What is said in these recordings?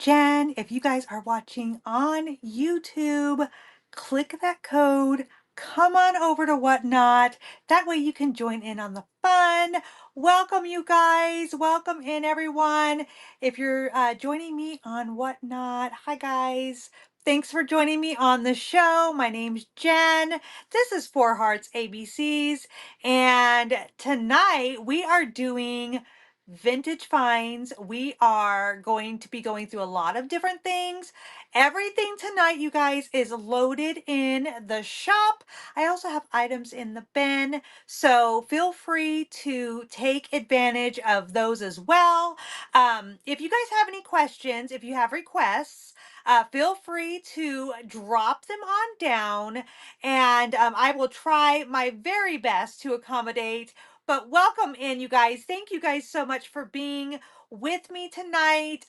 Jen. If you guys are watching on YouTube, click that code. Come on over to Whatnot. That way you can join in on the fun. Welcome, you guys. Welcome in, everyone. If you're joining me on Whatnot, hi, guys. Thanks for joining me on the show. My name's Jen. This is Four Hearts ABCs. And tonight we are doing vintage finds. We are going to be going through a lot of different things. Everything tonight, you guys, is loaded in the shop. I also have items in the bin, so feel free to take advantage of those as well. If you guys have any questions, if you have requests, feel free to drop them on down, and I will try my very best to accommodate. But welcome in, you guys. Thank you guys so much for being with me tonight.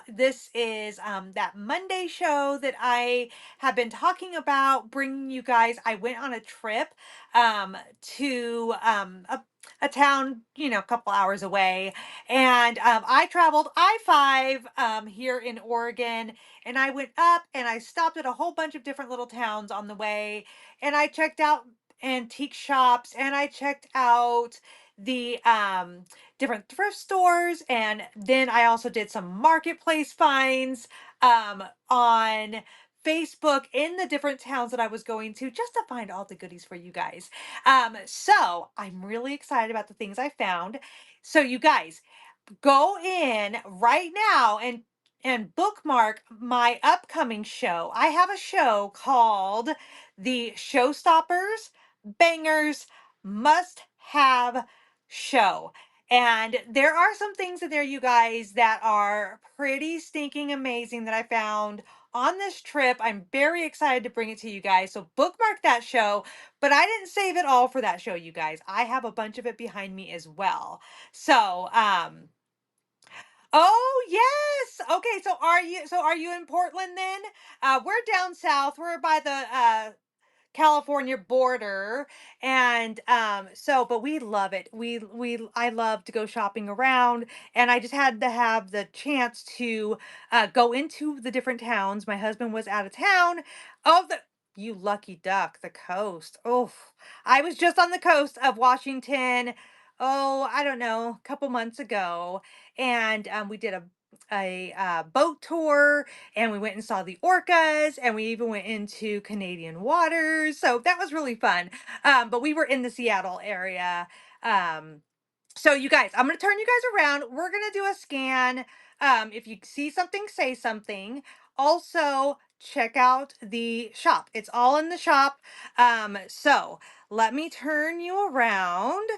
This is that Monday show that I have been talking about, bringing you guys. I went on a trip to a town, a couple hours away, and I traveled I-5 here in Oregon, and I went up and I stopped at a whole bunch of different little towns on the way, and I checked out antique shops, and I checked out the different thrift stores, and then I also did some marketplace finds on Facebook in the different towns that I was going to, just to find all the goodies for you guys. So I'm really excited about the things I found. So you guys, go in right now and bookmark my upcoming show. I have a show called the Showstoppers Bangers Must Have Show. And there are some things in there, you guys, that are pretty stinking amazing that I found on this trip. I'm very excited to bring it to you guys. So bookmark that show. But I didn't save it all for that show, you guys. I have a bunch of it behind me as well. So, oh, yes. Okay, so are you in Portland then? We're down south. We're by the California border, and but we love it. I love to go shopping around, and I just had to have the chance to go into the different towns. My husband was out of town. Oh, the you lucky duck, the coast. Oh, I was just on the coast of Washington. Oh, I don't know, a couple months ago, and we did a boat tour, and we went and saw the orcas, and we even went into Canadian waters. So that was really fun. But we were in the Seattle area. Um, so you guys, I'm going to turn you guys around. We're going to do a scan. If you see something, say something. Also, check out the shop. It's all in the shop. So let me turn you around.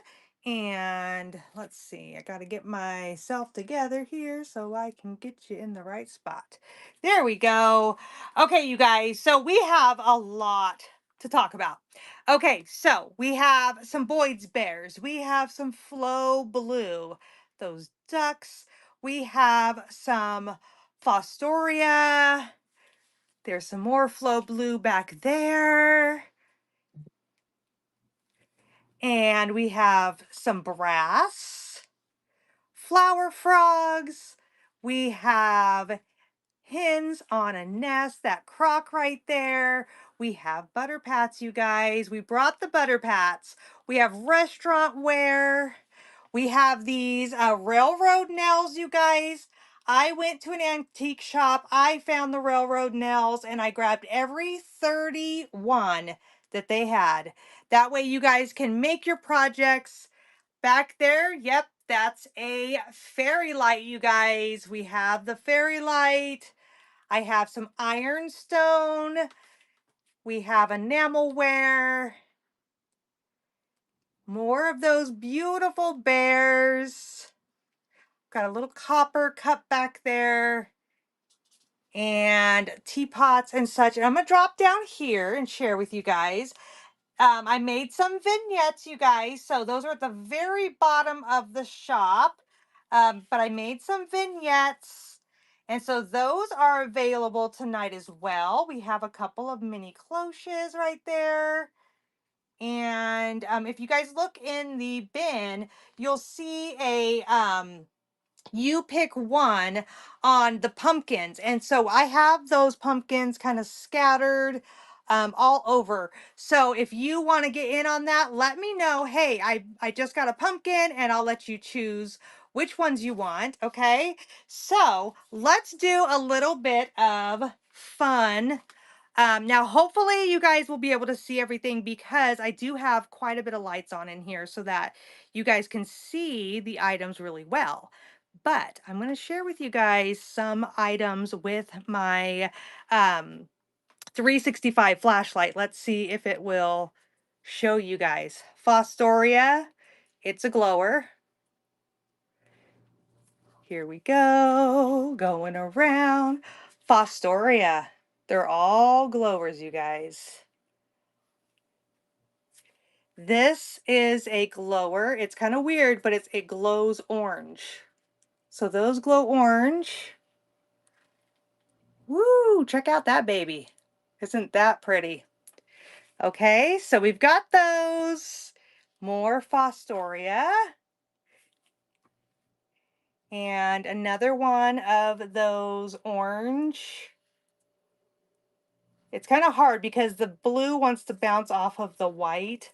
And let's see, I got to get myself together here so I can get you in the right spot. There we go. Okay, you guys, so we have a lot to talk about. Okay, so we have some Boyd's bears. We have some Flo Blue, those ducks. We have some Fostoria. There's some more Flo Blue back there. And we have some brass, flower frogs. We have hens on a nest, that crock right there. We have butter pats, you guys. We brought the butter pats. We have restaurant wear. We have these railroad nails, you guys. I went to an antique shop. I found the railroad nails, and I grabbed every 31 that they had. That way you guys can make your projects. Back there, yep, that's a fairy light, you guys. We have the fairy light. I have some ironstone. We have enamelware. More of those beautiful bears. Got a little copper cup back there. And teapots and such. And I'm going to drop down here and share with you guys. I made some vignettes, you guys. So those are at the very bottom of the shop. But I made some vignettes. And so those are available tonight as well. We have a couple of mini cloches right there. And if you guys look in the bin, you'll see you pick one on the pumpkins. And so I have those pumpkins kind of scattered all over. So if you want to get in on that, let me know. Hey, I just got a pumpkin and I'll let you choose which ones you want. Okay. So let's do a little bit of fun. Now, hopefully you guys will be able to see everything because I do have quite a bit of lights on in here so that you guys can see the items really well. But I'm going to share with you guys some items with my 365 flashlight. Let's see if it will show you guys. Fostoria, it's a glower. Here we go, going around. Fostoria, they're all glowers, you guys. This is a glower. It's kind of weird, but it glows orange. So those glow orange. Woo, check out that baby. Isn't that pretty? Okay, so we've got those. More Fostoria. And another one of those orange. It's kind of hard because the blue wants to bounce off of the white,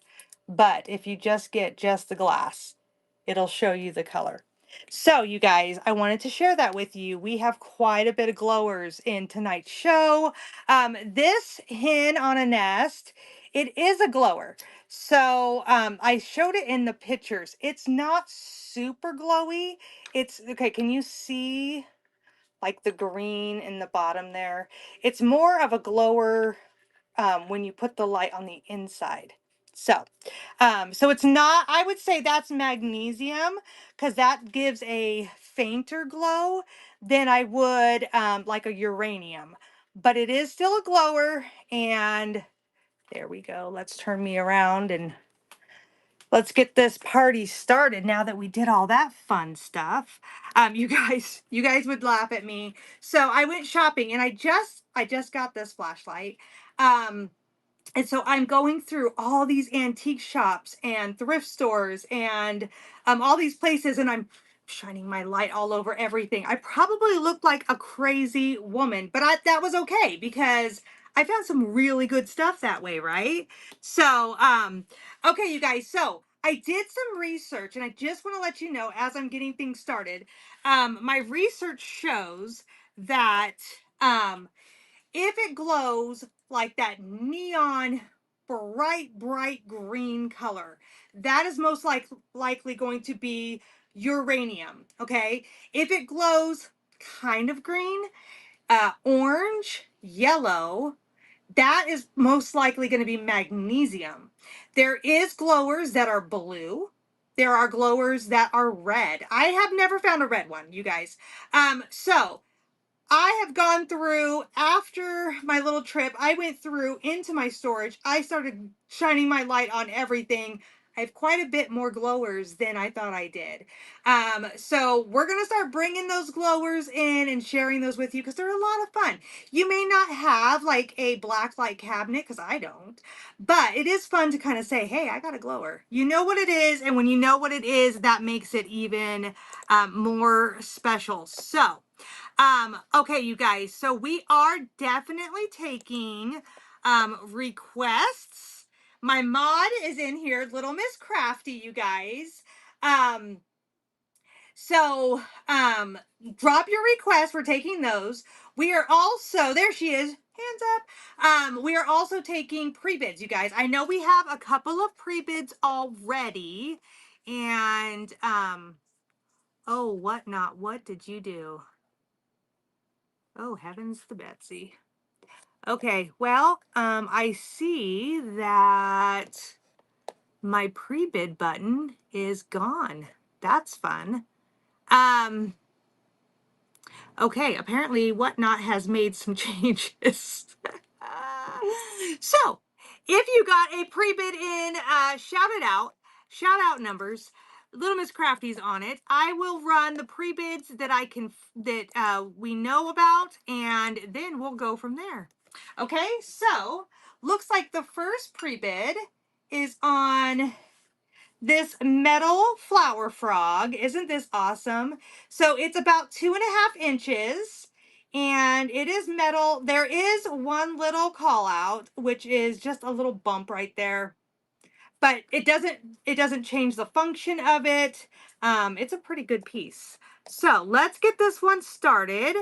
but if you just get just the glass, it'll show you the color. So you guys, I wanted to share that with you. We have quite a bit of glowers in tonight's show. This hen on a nest, it is a glower. So I showed it in the pictures. It's not super glowy. It's okay. Can you see like the green in the bottom there? It's more of a glower when you put the light on the inside. So it's not, I would say that's magnesium because that gives a fainter glow than I would like a uranium. But it is still a glower, and there we go. Let's turn me around and let's get this party started now that we did all that fun stuff. You guys would laugh at me. So I went shopping and I just got this flashlight. Um, and so I'm going through all these antique shops and thrift stores and all these places, and I'm shining my light all over everything. I probably look like a crazy woman, but that was okay because I found some really good stuff that way, right? So, okay, you guys. So I did some research, and I just want to let you know as I'm getting things started. My research shows that if it glows like that neon bright green color, that is most likely going to be uranium. Okay, if it glows kind of green, orange, yellow, that is most likely going to be magnesium. There is glowers that are blue. There are glowers that are red. I have never found a red one, you guys. So I have gone through, after my little trip, I went through into my storage. I started shining my light on everything. I have quite a bit more glowers than I thought I did. So we're going to start bringing those glowers in and sharing those with you because they're a lot of fun. You may not have like a black light cabinet because I don't, but it is fun to kind of say, hey, I got a glower. You know what it is. And when you know what it is, that makes it even more special. So, okay, you guys, so we are definitely taking requests. My mod is in here, Little Miss Crafty, you guys. Um, so drop your requests. We're taking those. We are also, there she is, hands up. We are also taking pre-bids, you guys. I know we have a couple of pre-bids already. And oh, whatnot, what did you do? Oh, heavens to Betsy. Okay, well, I see that my pre-bid button is gone. That's fun. Um, okay, apparently Whatnot has made some changes. So, if you got a pre-bid in, shout it out. Shout out numbers. Little Miss Crafty's on it. I will run the pre-bids that we know about, and then we'll go from there. Okay, so looks like the first pre-bid is on this metal flower frog. Isn't this awesome? So it's about 2.5 inches and it is metal. There is one little call out, which is just a little bump right there, but it doesn't change the function of it. It's a pretty good piece. So let's get this one started.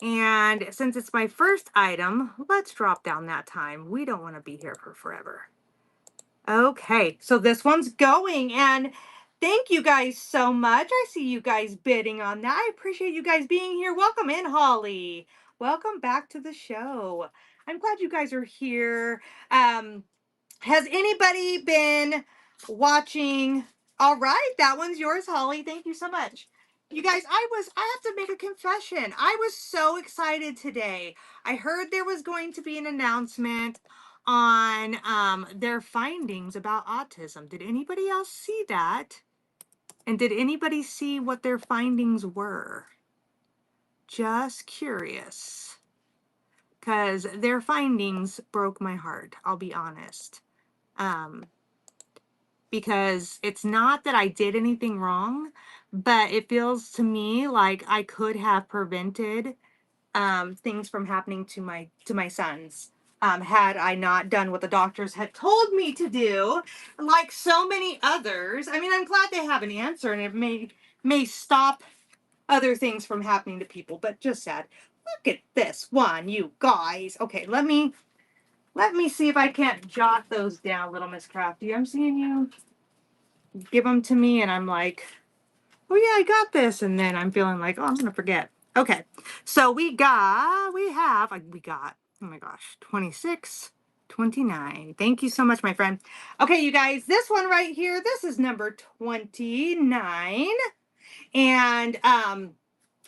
And since it's my first item, let's drop down that time. We don't want to be here for forever. Okay, so this one's going, and thank you guys so much. I see you guys bidding on that. I appreciate you guys being here. Welcome in, Holly. Welcome back to the show. I'm glad you guys are here. Has anybody been watching? All right, that one's yours, Holly. Thank you so much. You guys, I have to make a confession. I was so excited today. I heard there was going to be an announcement on their findings about autism. Did anybody else see that? And did anybody see what their findings were? Just curious. Because their findings broke my heart, I'll be honest. Because it's not that I did anything wrong, but it feels to me like I could have prevented things from happening to my sons, had I not done what the doctors had told me to do, like so many others. I mean, I'm glad they have an answer, and it may stop other things from happening to people, but just sad. Look at this one, you guys. Okay, let me see if I can't jot those down, little Miss Crafty. I'm seeing you give them to me, and I'm like, oh yeah, I got this, and then I'm feeling like, oh, I'm gonna forget. Okay, so we got, oh my gosh, 26, 29. Thank you so much, my friend. Okay, you guys, this one right here, this is number 29, and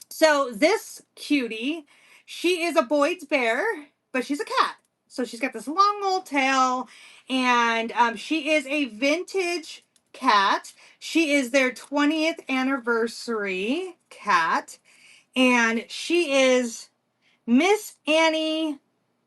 so this cutie, she is a Boyd's bear, but she's a cat. So she's got this long old tail, and she is a vintage cat. She is their 20th anniversary cat, and she is Miss Annie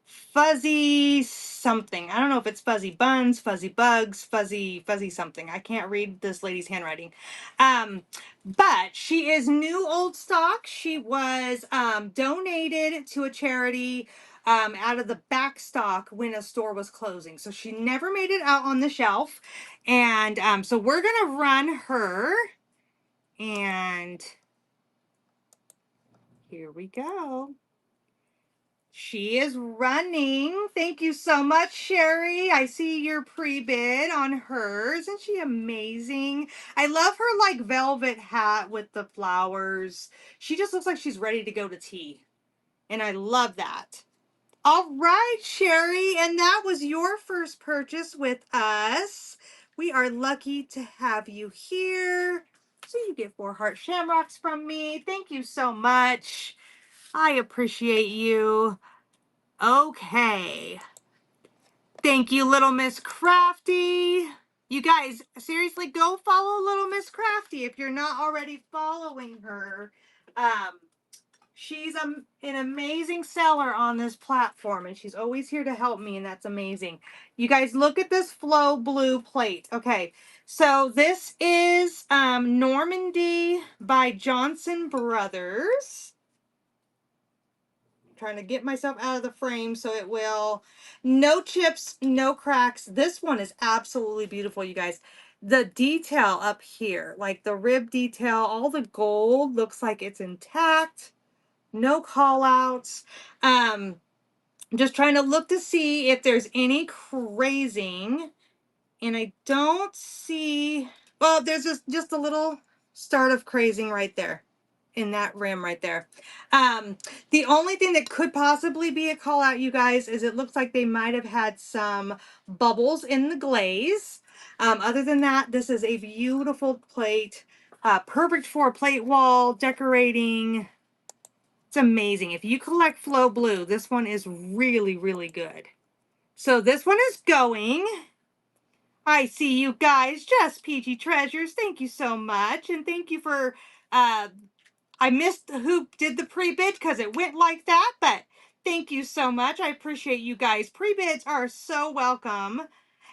Fuzzy something. I don't know if it's Fuzzy Buns, Fuzzy Bugs, Fuzzy something. I can't read this lady's handwriting. But she is new old stock. She was donated to a charity out of the back stock when a store was closing. So she never made it out on the shelf. And so we're going to run her. And here we go. She is running. Thank you so much, Sherry. I see your pre-bid on hers. Isn't she amazing? I love her like velvet hat with the flowers. She just looks like she's ready to go to tea. And I love that. All right, Sherry. And that was your first purchase with us. We are lucky to have you here. So you get 4 heart shamrocks from me. Thank you so much. I appreciate you. Okay. Thank you, Little Miss Crafty. You guys, seriously, go follow Little Miss Crafty if you're not already following her. She's an amazing seller on this platform, and she's always here to help me, and that's amazing. You guys, look at this Flow Blue plate. Okay, so this is Normandy by Johnson Brothers. Trying to get myself out of the frame so it will. No chips, no cracks. This one is absolutely beautiful, you guys. The detail up here, like the rib detail, all the gold looks like it's intact. No call outs. I'm just trying to look to see if there's any crazing. And I don't see, well, there's just a little start of crazing right there in that rim right there. The only thing that could possibly be a call out, you guys, is it looks like they might have had some bubbles in the glaze. Other than that, this is a beautiful plate, perfect for plate wall decorating. It's amazing. If you collect Flow Blue, this one is really, really good. So this one is going. I see you guys, just peachy treasures. Thank you so much. And thank you for, I missed who did the pre-bid because it went like that, but thank you so much. I appreciate you guys. Pre-bids are so welcome.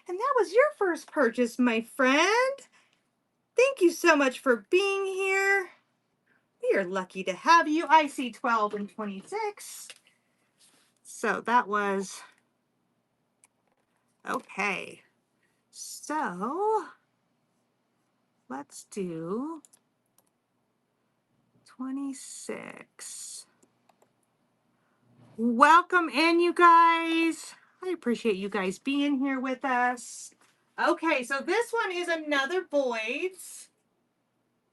And that was your first purchase, my friend. Thank you so much for being here. We are lucky to have you. I see 12 and 26. So that was okay. So let's do 26. Welcome in, you guys. I appreciate you guys being here with us. Okay, so this one is another Boyd's.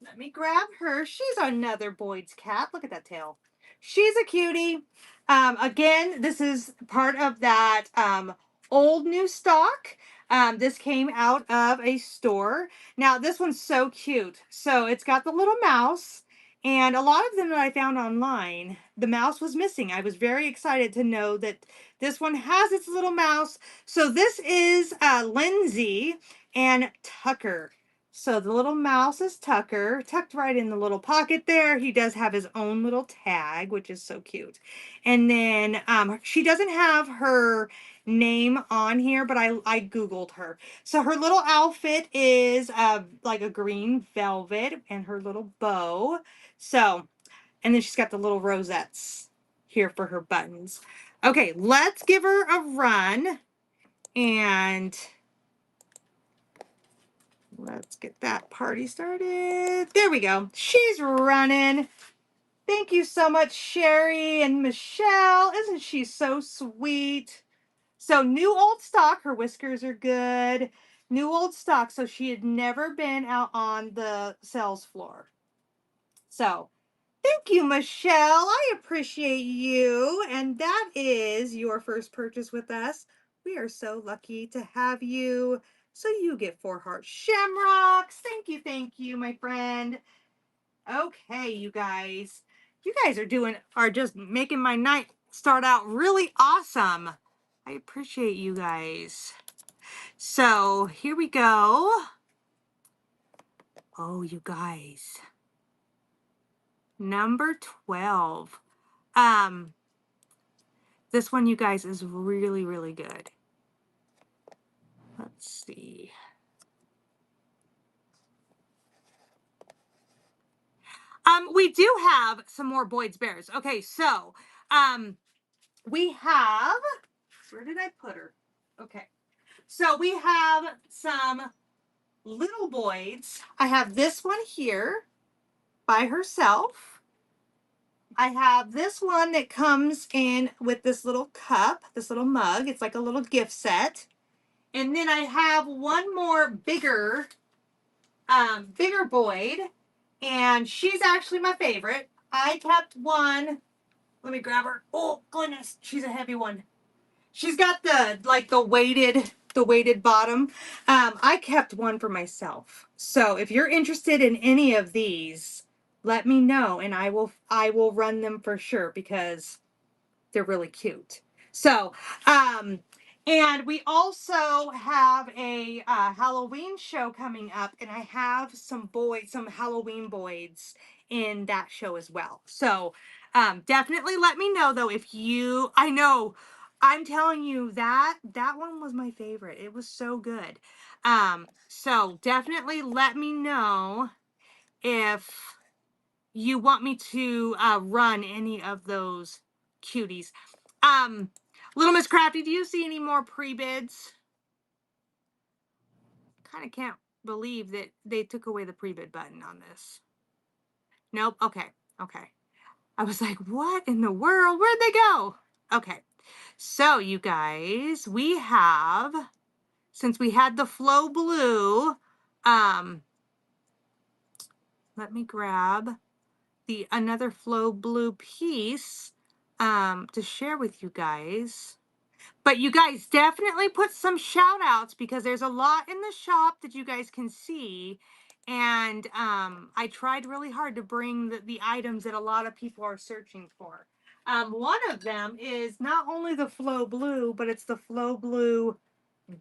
Let me grab her. She's another Boyd's cat. Look at that tail. She's a cutie. Again, this is part of that old new stock. This came out of a store. Now, this one's so cute. So it's got the little mouse. And a lot of them that I found online, the mouse was missing. I was very excited to know that this one has its little mouse. So this is Lindsay and Tucker. So the little mouse is Tucker, tucked right in the little pocket there. He does have his own little tag, which is so cute. And then she doesn't have her name on here, but I Googled her. So her little outfit is like a green velvet and her little bow. So, and then she's got the little rosettes here for her buttons. Okay, let's give her a run and let's get that party started. There we go. She's running. Thank you so much, Sherry and Michelle. Isn't she so sweet? So new old stock. Her whiskers are good. New old stock. So she had never been out on the sales floor. So thank you, Michelle. I appreciate you. And that is your first purchase with us. We are so lucky to have you. So you get 4 heart shamrocks. Thank you, my friend. Okay, you guys. You guys are just making my night start out really awesome. I appreciate you guys. So here we go. Oh, you guys. Number 12. This one, you guys, is really, really good. Let's see. We do have some more Boyd's Bears. Okay, so, we have, where did I put her? Okay, so we have some little Boyd's. I have this one here by herself. I have this one that comes in with this little cup, this little mug. It's like a little gift set. And then I have one more bigger Boyd, and she's actually my favorite. I kept one. Let me grab her. Oh goodness, she's a heavy one. She's got the weighted bottom. I kept one for myself. So if you're interested in any of these, let me know, and I will run them for sure because they're really cute. So, and we also have a Halloween show coming up, and I have some Halloween Boyds in that show as well. So, definitely let me know though if you. I know, I'm telling you that one was my favorite. It was so good. So definitely let me know if you want me to run any of those cuties. Um, Little Miss Crafty, do you see any more pre-bids? Kind of can't believe that they took away the pre-bid button on this. Nope. Okay. Okay. I was like, what in the world? Where'd they go? Okay. So you guys, we have, since we had the Flow Blue, let me grab another Flow Blue piece to share with you guys. But you guys definitely put some shout outs because there's a lot in the shop that you guys can see. And I tried really hard to bring the items that a lot of people are searching for. One of them is not only the Flow Blue, but it's the Flow Blue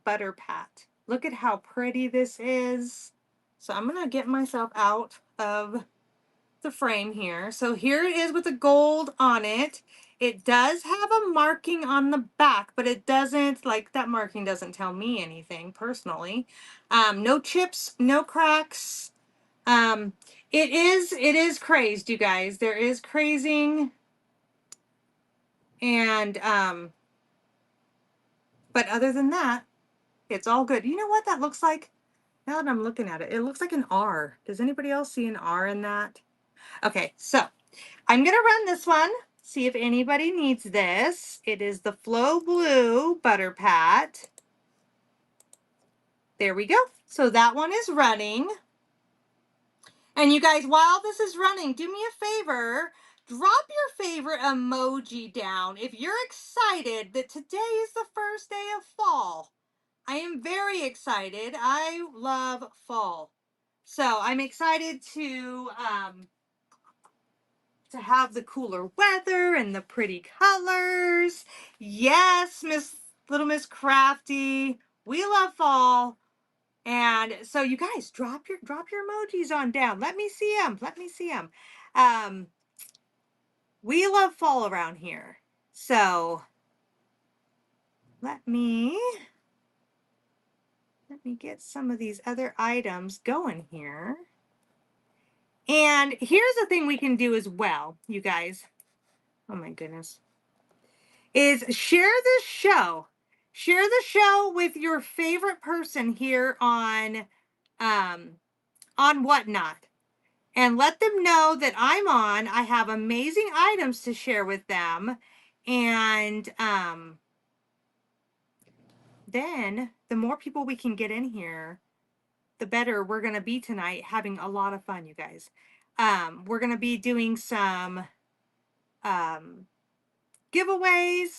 Butter Pat. Look at how pretty this is. So I'm going to get myself out of the frame here. So here it is with the gold on it. It does have a marking on the back, but it doesn't, like, that marking doesn't tell me anything personally. No chips, no cracks. Um, it is crazed, you guys. There is crazing, and but other than that, it's all good. You know what that looks like? Now that I'm looking at it, it looks like an R. Does anybody else see an R in that? Okay, so I'm gonna run this one, see if anybody needs this. It is the Flow Blue Butter Pat. There we go. So that one is running. And you guys, while this is running, do me a favor, drop your favorite emoji down if you're excited that today is the first day of fall. I am very excited. I love fall. So I'm excited to have the cooler weather and the pretty colors. Yes, Miss Crafty. We love fall. And so you guys drop your emojis on down. Let me see them. Let me see them. We love fall around here. So let me get some of these other items going here. And here's the thing we can do as well, you guys. Oh my goodness. Is share this show. Share the show with your favorite person here on Whatnot. And let them know that I'm on. I have amazing items to share with them. And then the more people we can get in here, the better we're going to be tonight, having a lot of fun, you guys. We're going to be doing some giveaways.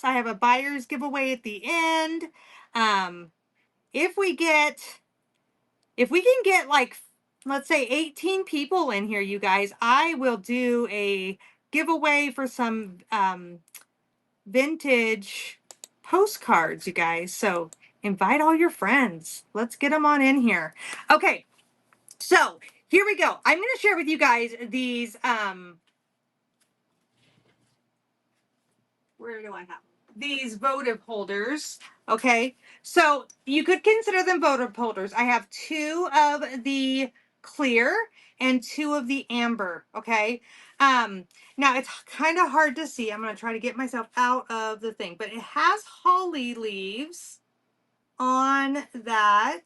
I have a buyer's giveaway at the end. If we can get, like, let's say 18 people in here, you guys, I will do a giveaway for some vintage postcards, you guys. So invite all your friends. Let's get them on in here. Okay, so here we go. I'm going to share with you guys these where do I have these votive holders? Okay, so you could consider them votive holders. I have 2 of the clear and 2 of the amber. Okay, now it's kind of hard to see. I'm going to try to get myself out of the thing, but it has holly leaves on that.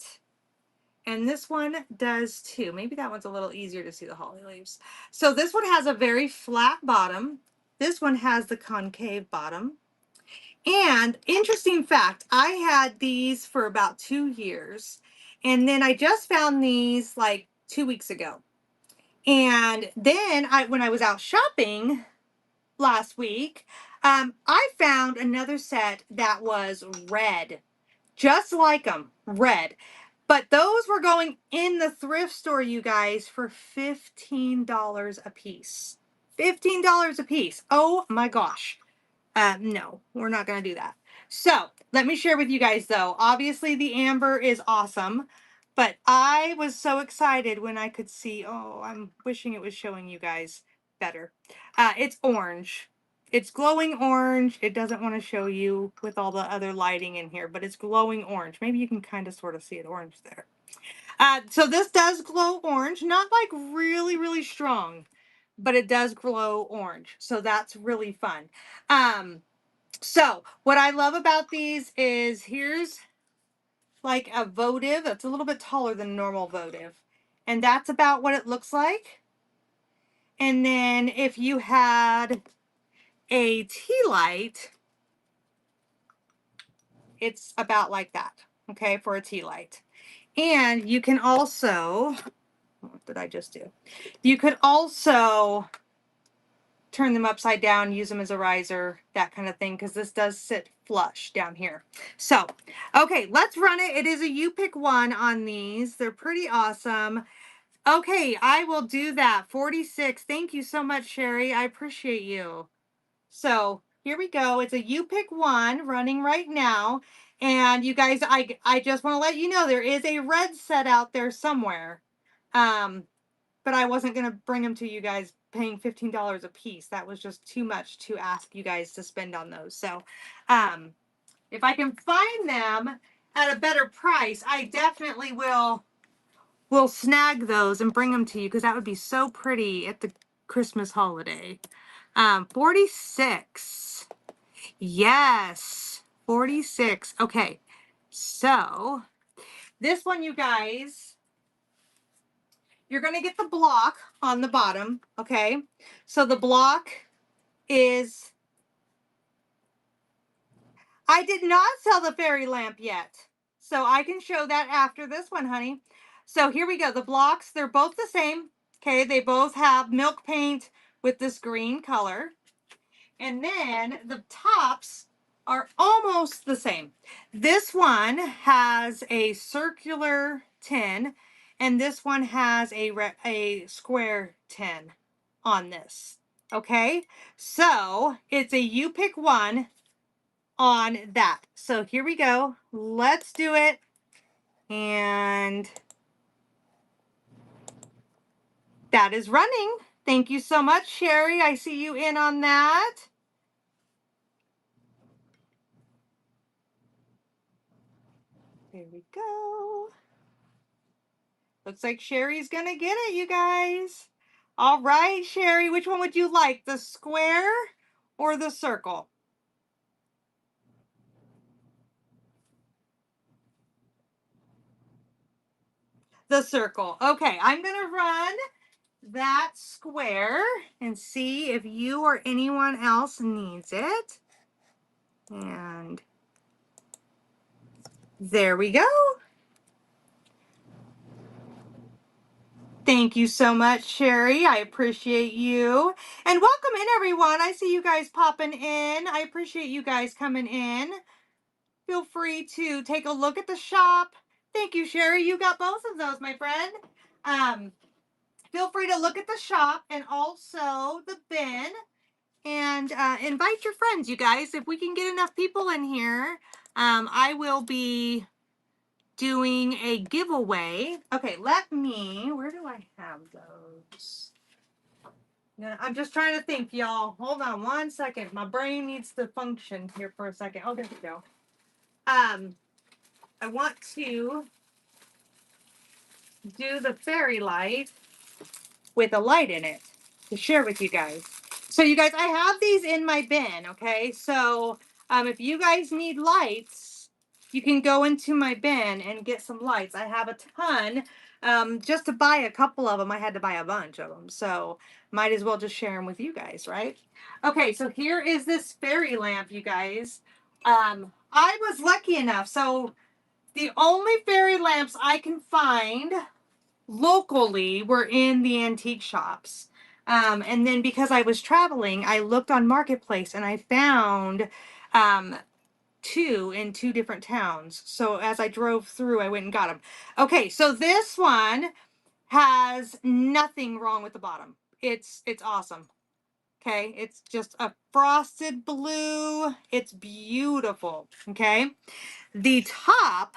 And this one does too. Maybe that one's a little easier to see the holly leaves. So this one has a very flat bottom. This one has the concave bottom. And interesting fact, I had these for about 2 years. And then I just found these like 2 weeks ago. And then when I was out shopping last week, I found another set that was red, just like them, red. But those were going in the thrift store, you guys, for $15 a piece. $15 a piece. Oh my gosh. No, we're not going to do that. So let me share with you guys, though. Obviously, the amber is awesome, but I was so excited when I could see. Oh, I'm wishing it was showing you guys better. It's orange. It's glowing orange. It doesn't want to show you with all the other lighting in here, but it's glowing orange. Maybe you can kind of sort of see it orange there. So this does glow orange, not like really, really strong, but it does glow orange. So that's really fun. So what I love about these is here's like a votive that's a little bit taller than normal votive. And that's about what it looks like. And then if you had a tea light, it's about like that, okay, for a tea light. And you can also, what did I just do? You could also turn them upside down, use them as a riser, that kind of thing, because this does sit flush down here. So, okay, let's run it. It is a you pick one on these. They're pretty awesome. Okay, I will do that. 46. Thank you so much, Sherry. I appreciate you. So here we go. It's a you pick one running right now. And you guys, I just want to let you know there is a red set out there somewhere. But I wasn't going to bring them to you guys paying $15 a piece. That was just too much to ask you guys to spend on those. So, if I can find them at a better price, I definitely will snag those and bring them to you because that would be so pretty at the Christmas holiday. 46. Yes, 46. Okay, so this one, you guys, you're going to get the block on the bottom, okay? So the block is, I did not sell the fairy lamp yet. So I can show that after this one, honey. So here we go. The blocks, they're both the same. Okay, they both have milk paint with this green color. And then the tops are almost the same. This one has a circular tin, and this one has a square tin on this. Okay, so it's a you pick one on that. So here we go. Let's do it. And that is running. Thank you so much, Sherry. I see you in on that. There we go. Looks like Sherry's gonna get it, you guys. All right, Sherry, which one would you like? The square or the circle? The circle. Okay, I'm gonna run that square and see if you or anyone else needs it. And there we go. Thank you so much, Sherry. I appreciate you. And welcome in, everyone. I see you guys popping in. I appreciate you guys coming in. Feel free to take a look at the shop. Thank you, Sherry. You got both of those, my friend. Feel free to look at the shop and also the bin. And invite your friends, you guys. If we can get enough people in here, I will be doing a giveaway. Okay, let me, where do I have those? Yeah, I'm just trying to think, y'all. Hold on one second. My brain needs to function here for a second. Oh, there we go. I want to do the fairy light with a light in it to share with you guys. So you guys, I have these in my bin, okay? So if you guys need lights, you can go into my bin and get some lights. I have a ton. Just to buy a couple of them, I had to buy a bunch of them. So might as well just share them with you guys, right? Okay, so here is this fairy lamp, you guys. I was lucky enough. So the only fairy lamps I can find locally were in the antique shops. And then because I was traveling, I looked on Marketplace and I found two in two different towns. So as I drove through, I went and got them. Okay, so this one has nothing wrong with the bottom. It's awesome. Okay, it's just a frosted blue. It's beautiful. Okay, the top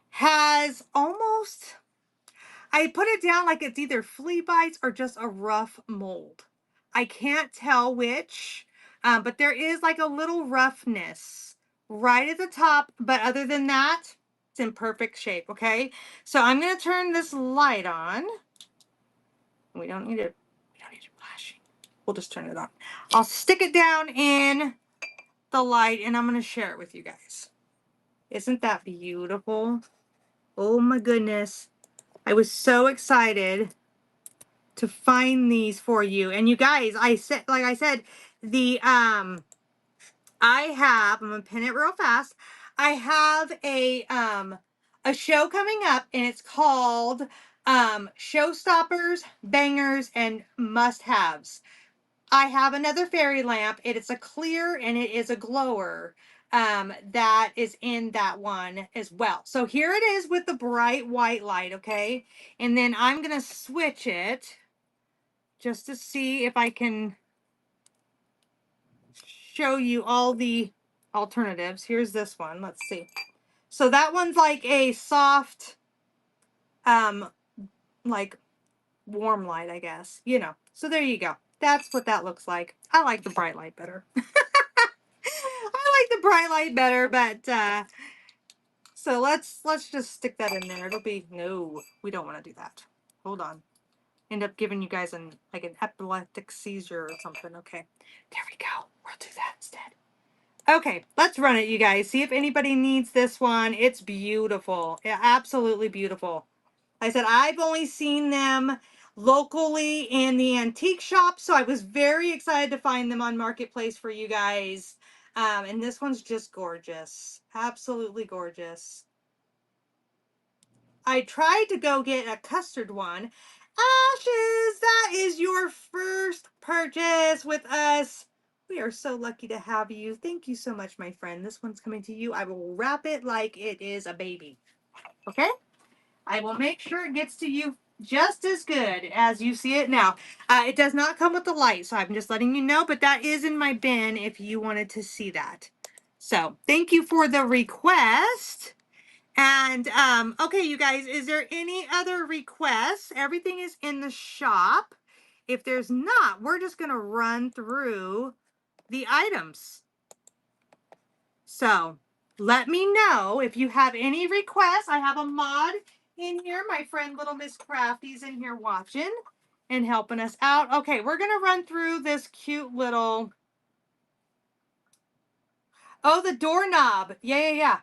has almost, I put it down like it's either flea bites or just a rough mold. I can't tell which, but there is like a little roughness right at the top. But other than that, it's in perfect shape, okay? So I'm going to turn this light on. We don't need it. We don't need it flashing. We'll just turn it on. I'll stick it down in the light and I'm going to share it with you guys. Isn't that beautiful? Oh my goodness. I was so excited to find these for you. And you guys, I said, like I said, the I'm gonna pin it real fast. I have a show coming up and it's called Showstoppers, Bangers, and Must-Haves. I have another fairy lamp. It is a clear and it is a glower that is in that one as well. So here it is with the bright white light, okay? And then I'm gonna switch it just to see if I can show you all the alternatives. Here's this one. Let's see. So that one's like a soft, like warm light, I guess. You know. So there you go. That's what that looks like. I like the bright light better. I like the bright light better, but so let's just stick that in there. It'll be no, we don't want to do that. Hold on. End up giving you guys an epileptic seizure or something. Okay. There we go. We'll do that instead. Okay, let's run it, you guys. See if anybody needs this one. It's beautiful. Yeah, absolutely beautiful. Like I said, I've only seen them locally in the antique shop, so I was very excited to find them on Marketplace for you guys. And this one's just gorgeous. Absolutely gorgeous. I tried to go get a custard one. Ashes, that is your first purchase with us. We are so lucky to have you. Thank you so much, my friend. This one's coming to you. I will wrap it like it is a baby. Okay? I will make sure it gets to you just as good as you see it now. It does not come with the light, so I'm just letting you know, but that is in my bin if you wanted to see that. So thank you for the request. And okay, you guys, is there any other requests? Everything is in the shop. If there's not, we're just gonna run through the items. So let me know if you have any requests. I have a mod in here. My friend Little Miss Crafty's in here watching and helping us out. Okay, we're gonna run through this cute little, oh, the doorknob. Yeah.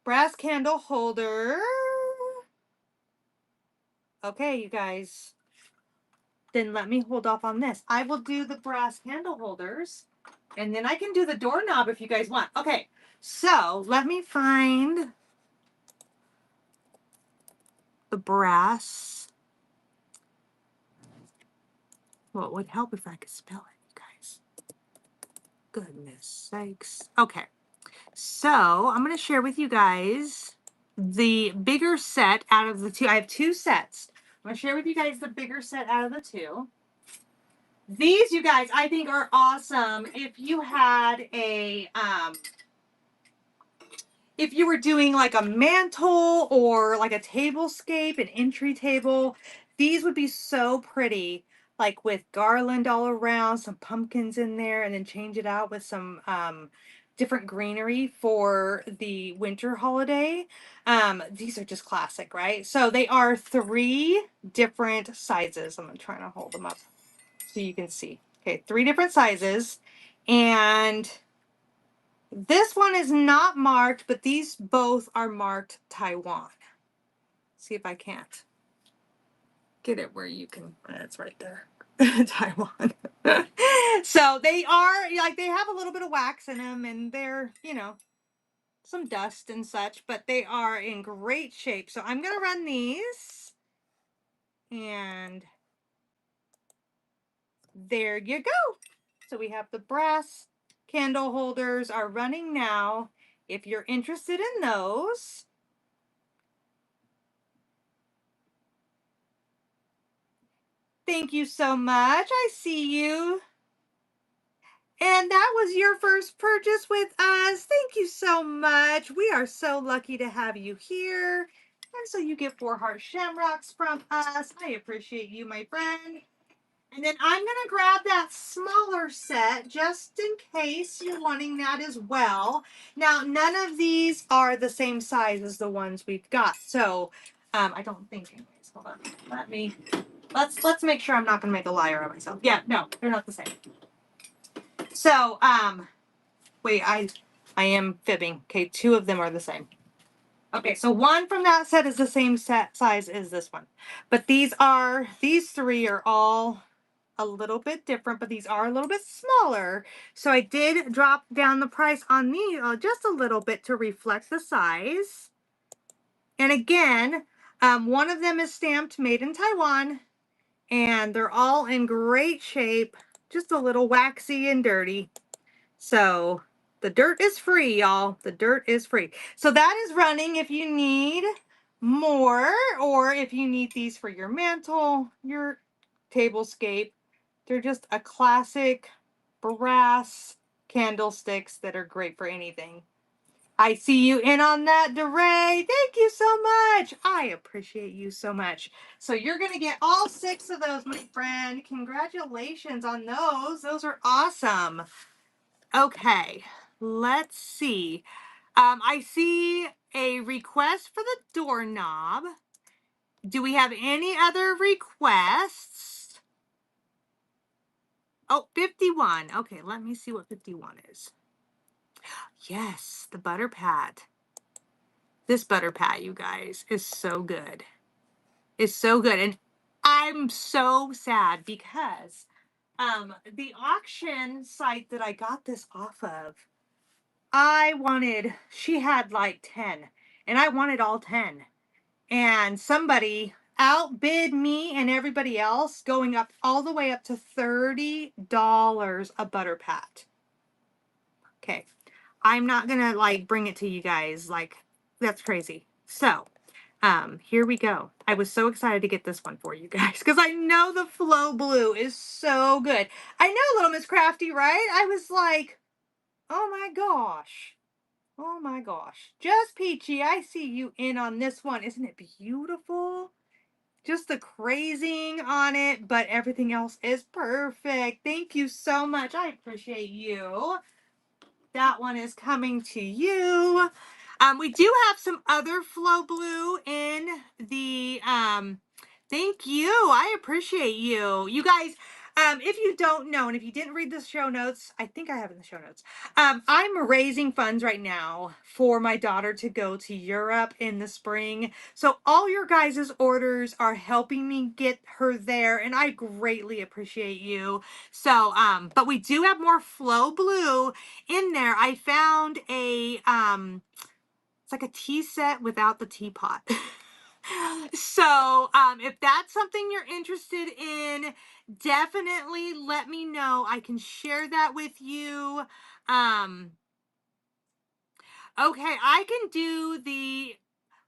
Brass candle holder. Okay, you guys. Then let me hold off on this. I will do the brass candle holders, and then I can do the doorknob if you guys want. Okay, so let me find the brass. Well, it would help if I could spell it, you guys. Goodness sakes. Okay, so I'm going to share with you guys the bigger set out of the two. I have two sets. I'm going to share with you guys the bigger set out of the two. These, you guys, I think are awesome. If you had if you were doing like a mantle or like a tablescape, an entry table, these would be so pretty, like with garland all around, some pumpkins in there, and then change it out with some different greenery for the winter holiday. These are just classic, right? So they are 3 different sizes. I'm trying to hold them up so you can see. Okay, 3 different sizes. And this one is not marked, but these both are marked Taiwan. See if I can't get it where you can. It's right there. Taiwan. So they are, like, they have a little bit of wax in them, and they're, you know, some dust and such, but they are in great shape. So I'm going to run these. And there you go. So we have the brass candle holders are running now. If you're interested in those, thank you so much. I see you. And that was your first purchase with us. Thank you so much. We are so lucky to have you here. And so you get 4 heart shamrocks from us. I appreciate you, my friend. And then I'm going to grab that smaller set just in case you're wanting that as well. Now, none of these are the same size as the ones we've got. So, I don't think anyways. Hold on. Let's make sure I'm not going to make a liar of myself. Yeah, no, they're not the same. So, wait, I am fibbing. Okay, 2 of them are the same. Okay, so one from that set is the same size as this one. But these 3 are all a little bit different, but these are a little bit smaller. So I did drop down the price on these just a little bit to reflect the size. And again, one of them is stamped made in Taiwan, and they're all in great shape, just a little waxy and dirty. So the dirt is free, y'all. The dirt is free. So that is running if you need more, or if you need these for your mantle, your tablescape. They're just a classic brass candlesticks that are great for anything. I see you in on that, DeRay. Thank you so much. I appreciate you so much. So you're going to get all 6 of those, my friend. Congratulations on those. Those are awesome. Okay, let's see. I see a request for the doorknob. Do we have any other requests? Oh, 51. Okay, let me see what 51 is. Yes, the butter pat. This butter pat, you guys, is so good. It's so good. And I'm so sad because the auction site that I got this off of, she had like 10 and I wanted all 10. And somebody outbid me and everybody else, going up all the way up to $30 a butter pat. Okay. I'm not gonna like bring it to you guys. Like, that's crazy. So here we go. I was so excited to get this one for you guys because I know the Flow Blue is so good. I know, Little Miss Crafty, right? I was like, oh my gosh. Oh my gosh. Just Peachy, I see you in on this one. Isn't it beautiful? Just the crazing on it, but everything else is perfect. Thank you so much. I appreciate you. That one is coming to you. We do have some other Flow Blue in the, thank you. I appreciate you. You guys, if you don't know, and if you didn't read the show notes, I think I have in the show notes. I'm raising funds right now for my daughter to go to Europe in the spring. So all your guys' orders are helping me get her there, and I greatly appreciate you. So, but we do have more Flow Blue in there. I found a, it's like a tea set without the teapot. So, if that's something you're interested in, definitely let me know. I can share that with you. Okay, I can do the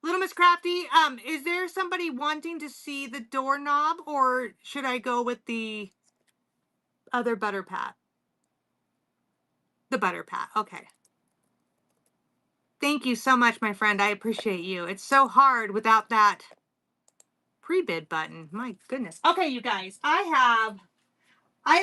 Little Miss Crafty. Is there somebody wanting to see the doorknob, or should I go with the other butter pat? The butter pat. Okay. Thank you so much, my friend. I appreciate you. It's so hard without that pre-bid button. My goodness. Okay, you guys, I've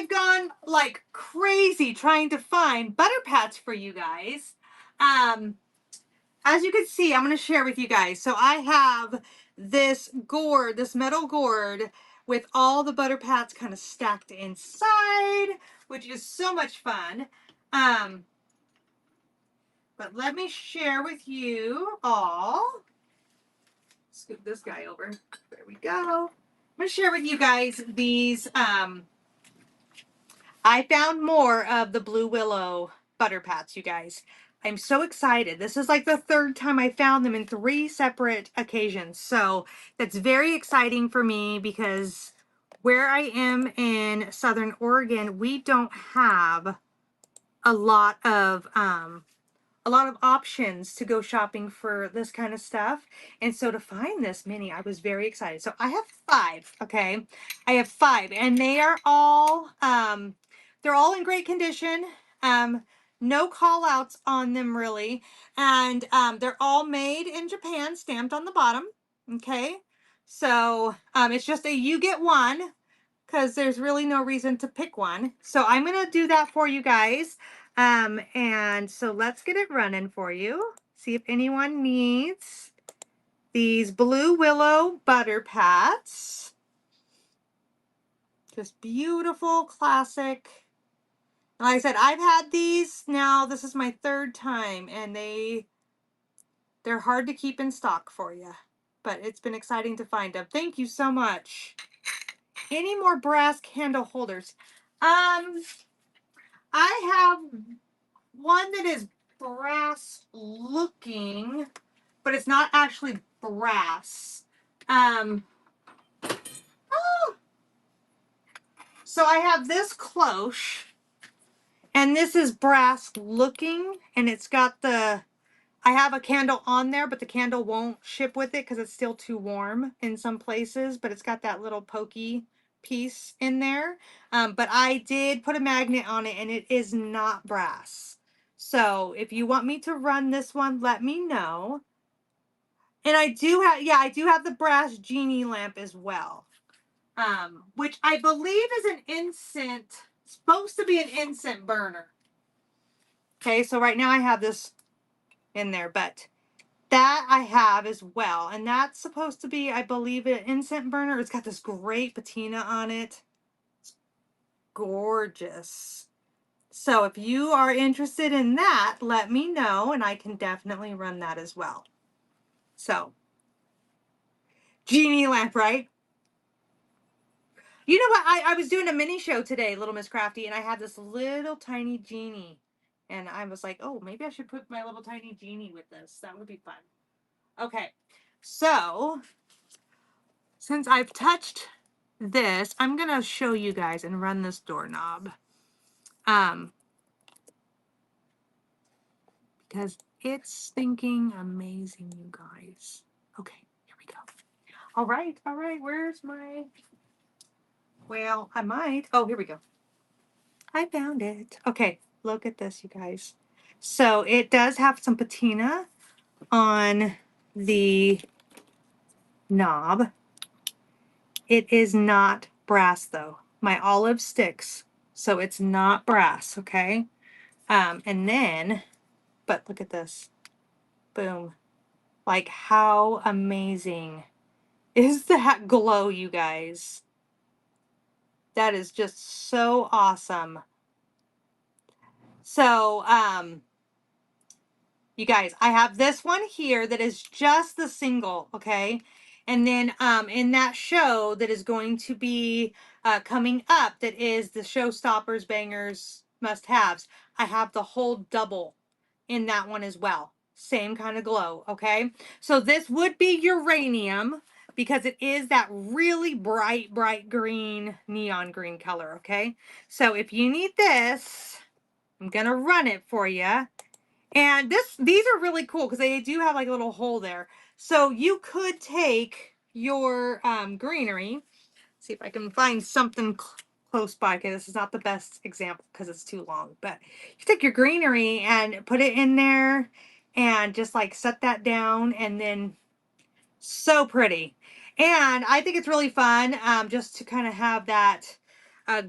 gone like crazy trying to find butter pats for you guys. As you can see, I'm going to share with you guys. So I have this gourd, this metal gourd with all the butter pats kind of stacked inside, which is so much fun. But let me share with you all. Scoop this guy over. There we go. I'm going to share with you guys these. I found more of the Blue Willow butter pats, you guys. I'm so excited. This is like the 3rd time I found them in 3 separate occasions. So that's very exciting for me because where I am in Southern Oregon, we don't have a lot of options to go shopping for this kind of stuff. And so to find this many, I was very excited. So I have 5, okay? I have 5 and they are all, they're all in great condition. No call outs on them really. And they're all made in Japan, stamped on the bottom. Okay. So it's just a you get one, because there's really no reason to pick one. So I'm going to do that for you guys. And so let's get it running for you. See if anyone needs these Blue Willow butter pats. Just beautiful, classic. Like I said, I've had these now. This is my 3rd time, and they're hard to keep in stock for you. But it's been exciting to find them. Thank you so much. Any more brass candle holders? I have one that is brass looking, but it's not actually brass. Oh. So I have this cloche, and this is brass looking, and it's got I have a candle on there, but the candle won't ship with it because it's still too warm in some places, but it's got that little pokey piece in there. But I did put a magnet on it, and it is not brass. So if you want me to run this one, let me know. And I do have, yeah, I do have the brass genie lamp as well. Which I believe is an incense, supposed to be an incense burner. Okay, so right now I have this in there, but that I have as well. And that's supposed to be, I believe, an incense burner. It's got this great patina on it. It's gorgeous. So if you are interested in that, let me know and I can definitely run that as well. So, genie lamp, right? You know what? I was doing a mini show today, Little Miss Crafty, and I had this little tiny genie. And I was like, oh, maybe I should put my little tiny genie with this. That would be fun. Okay. So, since I've touched this, I'm going to show you guys and run this doorknob. Because it's stinking amazing, you guys. Okay, here we go. All right. Where's my... Well, I might. Oh, here we go. I found it. Okay, look at this, you guys. So it does have some patina on the knob. It is not brass though. My olive sticks, so it's not brass, okay? And then, but look at this. Boom. Like, how amazing is that glow, you guys? That is just so awesome. So, you guys, I have this one here that is just the single, okay? And then in that show that is going to be coming up, that is the Showstoppers, Bangers, Must-Haves, I have the whole double in that one as well. Same kind of glow, okay? So this would be uranium because it is that really bright, bright green, neon green color, okay? So if you need this, I'm going to run it for you. And these are really cool because they do have like a little hole there. So you could take your greenery. See if I can find something close by. Okay, this is not the best example because it's too long. But you take your greenery and put it in there and just like set that down, and then so pretty. And I think it's really fun just to kind of have that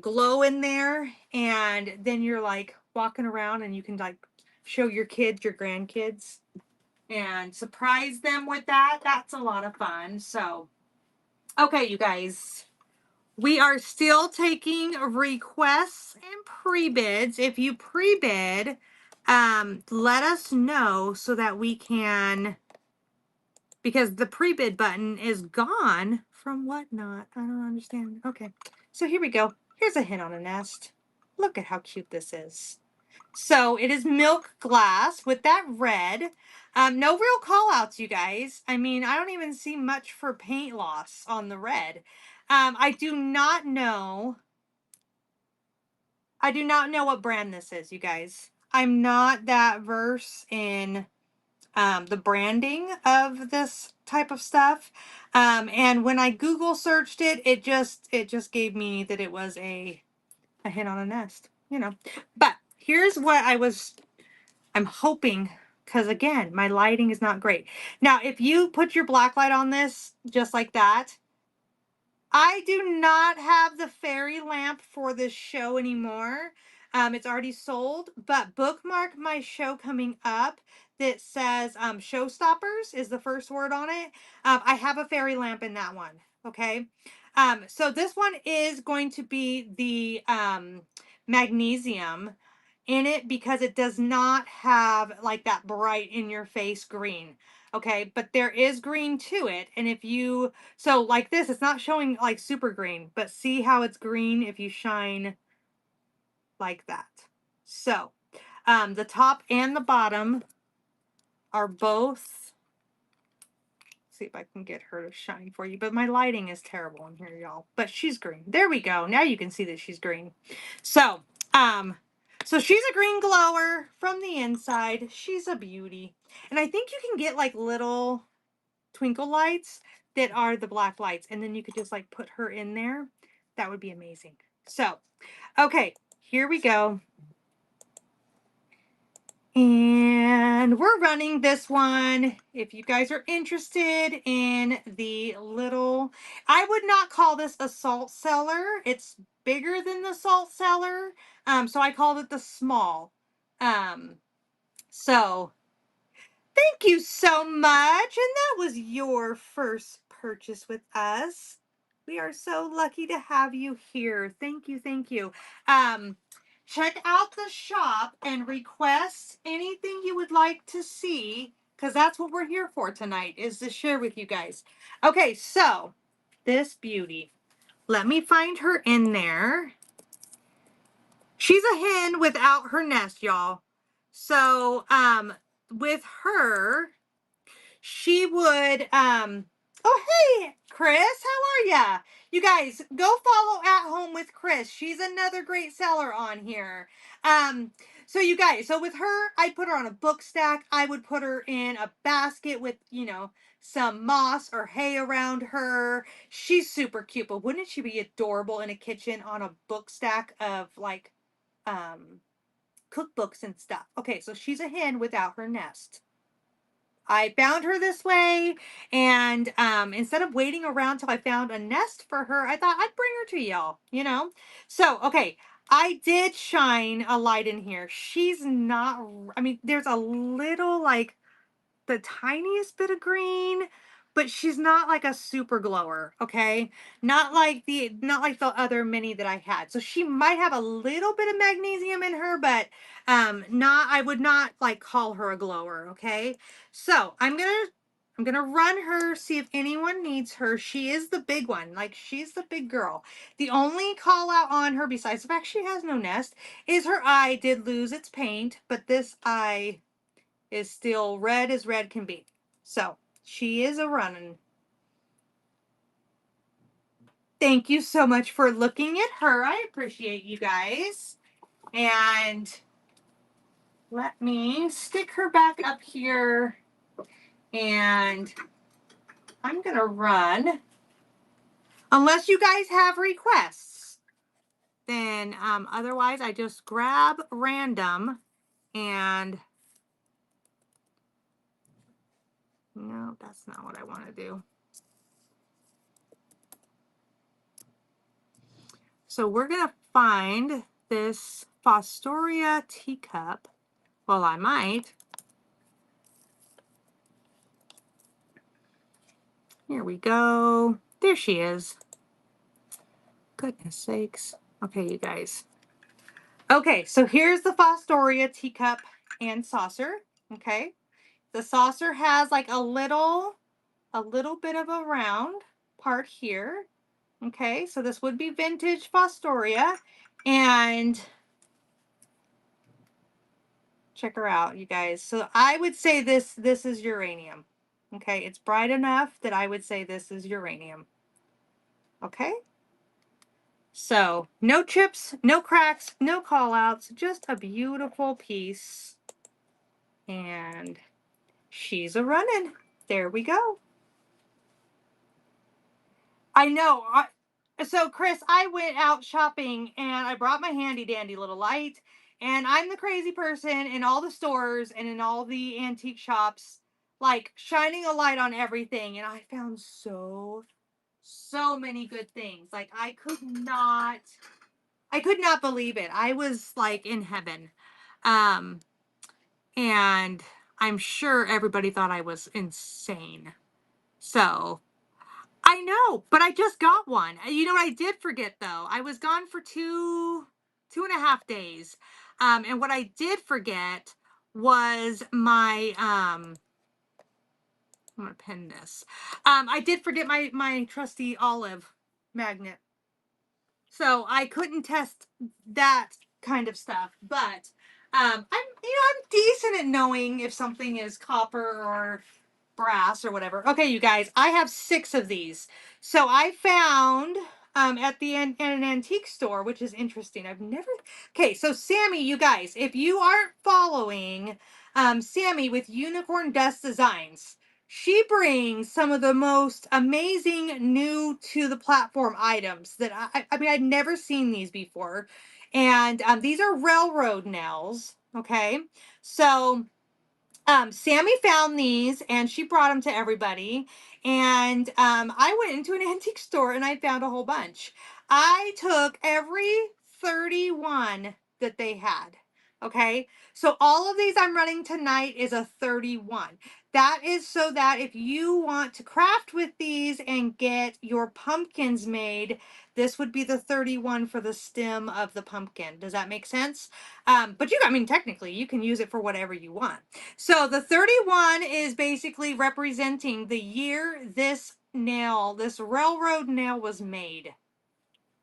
glow in there, and then you're like walking around and you can like show your kids, your grandkids, and surprise them with that. That's a lot of fun. So, okay, you guys, we are still taking requests and pre-bids. If you pre-bid, let us know so that we can, because the pre-bid button is gone from Whatnot. I don't understand. Okay, so here we go. Here's a hen on a nest. Look at how cute this is. So it is milk glass with that red. No real call outs, you guys. I mean, I don't even see much for paint loss on the red. I do not know. I do not know what brand this is, you guys. I'm not that versed in the branding of this type of stuff. And when I Google searched it, it just gave me that it was a hen on a nest, you know. But here's what I'm hoping, because again, my lighting is not great. Now, if you put your black light on this just like that, I do not have the fairy lamp for this show anymore. It's already sold, but bookmark my show coming up that says Showstoppers is the first word on it. I have a fairy lamp in that one. Okay. So this one is going to be the magnesium in it because it does not have like that bright in your face green. Okay, but there is green to it. And if you, so like this, it's not showing like super green, but see how it's green if you shine like that. So the top and the bottom are both, see if I can get her to shine for you, but my lighting is terrible in here, y'all. But she's green. There we go. Now you can see that she's green. So, so she's a green glower from the inside. She's a beauty. And I think you can get like little twinkle lights that are the black lights, and then you could just like put her in there. That would be amazing. So, okay, here we go. And we're running this one. If you guys are interested in the little, I would not call this a salt cellar. It's bigger than the salt cellar. So I called it the small. Um, so thank you so much. And that was your first purchase with us. We are so lucky to have you here. Thank you. Thank you. Um, Check out the shop and request anything you would like to see because that's what we're here for tonight is to share with you guys. Okay, so this beauty. Let me find her in there. She's a hen without her nest, y'all. So, with her, she would oh hey Chris, how are ya? You guys go follow At Home with Chris. She's another great seller on here. So you guys, so with her, I'd put her on a book stack. I would put her in a basket with, some moss or hay around her. She's super cute, but wouldn't she be adorable in a kitchen on a book stack of like cookbooks and stuff? Okay, so she's a hen without her nest. I found her this way, and instead of waiting around till I found a nest for her, I thought I'd bring her to y'all. So, okay, I did shine a light in here. She's not, I mean, there's a little like the tiniest bit of green, but she's not like a super glower, okay? Not like the other mini that I had. So she might have a little bit of magnesium in her, but not I would not like call her a glower, okay? So, I'm gonna run her, see if anyone needs her. She is the big one. Like, she's the big girl. The only call out on her, besides the fact she has no nest, is her eye did lose its paint, but this eye is still red as red can be. So she is a running. Thank you so much for looking at her. I appreciate you guys. And let me stick her back up here. And I'm going to run. Unless you guys have requests. Then otherwise I just grab random and no, that's not what I want to do. So we're going to find this Fostoria teacup. Well, I might. Here we go. There she is. Goodness sakes. Okay, you guys. Okay, so here's the Fostoria teacup and saucer. Okay. The saucer has like a little bit of a round part here. Okay, so this would be vintage Fostoria. And check her out, you guys. So I would say this is uranium. Okay, it's bright enough that I would say this is uranium. Okay. So no chips, no cracks, no call outs, just a beautiful piece. And she's a running. There we go. I know. So Chris, I went out shopping and I brought my handy dandy little light. And I'm the crazy person in all the stores and in all the antique shops, like shining a light on everything. And I found so many good things. Like I could not believe it. I was like in heaven. Um, and I'm sure everybody thought I was insane. So I know, but I just got one. You know what I did forget though? I was gone for two and a half days. And what I did forget was my, I'm gonna pin this. I did forget my trusty olive magnet. So I couldn't test that kind of stuff, but I'm decent at knowing if something is copper or brass or whatever. Okay, you guys, I have 6 of these. So I found at an antique store, which is interesting. I've never. Okay, so Sammy, you guys, if you aren't following Sammy with Unicorn Dust Designs, she brings some of the most amazing new to the platform items that I mean, I'd never seen these before. And these are railroad nails. Okay. So Sammy found these and she brought them to everybody. And I went into an antique store and I found a whole bunch. I took every 31 that they had. Okay. So all of these I'm running tonight is a 31. That is so that if you want to craft with these and get your pumpkins made, this would be the 31 for the stem of the pumpkin. Does that make sense? But I mean, technically, you can use it for whatever you want. So the 31 is basically representing the year this nail, this railroad nail was made.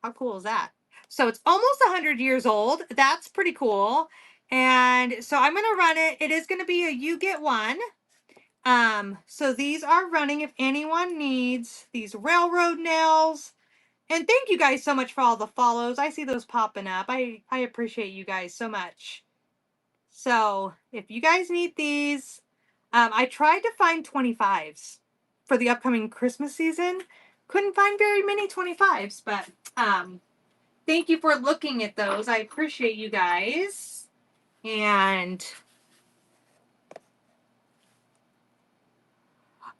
How cool is that? So it's almost 100 years old. That's pretty cool. And so I'm going to run it. It is going to be a you get one. So these are running if anyone needs these railroad nails. And thank you guys so much for all the follows. I see those popping up. I appreciate you guys so much. So if you guys need these, I tried to find 25s for the upcoming Christmas season. Couldn't find very many 25s, but thank you for looking at those. I appreciate you guys. And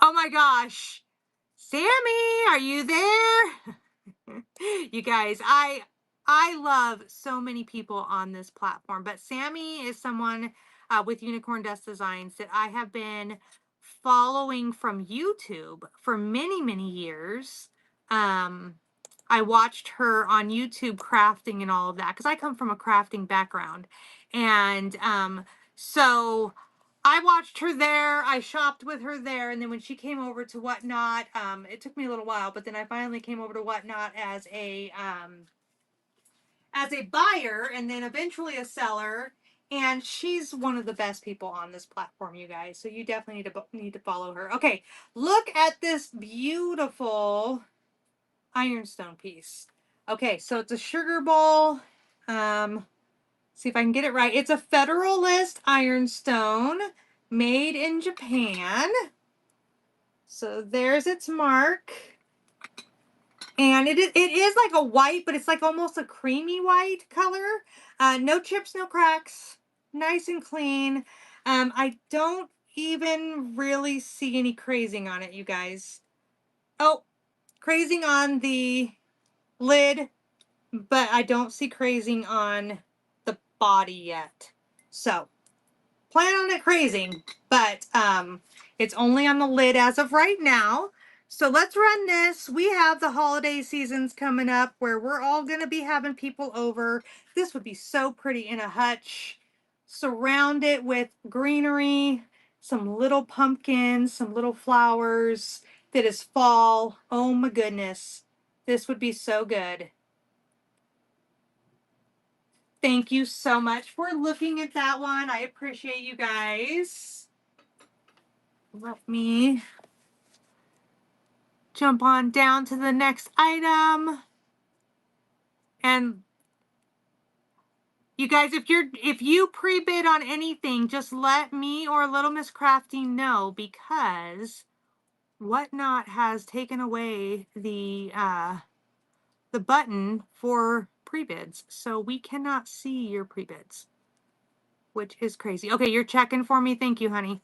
oh my gosh, Sammy, are you there? You guys, I love so many people on this platform, but Sammy is someone with Unicorn Dust Designs that I have been following from YouTube for many years. I watched her on YouTube crafting and all of that because I come from a crafting background. And so I watched her there. I shopped with her there. And then when she came over to Whatnot, it took me a little while, but then I finally came over to Whatnot as a buyer and then eventually a seller. And she's one of the best people on this platform, you guys. So you definitely need to follow her. Okay, look at this beautiful ironstone piece. Okay, so it's a sugar bowl. See if I can get it right. It's a Federalist ironstone made in Japan. So there's its mark. And it is like a white, but it's like almost a creamy white color. No chips, no cracks. Nice and clean. I don't even really see any crazing on it, you guys. Oh, crazing on the lid, but I don't see crazing on the body yet. So plan on it crazing, but it's only on the lid as of right now. So let's run this. We have the holiday seasons coming up where we're all going to be having people over. This would be so pretty in a hutch. Surround it with greenery, some little pumpkins, some little flowers. That is fall. Oh my goodness. This would be so good. Thank you so much for looking at that one. I appreciate you guys. Let me jump on down to the next item. And you guys, if you pre-bid on anything, just let me or Little Miss Crafty know because Whatnot has taken away the button for pre-bids. So we cannot see your pre-bids, which is crazy. Okay, you're checking for me. Thank you, honey.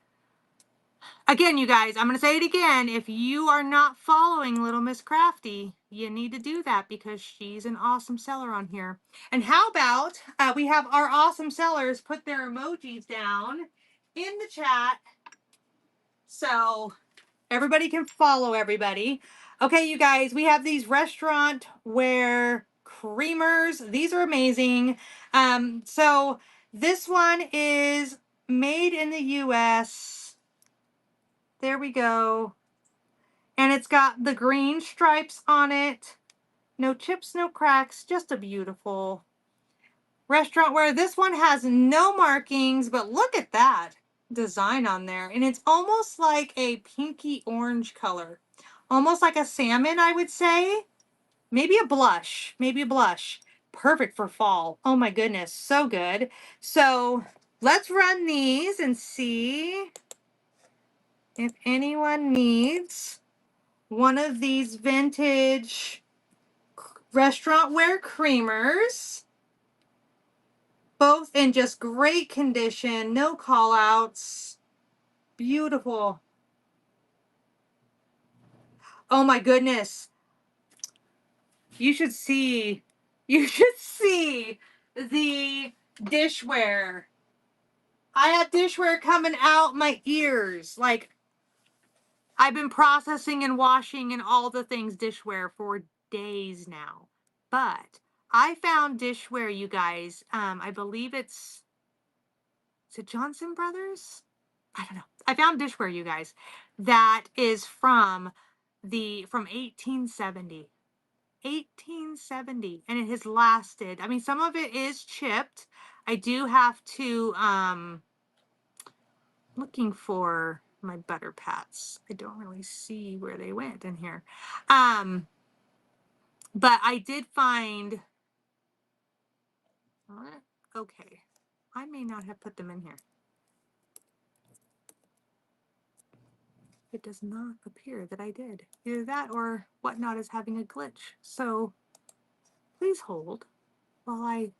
Again, you guys, I'm going to say it again. If you are not following Little Miss Crafty, you need to do that because she's an awesome seller on here. And how about we have our awesome sellers put their emojis down in the chat so everybody can follow everybody. Okay, you guys, we have these restaurant wear creamers. These are amazing. So this one is made in the U.S. There we go. And it's got the green stripes on it. No chips, no cracks. Just a beautiful restaurant where this one has no markings, but look at that design on there. And it's almost like a pinky orange color. Almost like a salmon, I would say. Maybe a blush. Maybe a blush. Perfect for fall. Oh my goodness. So good. So let's run these and see if anyone needs one of these vintage restaurant wear creamers. Both in just great condition, no call outs. Beautiful. Oh my goodness. You should see the dishware. I have dishware coming out my ears. Like, I've been processing and washing and all the things dishware for days now. But I found dishware, you guys. I believe is it Johnson Brothers? I don't know. I found dishware, you guys, that is from 1870. 1870, and it has lasted. I mean, some of it is chipped. I do have to looking for my butter pats. I don't really see where they went in here. But I did find okay. I may not have put them in here. It does not appear that I did. Either that or Whatnot is having a glitch. So please hold while I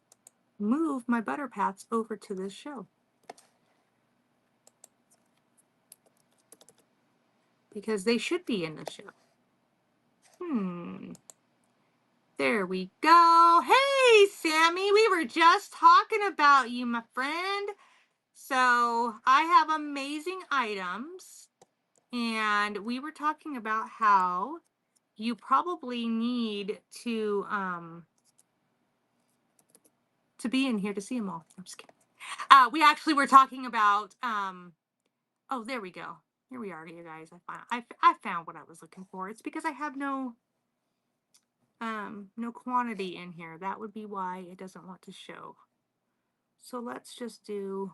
move my butter pats over to this show. Because they should be in the show. There we go. Hey, Sammy, we were just talking about you, my friend. So I have amazing items, and we were talking about how you probably need to be in here to see them all. I'm just kidding. We actually were talking about oh, there we go. Here we are, you guys. I found what I was looking for. It's because I have no quantity in here. That would be why it doesn't want to show. So let's just do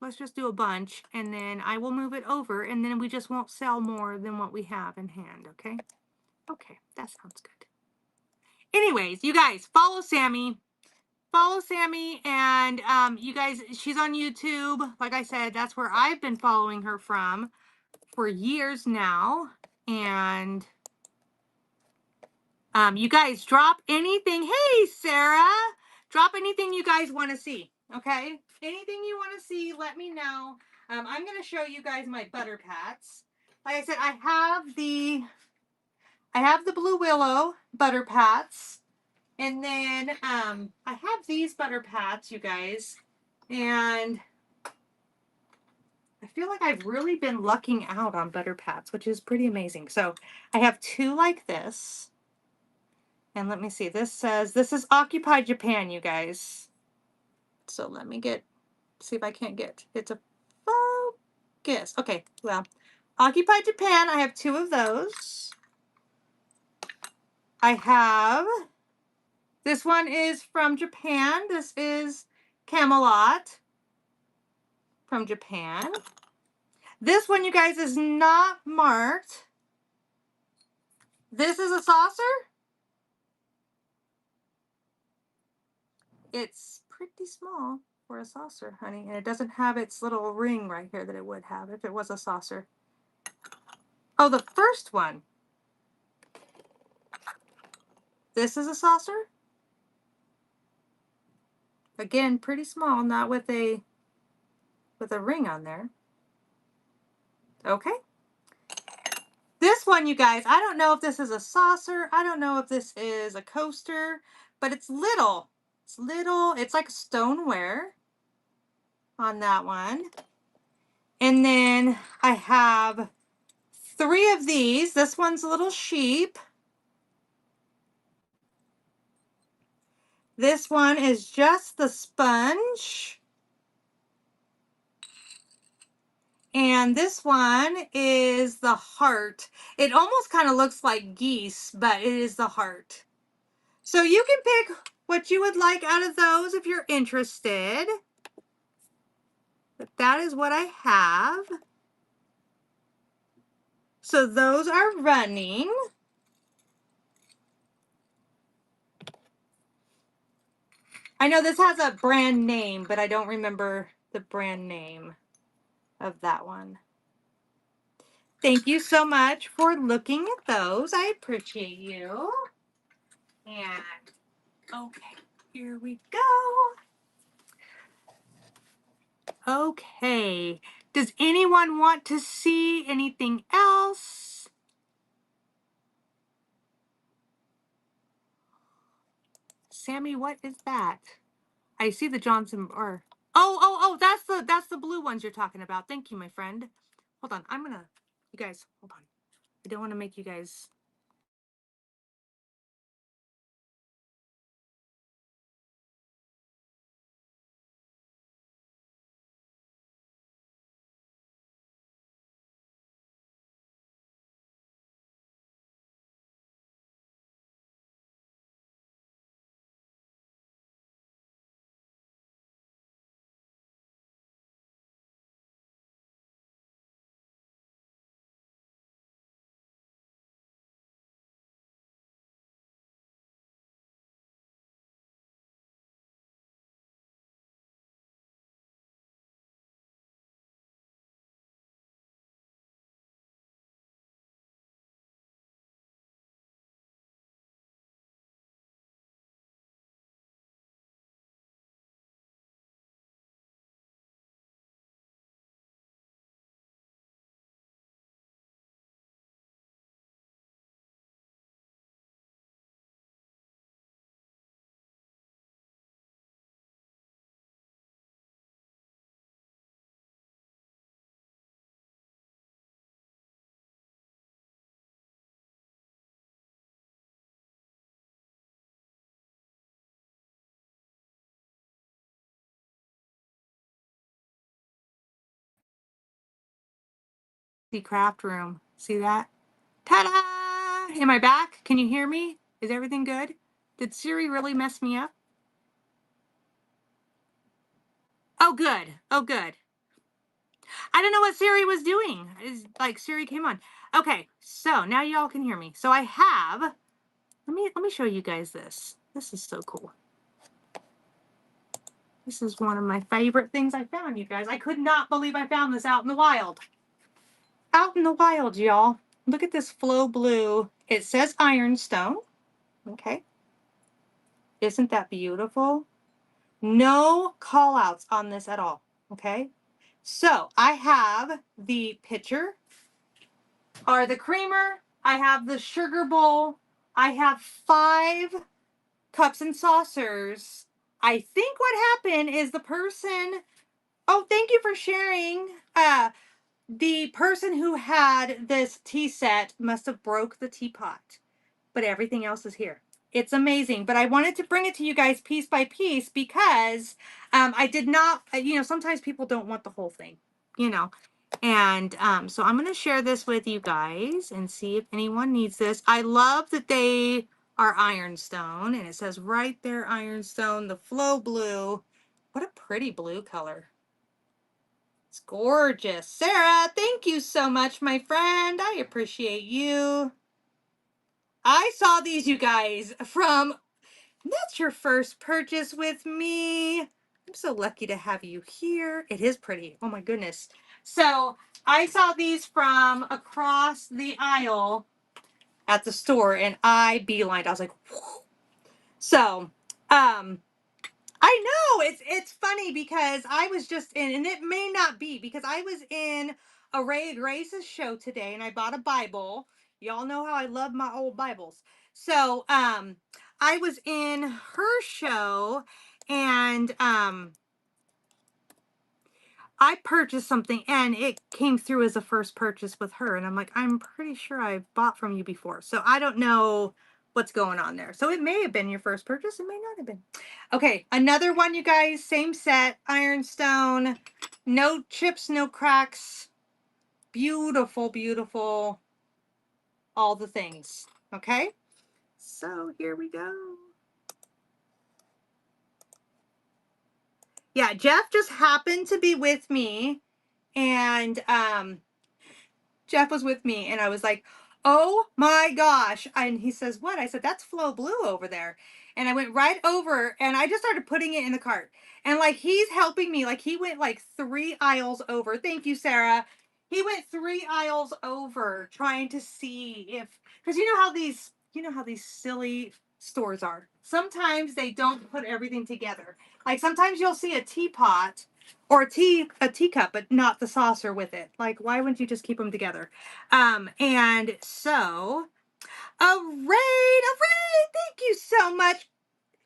a bunch, and then I will move it over, and then we just won't sell more than what we have in hand. Okay, that sounds good. Anyways, you guys, follow Sammy, and you guys, she's on YouTube. Like I said, that's where I've been following her from for years now. And you guys, drop anything. Hey, Sarah, drop anything you guys want to see. Okay, anything you want to see, let me know. I'm going to show you guys my butter pats. Like I said, I have the Blue Willow butter pats, and then I have these butter pats, you guys, and I feel like I've really been lucking out on butter pats, which is pretty amazing. So I have two like this. And let me see, this is Occupy Japan, you guys. So let me see if I can't get it to focus. Okay, well, Occupy Japan, I have two of those. I have, this one is from Japan. This is Camelot from Japan. This one, you guys, is not marked. This is a saucer. It's pretty small for a saucer, honey, and it doesn't have its little ring right here that it would have if it was a saucer. Oh, the first one. This is a saucer. Again, pretty small, not with a ring on there. Okay. This one, you guys, I don't know if this is a saucer. I don't know if this is a coaster, but it's little. It's little. It's like stoneware on that one. And then I have three of these. This one's a little sheep. This one is just the sponge. And this one is the heart. It almost kind of looks like geese, but it is the heart. So you can pick what you would like out of those if you're interested. But that is what I have. So those are running. I know this has a brand name, but I don't remember the brand name of that one. Thank you so much for looking at those. I appreciate you. And okay, Here we go. Okay. Does anyone want to see anything else? Sammy, what is that? I see the Johnson or oh, that's the blue ones you're talking about. Thank you, my friend. Hold on. You guys, hold on. I don't want to make you guys. The craft room. See that? Ta-da! Am I back? Can you hear me? Is everything good? Did Siri really mess me up? Oh, good. Oh, good. I don't know what Siri was doing. It's like Siri came on. Okay, so now y'all can hear me. So I have. Let me show you guys this. This is so cool. This is one of my favorite things I found, you guys. I could not believe I found this out in the wild. Out in the wild, y'all. Look at this flow blue. It says Ironstone. Okay. Isn't that beautiful? No call outs on this at all. Okay. So I have the pitcher or the creamer. I have the sugar bowl. I have 5 cups and saucers. I think what happened is the person, oh, thank you for sharing. The person who had this tea set must have broke the teapot, but everything else is here. It's amazing, but I wanted to bring it to you guys piece by piece because I did not, sometimes people don't want the whole thing, you know. And so I'm going to share this with you guys and see if anyone needs this. I love that they are Ironstone, and it says right there, Ironstone, the flow blue. What a pretty blue color. It's gorgeous. Sarah, thank you so much, my friend. I appreciate you. I saw these, you guys, from, that's your first purchase with me. I'm so lucky to have you here. It is pretty. Oh my goodness. So I saw these from across the aisle at the store and I beelined. I was like, whew. So, I know it's funny because I was just in, and it may not be because I was in a Ray Grace's show today, and I bought a Bible. Y'all know how I love my old Bibles. So, I was in her show, and I purchased something and it came through as a first purchase with her. And I'm like, I'm pretty sure I've bought from you before. So I don't know what's going on there. So it may have been your first purchase. It may not have been. Okay. Another one, you guys, same set, Ironstone, no chips, no cracks. Beautiful, beautiful. All the things. Okay. So here we go. Yeah. Jeff just happened to be with me and, Jeff was with me and I was like, oh my gosh. And he says, what? I said, that's Flow Blue over there. And I went right over and I just started putting it in the cart. And like he's helping me. Like he went like 3 aisles over. Thank you, Sarah. He went 3 aisles over trying to see if, because you know how these silly stores are. sometimes they don't put everything together. Like sometimes you'll see a teapot or a teacup, but not the saucer with it. Like, why wouldn't you just keep them together? And so, a raid, thank you so much.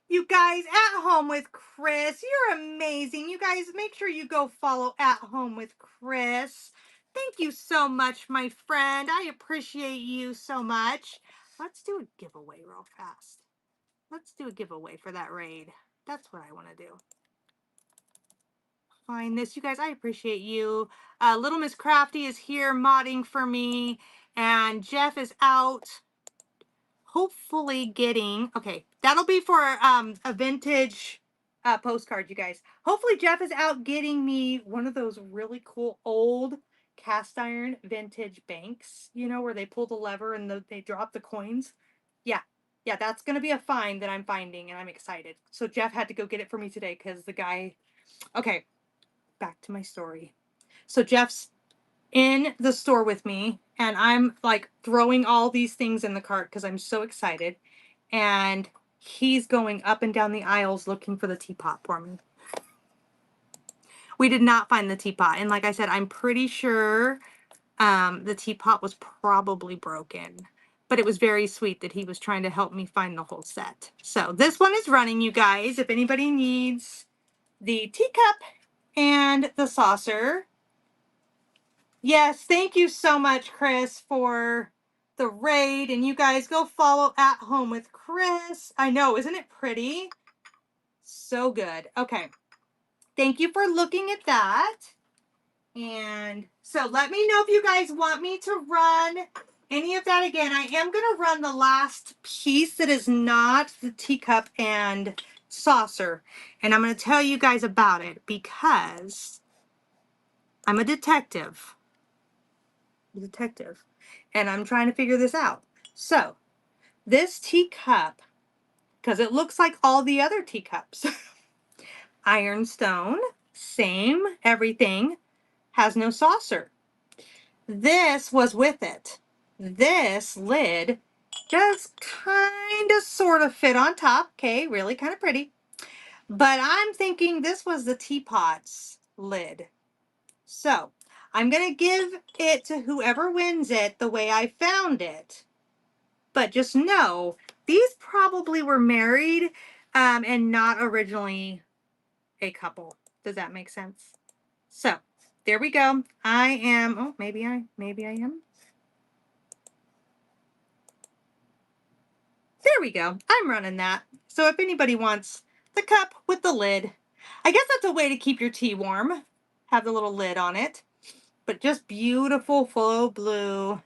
You guys, At Home with Chris, you're amazing. You guys, make sure you go follow At Home with Chris. Thank you so much, my friend. I appreciate you so much. Let's do a giveaway real fast. Let's do a giveaway for that raid. That's what I want to do. Find this. You guys, I appreciate you. Little Miss Crafty is here modding for me. And Jeff is out hopefully getting, okay, that'll be for a vintage postcard, you guys. Hopefully Jeff is out getting me one of those really cool old cast iron vintage banks, you know, where they pull the lever and they drop the coins. Yeah, that's going to be a find that I'm finding, and I'm excited. So Jeff had to go get it for me today because the guy, okay, back to my story. So Jeff's in the store with me, and I'm like throwing all these things in the cart because I'm so excited. And he's going up and down the aisles looking for the teapot for me. We did not find the teapot. And like I said, I'm pretty sure the teapot was probably broken. But it was very sweet that he was trying to help me find the whole set. So this one is running, you guys. If anybody needs the teacup and the saucer. Yes, thank you so much, Chris, for the raid. And you guys go follow At Home with Chris. I know, isn't it pretty? So good. Okay. Thank you for looking at that. And so let me know if you guys want me to run any of that again. I am going to run the last piece that is not the teacup and saucer. And I'm going to tell you guys about it because I'm a detective. And I'm trying to figure this out. So this teacup, because it looks like all the other teacups, Ironstone, same everything, has no saucer. This was with it. This lid just kind of sort of fit on top. Okay, really kind of pretty. But I'm thinking this was the teapot's lid. So I'm going to give it to whoever wins it the way I found it. But just know, these probably were married and not originally a couple. Does that make sense? So there we go. I am, oh, maybe I am. There we go. I'm running that. So if anybody wants the cup with the lid, I guess that's a way to keep your tea warm. Have the little lid on it. But just beautiful full blue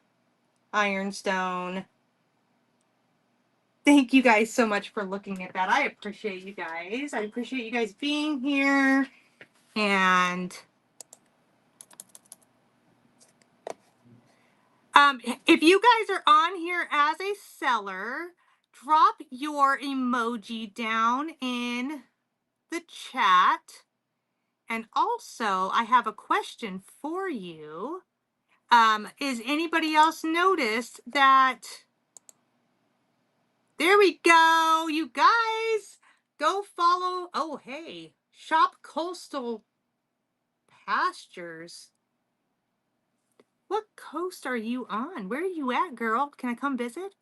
Ironstone. Thank you guys so much for looking at that. I appreciate you guys. I appreciate you guys being here. And if you guys are on here as a seller, drop your emoji down in the chat. And also, I have a question for you. Is anybody else noticed that? There we go, you guys. Go follow. Oh, hey, Shop Coastal Pastures. What coast are you on? Where are you at, girl? Can I come visit?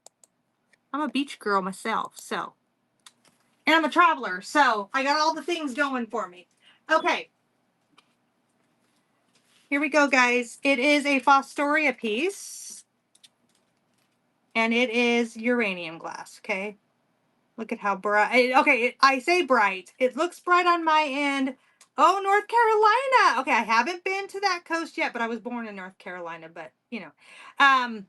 I'm a beach girl myself, so. And I'm a traveler, so I got all the things going for me. Okay. Here we go, guys. It is a Fostoria piece. And it is uranium glass, okay? Look at how bright. Okay, I say bright. It looks bright on my end. Oh, North Carolina. Okay, I haven't been to that coast yet, but I was born in North Carolina, but, you know.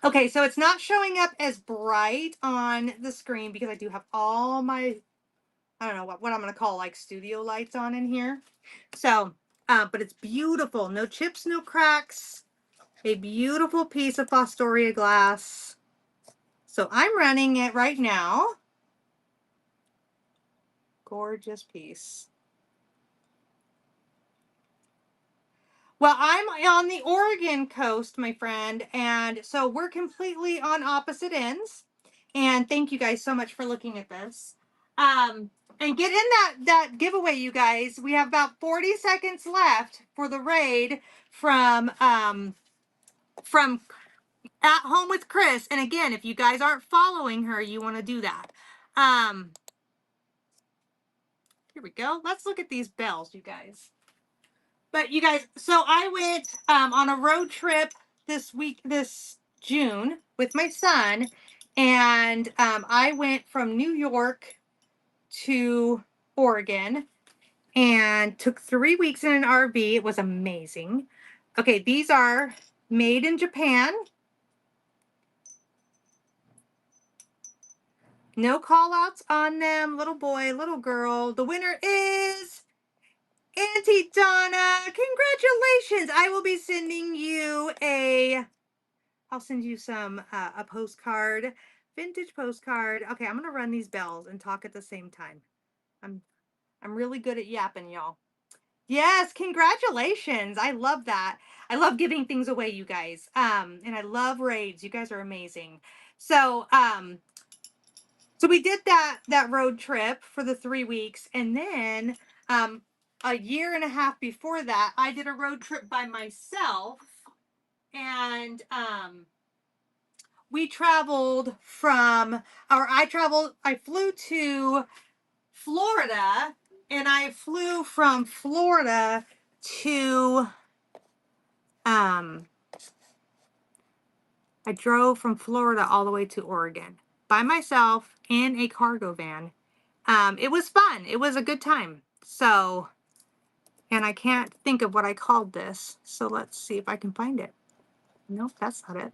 Okay, so it's not showing up as bright on the screen because I do have all my, I don't know what I'm going to call like studio lights on in here. So, but it's beautiful. No chips, no cracks. A beautiful piece of Fostoria glass. So I'm running it right now. Gorgeous piece. Well, I'm on the Oregon coast, my friend, and so we're completely on opposite ends. And thank you guys so much for looking at this. And get in that giveaway, you guys. We have about 40 seconds left for the raid from At Home with Chris. And again, if you guys aren't following her, you want to do that. Here we go. Let's look at these bells, you guys. But you guys, so I went on a road trip this June with my son, and I went from New York to Oregon and took 3 weeks in an RV. It was amazing. Okay, these are made in Japan. No call outs on them. Little boy, little girl. The winner is Auntie Donna. Congratulations. I will be sending you I'll send you a postcard, vintage postcard. Okay, I'm gonna run these bells and talk at the same time. I'm really good at yapping, y'all. Yes, congratulations. I love that. I love giving things away, you guys. And I love raids. You guys are amazing. So we did that road trip for the 3 weeks, and then a year and a half before that, I did a road trip by myself, and we traveled I flew to Florida, and I flew from Florida to, I drove from Florida all the way to Oregon by myself in a cargo van. It was fun. It was a good time. So, and I can't think of what I called this. So let's see if I can find it. Nope, that's not it.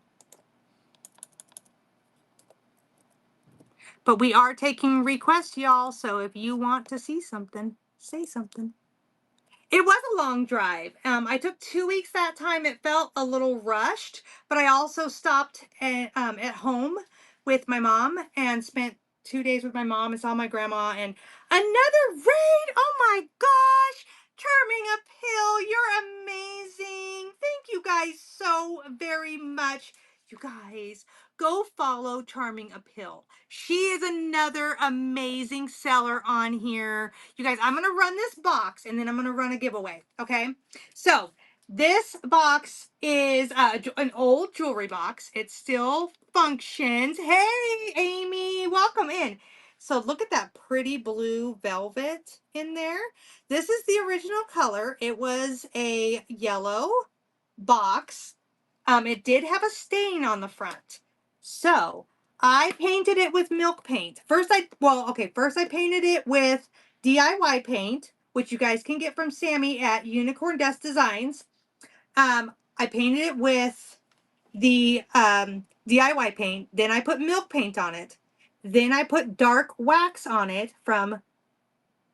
But we are taking requests, y'all. So if you want to see something, say something. It was a long drive. I took 2 weeks that time. It felt a little rushed, but I also stopped at home with my mom and spent 2 days with my mom and saw my grandma and another raid. Oh my gosh. Charming Uphill, you're amazing. Thank you guys so very much. You guys, go follow Charming Uphill. She is another amazing seller on here. You guys, I'm going to run this box and then I'm going to run a giveaway. Okay. So this box is an old jewelry box. It still functions. Hey, Amy, welcome in. So look at that pretty blue velvet in there. This is the original color. It was a yellow box. It did have a stain on the front. So I painted it with milk paint. First I painted it with DIY paint, which you guys can get from Sammy at Unicorn Dust Designs. I painted it with the DIY paint. Then I put milk paint on it. Then I put dark wax on it from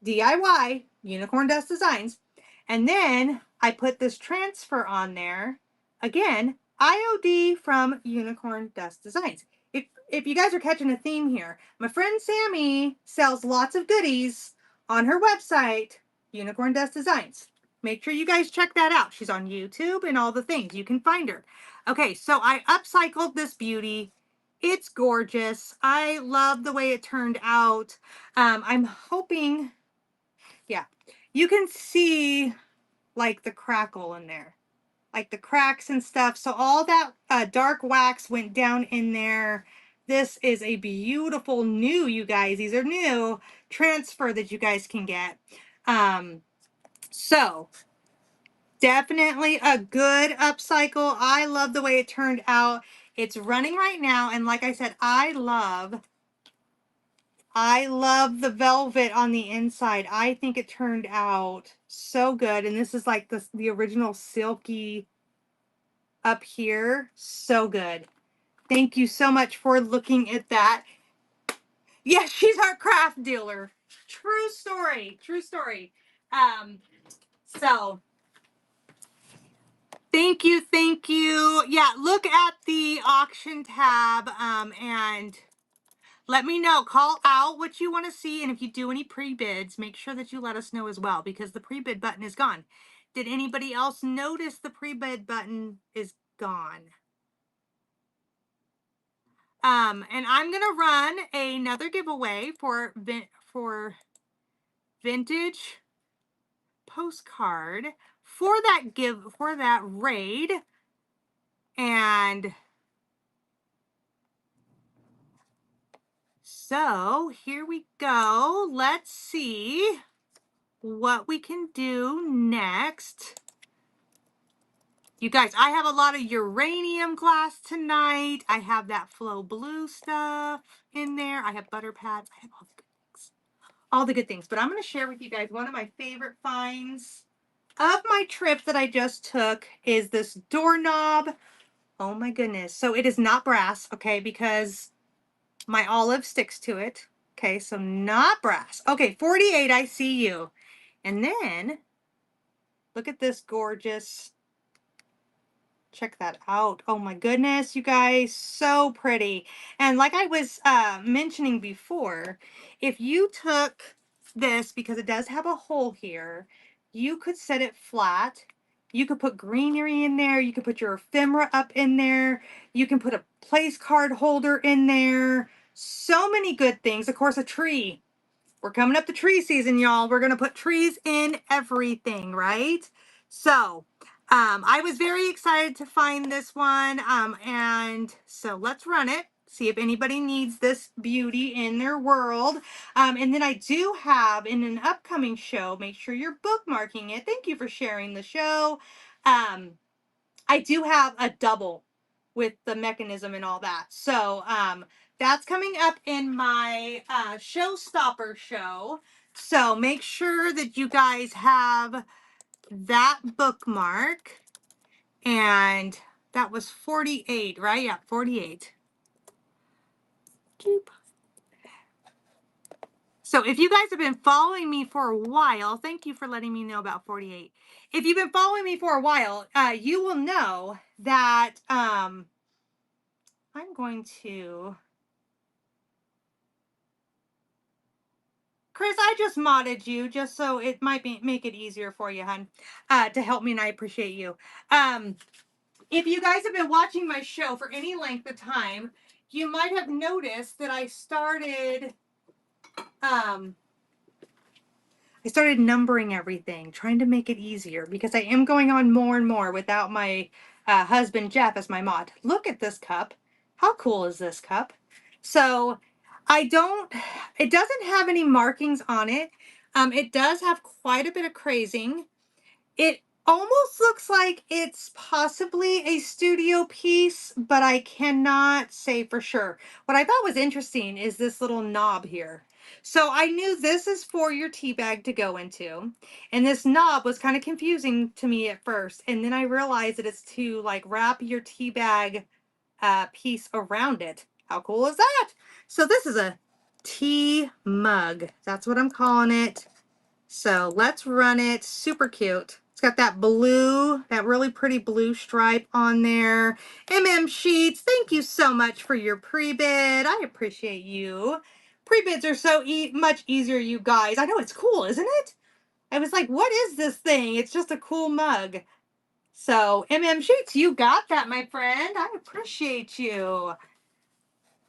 DIY Unicorn Dust Designs. And then I put this transfer on there. Again, IOD from Unicorn Dust Designs. If you guys are catching a theme here, my friend Sammy sells lots of goodies on her website, Unicorn Dust Designs. Make sure you guys check that out. She's on YouTube and all the things. You can find her. Okay, so I upcycled this beauty. It's gorgeous. I love the way it turned out. I'm hoping, yeah, you can see like the crackle in there, like the cracks and stuff. So all that dark wax went down in there. This is a beautiful new, you guys, these are new transfer that you guys can get. So definitely a good upcycle. I love the way it turned out. It's running right now. And like I said, I love the velvet on the inside. I think it turned out so good. And this is like the original silky up here. So good. Thank you so much for looking at that. Yeah, she's our craft dealer. True story. True story. So thank you. Thank you. Yeah, look at the auction tab and let me know. Call out what you want to see. And if you do any pre-bids, make sure that you let us know as well, because the pre-bid button is gone. Did anybody else notice the pre-bid button is gone? And I'm gonna run another giveaway for vintage postcard for that raid. And so here we go. Let's see what we can do next. You guys, I have a lot of uranium glass tonight. I have that Flow Blue stuff in there. I have butter pads. I have all the good things. All the good things. But I'm going to share with you guys one of my favorite finds of my trip that I just took is this doorknob. Oh my goodness. So it is not brass, okay, because my olive sticks to it. Okay, so not brass. Okay, 48, I see you. And then, look at this gorgeous. Check that out. Oh my goodness, you guys, so pretty. And like I was mentioning before, if you took this, because it does have a hole here, you could set it flat. You could put greenery in there. You could put your ephemera up in there. You can put a place card holder in there. So many good things. Of course, a tree. We're coming up to tree season, y'all. We're going to put trees in everything, right? So, I was very excited to find this one. And so let's run it. See if anybody needs this beauty in their world. And then I do have in an upcoming show, make sure you're bookmarking it. Thank you for sharing the show. I do have a double with the mechanism and all that. So that's coming up in my showstopper show. So make sure that you guys have that bookmark. And that was 48, right? Yeah, 48. Keep. So if you guys have been following me for a while, thank you for letting me know about 48. If you've been following me for a while, you will know that I'm going to... Chris, I just modded you just so it might make it easier for you, hun, to help me, and I appreciate you. If you guys have been watching my show for any length of time, you might have noticed that I started numbering everything, trying to make it easier because I am going on more and more without my husband, Jeff, as my mod. Look at this cup. How cool is this cup? So it doesn't have any markings on it. It does have quite a bit of crazing. It almost looks like it's possibly a studio piece, but I cannot say for sure. What I thought was interesting is this little knob here. So I knew this is for your tea bag to go into. And this knob was kind of confusing to me at first. And then I realized that it's to like wrap your tea bag piece around it. How cool is that? So this is a tea mug. That's what I'm calling it. So let's run it. Super cute. It's got that blue, that really pretty blue stripe on there. Sheets, thank you so much for your pre-bid. I appreciate you. Pre-bids are so much easier, you guys. I know it's cool, isn't it? I was like, what is this thing? It's just a cool mug. So, Sheets, you got that, my friend. I appreciate you.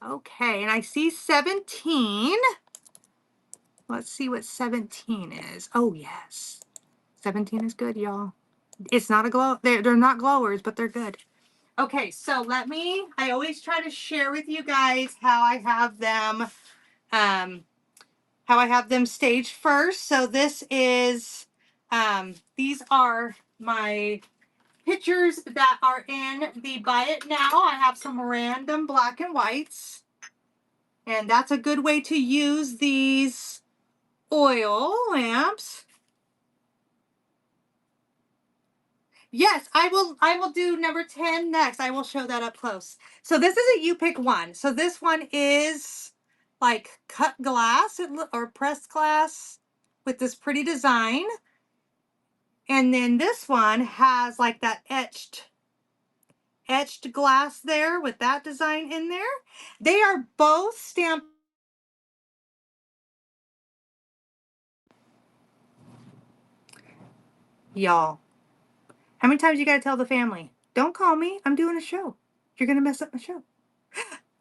Okay, and I see 17. Let's see what 17 is. Oh, yes. 17 is good, y'all. It's not a glow. They're not glowers, but they're good. Okay, so I always try to share with you guys how I have them, staged first. So this is, these are my pictures that are in the Buy It Now. I have some random black and whites. And that's a good way to use these oil lamps. Yes, I will do number 10 next. I will show that up close. So this is a you pick one. So this one is like cut glass or pressed glass with this pretty design. And then this one has like that etched glass there with that design in there. They are both stamped. Y'all, how many times you got to tell the family? Don't call me. I'm doing a show. You're going to mess up my show.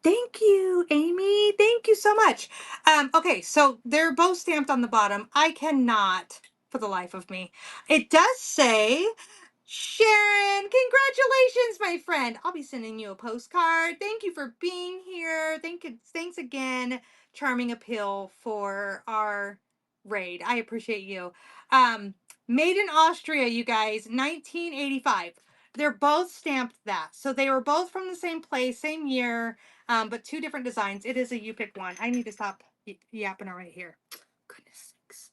Thank you, Amy. Thank you so much. Okay, so they're both stamped on the bottom. I cannot, for the life of me. It does say, Sharon, congratulations, my friend. I'll be sending you a postcard. Thank you for being here. Thanks again, Charming Appeal, for our raid. I appreciate you. Made in Austria, you guys, 1985. They're both stamped that. So they were both from the same place, same year, but two different designs. It is a you pick one. I need to stop yapping right here. Goodness sakes.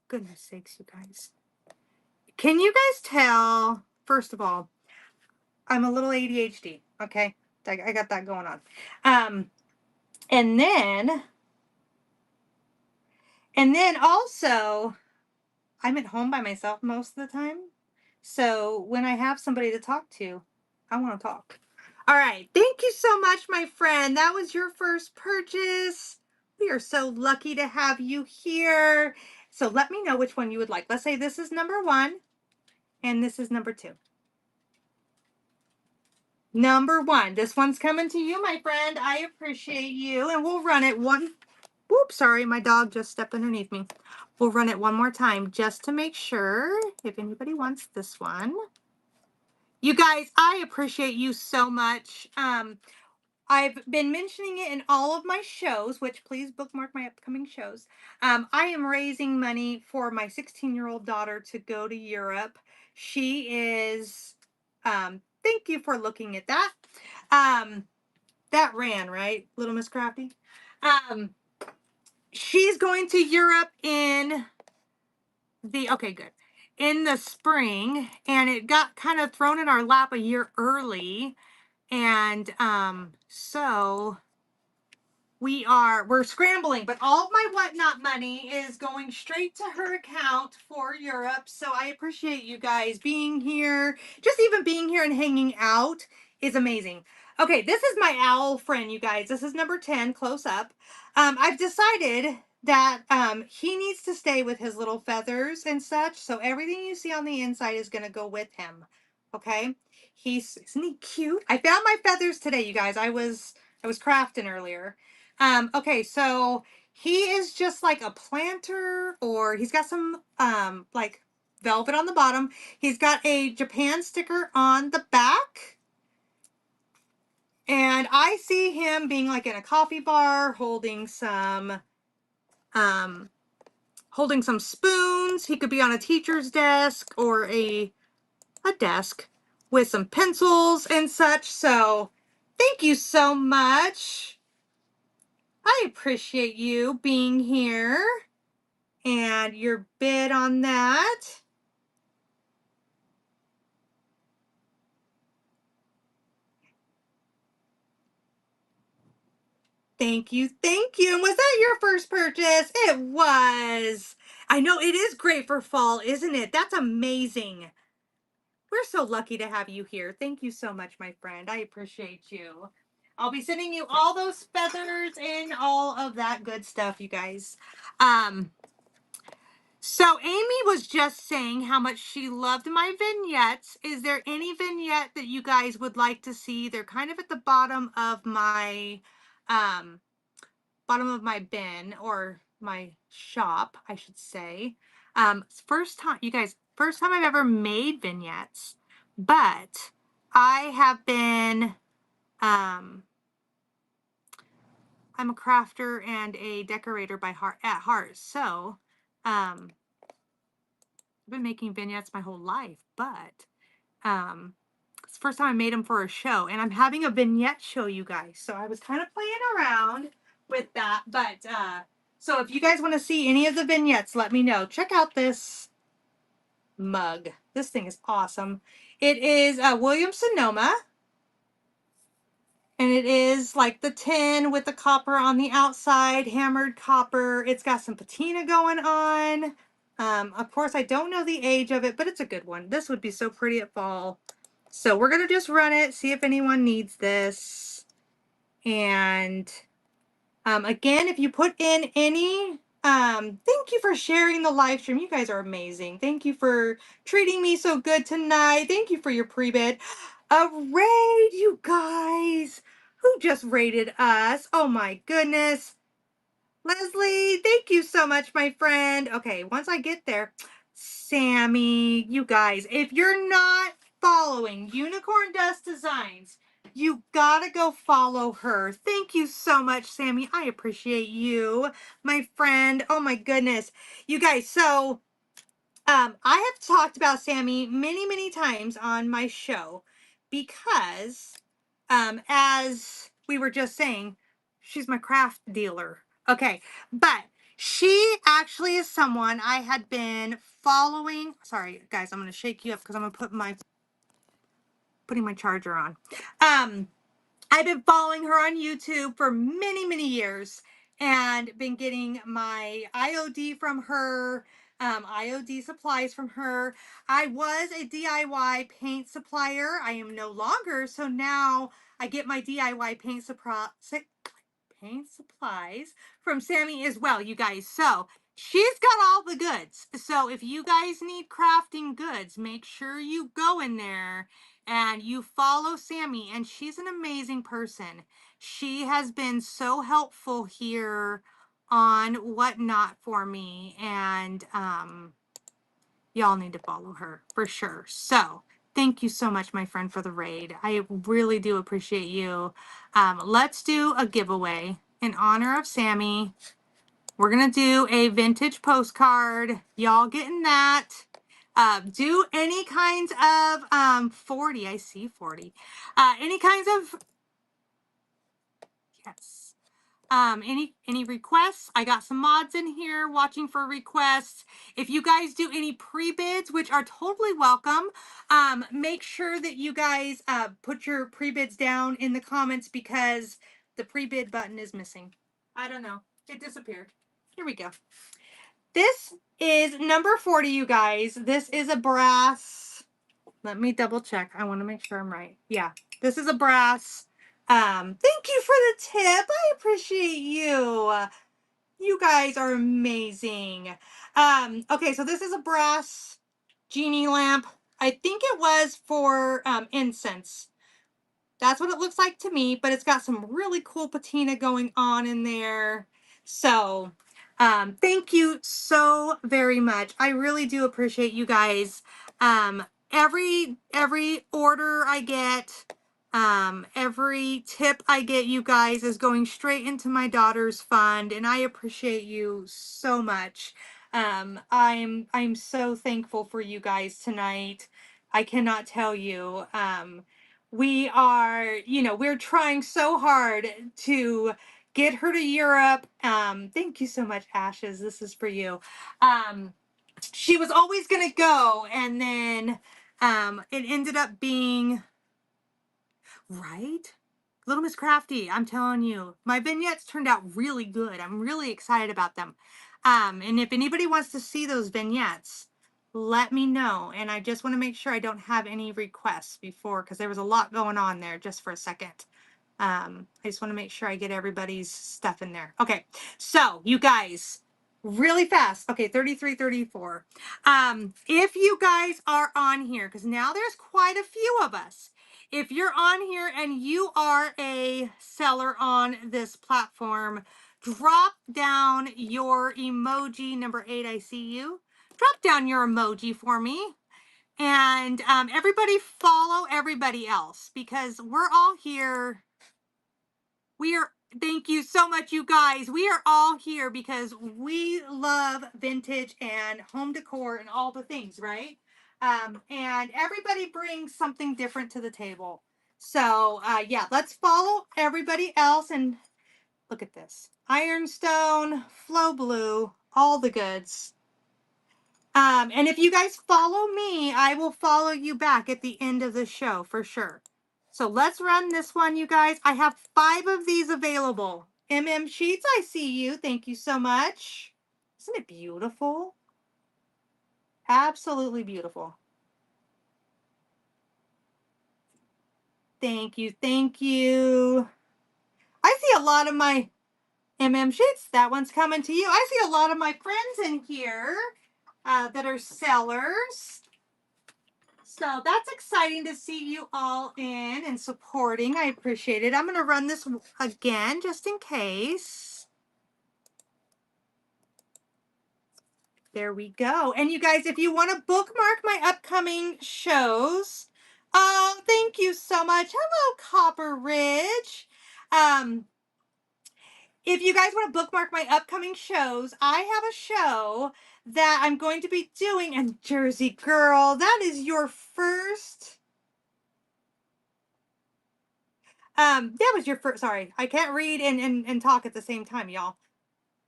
Goodness sakes, you guys. Can you guys tell, first of all, I'm a little ADHD, okay? I got that going on. And then also, I'm at home by myself most of the time. So when I have somebody to talk to, I want to talk. All right. Thank you so much, my friend. That was your first purchase. We are so lucky to have you here. So let me know which one you would like. Let's say this is number 1 and this is number 2. Number 1. This one's coming to you, my friend. I appreciate you. And we'll run it one. Whoops, sorry. My dog just stepped underneath me. We'll run it one more time just to make sure if anybody wants this one. You guys, I appreciate you so much. I've been mentioning it in all of my shows, which please bookmark my upcoming shows. I am raising money for my 16-year-old daughter to go to Europe. She is, thank you for looking at that. That ran, right, Little Miss Crafty? She's going to Europe okay, good. In the spring, and it got kind of thrown in our lap a year early. And so we're scrambling, but all of my whatnot money is going straight to her account for Europe. So I appreciate you guys being here. Just even being here and hanging out is amazing. Okay, this is my owl friend, you guys. This is number 10, close up. I've decided that he needs to stay with his little feathers and such. So everything you see on the inside is going to go with him. Okay? Isn't he cute? I found my feathers today, you guys. I was crafting earlier. Okay, so he is just like a planter, or he's got some like velvet on the bottom. He's got a Japan sticker on the back. And I see him being like in a coffee bar holding some spoons. He could be on a teacher's desk or a desk with some pencils and such. So thank you so much. I appreciate you being here and your bid on that. Thank you. Thank you. And was that your first purchase? It was. I know it is great for fall, isn't it? That's amazing. We're so lucky to have you here. Thank you so much, my friend. I appreciate you. I'll be sending you all those feathers and all of that good stuff, you guys. So Amy was just saying how much she loved my vignettes. Is there any vignette that you guys would like to see? They're kind of at the bottom of my bin, or my shop, I should say. First time, you guys, first time I've ever made vignettes, but I have been, I'm a crafter and a decorator at heart. So, I've been making vignettes my whole life, but, it's the first time I made them for a show, and I'm having a vignette show, you guys. So I was kind of playing around with that, but, so if you guys want to see any of the vignettes, let me know. Check out this mug. This thing is awesome. It is Williams-Sonoma. And it is like the tin with the copper on the outside, hammered copper. It's got some patina going on. Of course, I don't know the age of it, but it's a good one. This would be so pretty at fall. So we're going to just run it, see if anyone needs this. And again, if you put in any, thank you for sharing the live stream. You guys are amazing. Thank you for treating me so good tonight. Thank you for your pre-bid. A raid, you guys. Who just rated us? Oh my goodness. Leslie, thank you so much, my friend. Okay, once I get there, Sammy, you guys, if you're not following Unicorn Dust Designs, you gotta go follow her. Thank you so much, Sammy. I appreciate you, my friend. Oh my goodness. You guys, so I have talked about Sammy many, many times on my show because, as we were just saying, she's my craft dealer. Okay, but she actually is someone I had been following. Sorry, guys, I'm going to shake you up because I'm going to putting my charger on. I've been following her on YouTube for many, many years and been getting my IOD from her, IOD supplies from her. I was a DIY paint supplier. I am no longer. So now I get my DIY paint supplies from Sammy as well, you guys. So she's got all the goods. So if you guys need crafting goods, make sure you go in there and you follow Sammy. And she's an amazing person. She has been so helpful here on Whatnot for me. And y'all need to follow her for sure. So thank you so much, my friend, for the raid. I really do appreciate you. Let's do a giveaway in honor of Sammy. We're going to do a vintage postcard. Y'all getting that. Do any kinds of 40. I see 40. Any kinds of, yes. Any requests? I got some mods in here watching for requests. If you guys do any pre-bids, which are totally welcome, make sure that you guys put your pre-bids down in the comments because the pre-bid button is missing. I don't know. It disappeared. Here we go. This is number 40, you guys. This is a brass. Let me double check. I want to make sure I'm right. Yeah, this is a brass. Thank you for the tip. I appreciate you. You guys are amazing. Okay, so this is a brass genie lamp. I think it was for incense. That's what it looks like to me, but it's got some really cool patina going on in there. So, thank you so very much. I really do appreciate you guys. Every order I get, every tip I get, you guys, is going straight into my daughter's fund, and I appreciate you so much. I'm so thankful for you guys tonight. I cannot tell you. We are, we're trying so hard to get her to Europe. Thank you so much, Ashes. This is for you. She was always going to go, and then it ended up being, right? Little Miss Crafty, I'm telling you, my vignettes turned out really good. I'm really excited about them. And if anybody wants to see those vignettes, let me know. And I just want to make sure I don't have any requests before, because there was a lot going on there just for a second. I just want to make sure I get everybody's stuff in there. Okay, so you guys, really fast. Okay, 33, 34. If you guys are on here, because now there's quite a few of us. If you're on here and you are a seller on this platform, drop down your emoji, number 8, I see you. Drop down your emoji for me. And everybody follow everybody else, because we're all here. Thank you so much, you guys. We are all here because we love vintage and home decor and all the things, right? And everybody brings something different to the table. So, yeah, let's follow everybody else and look at this. Ironstone, Flow Blue, all the goods. And if you guys follow me, I will follow you back at the end of the show for sure. So let's run this one, you guys. I have 5 of these available. Sheets, I see you. Thank you so much. Isn't it beautiful? Absolutely beautiful. Thank you. Thank you. I see a lot of my Sheets. That one's coming to you. I see a lot of my friends in here that are sellers. So that's exciting to see you all in and supporting. I appreciate it. I'm going to run this again just in case. There we go. And you guys, if you want to bookmark my upcoming shows, oh, thank you so much. Hello, Copper Ridge. If you guys want to bookmark my upcoming shows, I have a show that I'm going to be doing. And Jersey Girl, that is your first. That was your first. Sorry, I can't read and talk at the same time, y'all.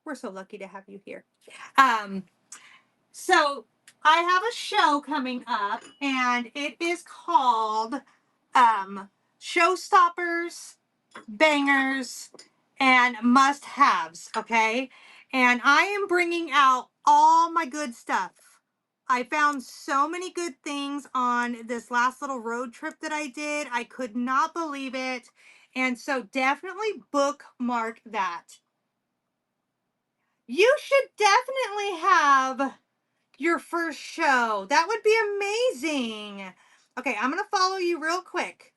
We're so lucky to have you here. So I have a show coming up, and it is called Showstoppers, Bangers, and Must-Haves, okay? And I am bringing out all my good stuff. I found so many good things on this last little road trip that I did. I could not believe it. And so definitely bookmark that. You should definitely have your first show. That would be amazing. Okay, I'm going to follow you real quick.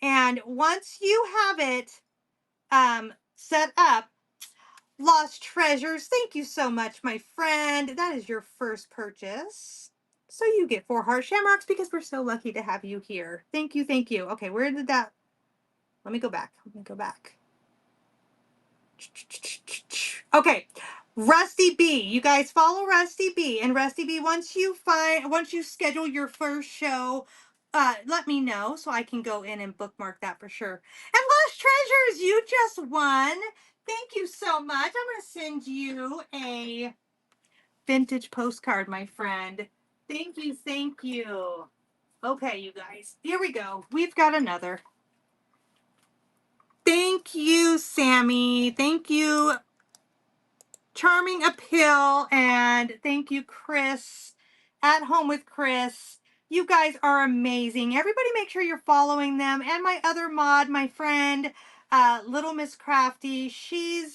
And once you have it set up, Lost Treasures, thank you so much, my friend. That is your first purchase. So you get 4 heart shamrocks because we're so lucky to have you here. Thank you, thank you. Okay, where did that... Let me go back. Okay, Rusty B. You guys follow Rusty B. And Rusty B, once you schedule your first show, let me know so I can go in and bookmark that for sure. And Lost Treasures, you just won. Thank you so much. I'm going to send you a vintage postcard, my friend. Thank you, thank you. Okay, you guys, here we go. We've got another. Thank you, Sammy. Thank you, Charming Appeal, and thank you, Chris. At Home with Chris. You guys are amazing. Everybody make sure you're following them. And my other mod, my friend, Little Miss Crafty. She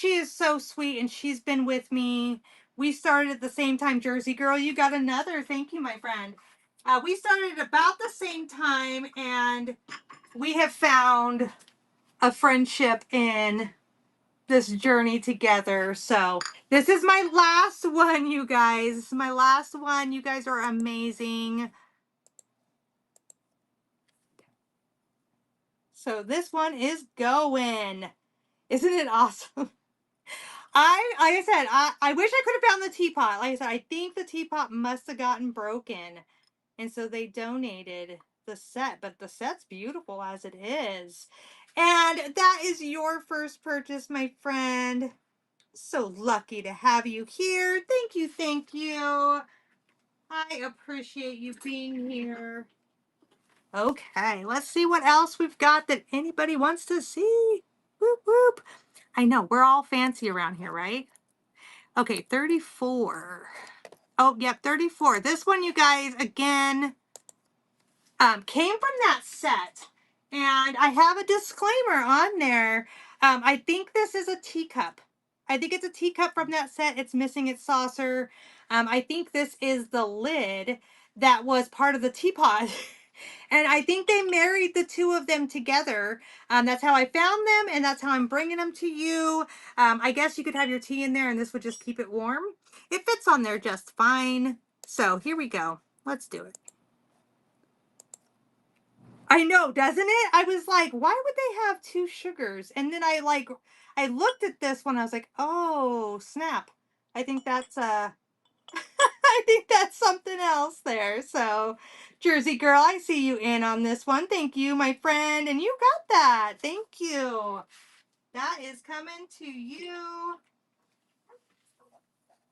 is so sweet, and she's been with me. We started at the same time. Jersey Girl, you got another. Thank you, my friend. We started at about the same time, and we have found a friendship in this journey together. So this is my last one, you guys. This is my last one. You guys are amazing. So this one is going. Isn't it awesome? Like I said, I wish I could have found the teapot. Like I said, I think the teapot must have gotten broken. And so they donated the set, but the set's beautiful as it is. And that is your first purchase, my friend. So lucky to have you here. Thank you, thank you. I appreciate you being here. Okay, let's see what else we've got that anybody wants to see. Whoop, whoop. I know, we're all fancy around here, right? Okay, 34. Oh, yep, 34. This one, you guys, again, came from that set. And I have a disclaimer on there. I think this is a teacup. I think it's a teacup from that set. It's missing its saucer. I think this is the lid that was part of the teapot. And I think they married the two of them together. That's how I found them, and that's how I'm bringing them to you. I guess you could have your tea in there, and this would just keep it warm. It fits on there just fine. So here we go. Let's do it. I know, doesn't it? I was like, why would they have 2 sugars? And then I looked at this one. I was like, oh, snap. I think that's I think that's something else there. So, Jersey Girl, I see you in on this one. Thank you, my friend. And you got that. Thank you. That is coming to you.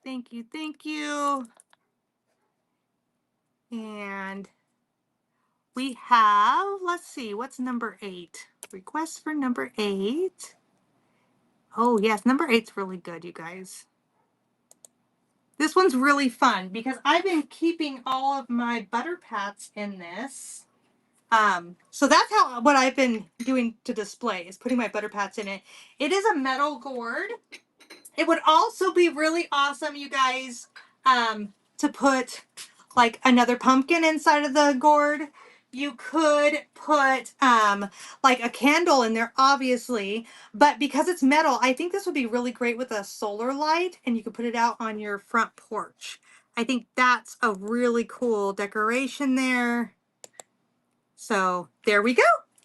Thank you, thank you. And we have, let's see, what's number 8? Request for number 8. Oh, yes, number 8's really good, you guys. This one's really fun because I've been keeping all of my butter pats in this. So that's what I've been doing to display, is putting my butter pats in it. It is a metal gourd. It would also be really awesome, you guys, to put like another pumpkin inside of the gourd. You could put like a candle in there, obviously, but because it's metal, I think this would be really great with a solar light, and you could put it out on your front porch. I think that's a really cool decoration there. So there we go.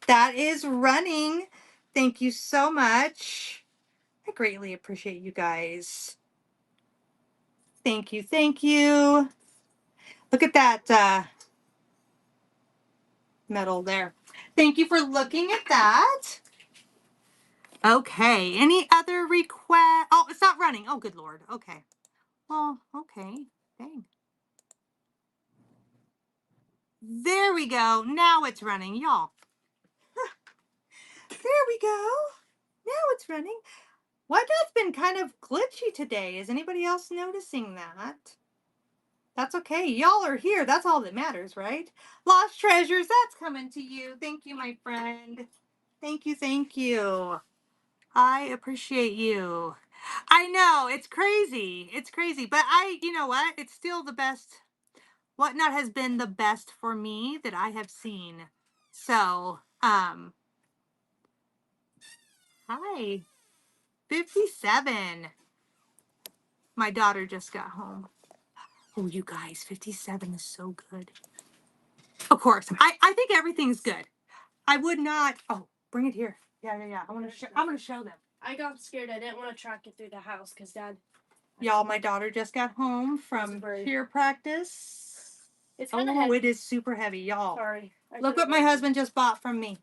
That is running. Thank you so much. I greatly appreciate you guys. Thank you. Thank you. Look at that metal there. Thank you for looking at that. Okay. Any other request? Oh, it's not running. Oh, good Lord. Okay. Well, okay. Dang. There we go. Now it's running, y'all. There we go. Now it's running. That's been kind of glitchy today. Is anybody else noticing that? That's okay. Y'all are here. That's all that matters, right? Lost treasures, that's coming to you. Thank you, my friend. Thank you. Thank you. I appreciate you. I know it's crazy. It's crazy, but you know what? It's still the best. Whatnot has been the best for me that I have seen. So, hi, 57. My daughter just got home. Oh, you guys, 57 is so good. Of course, I think everything's good. I would not. Oh, bring it here. Yeah. I'm gonna show them. I got scared. I didn't want to track it through the house because Dad. Y'all, my daughter just got home from cheer practice. It's kind of heavy. It is super heavy, y'all. Sorry. Look what my husband just bought from me.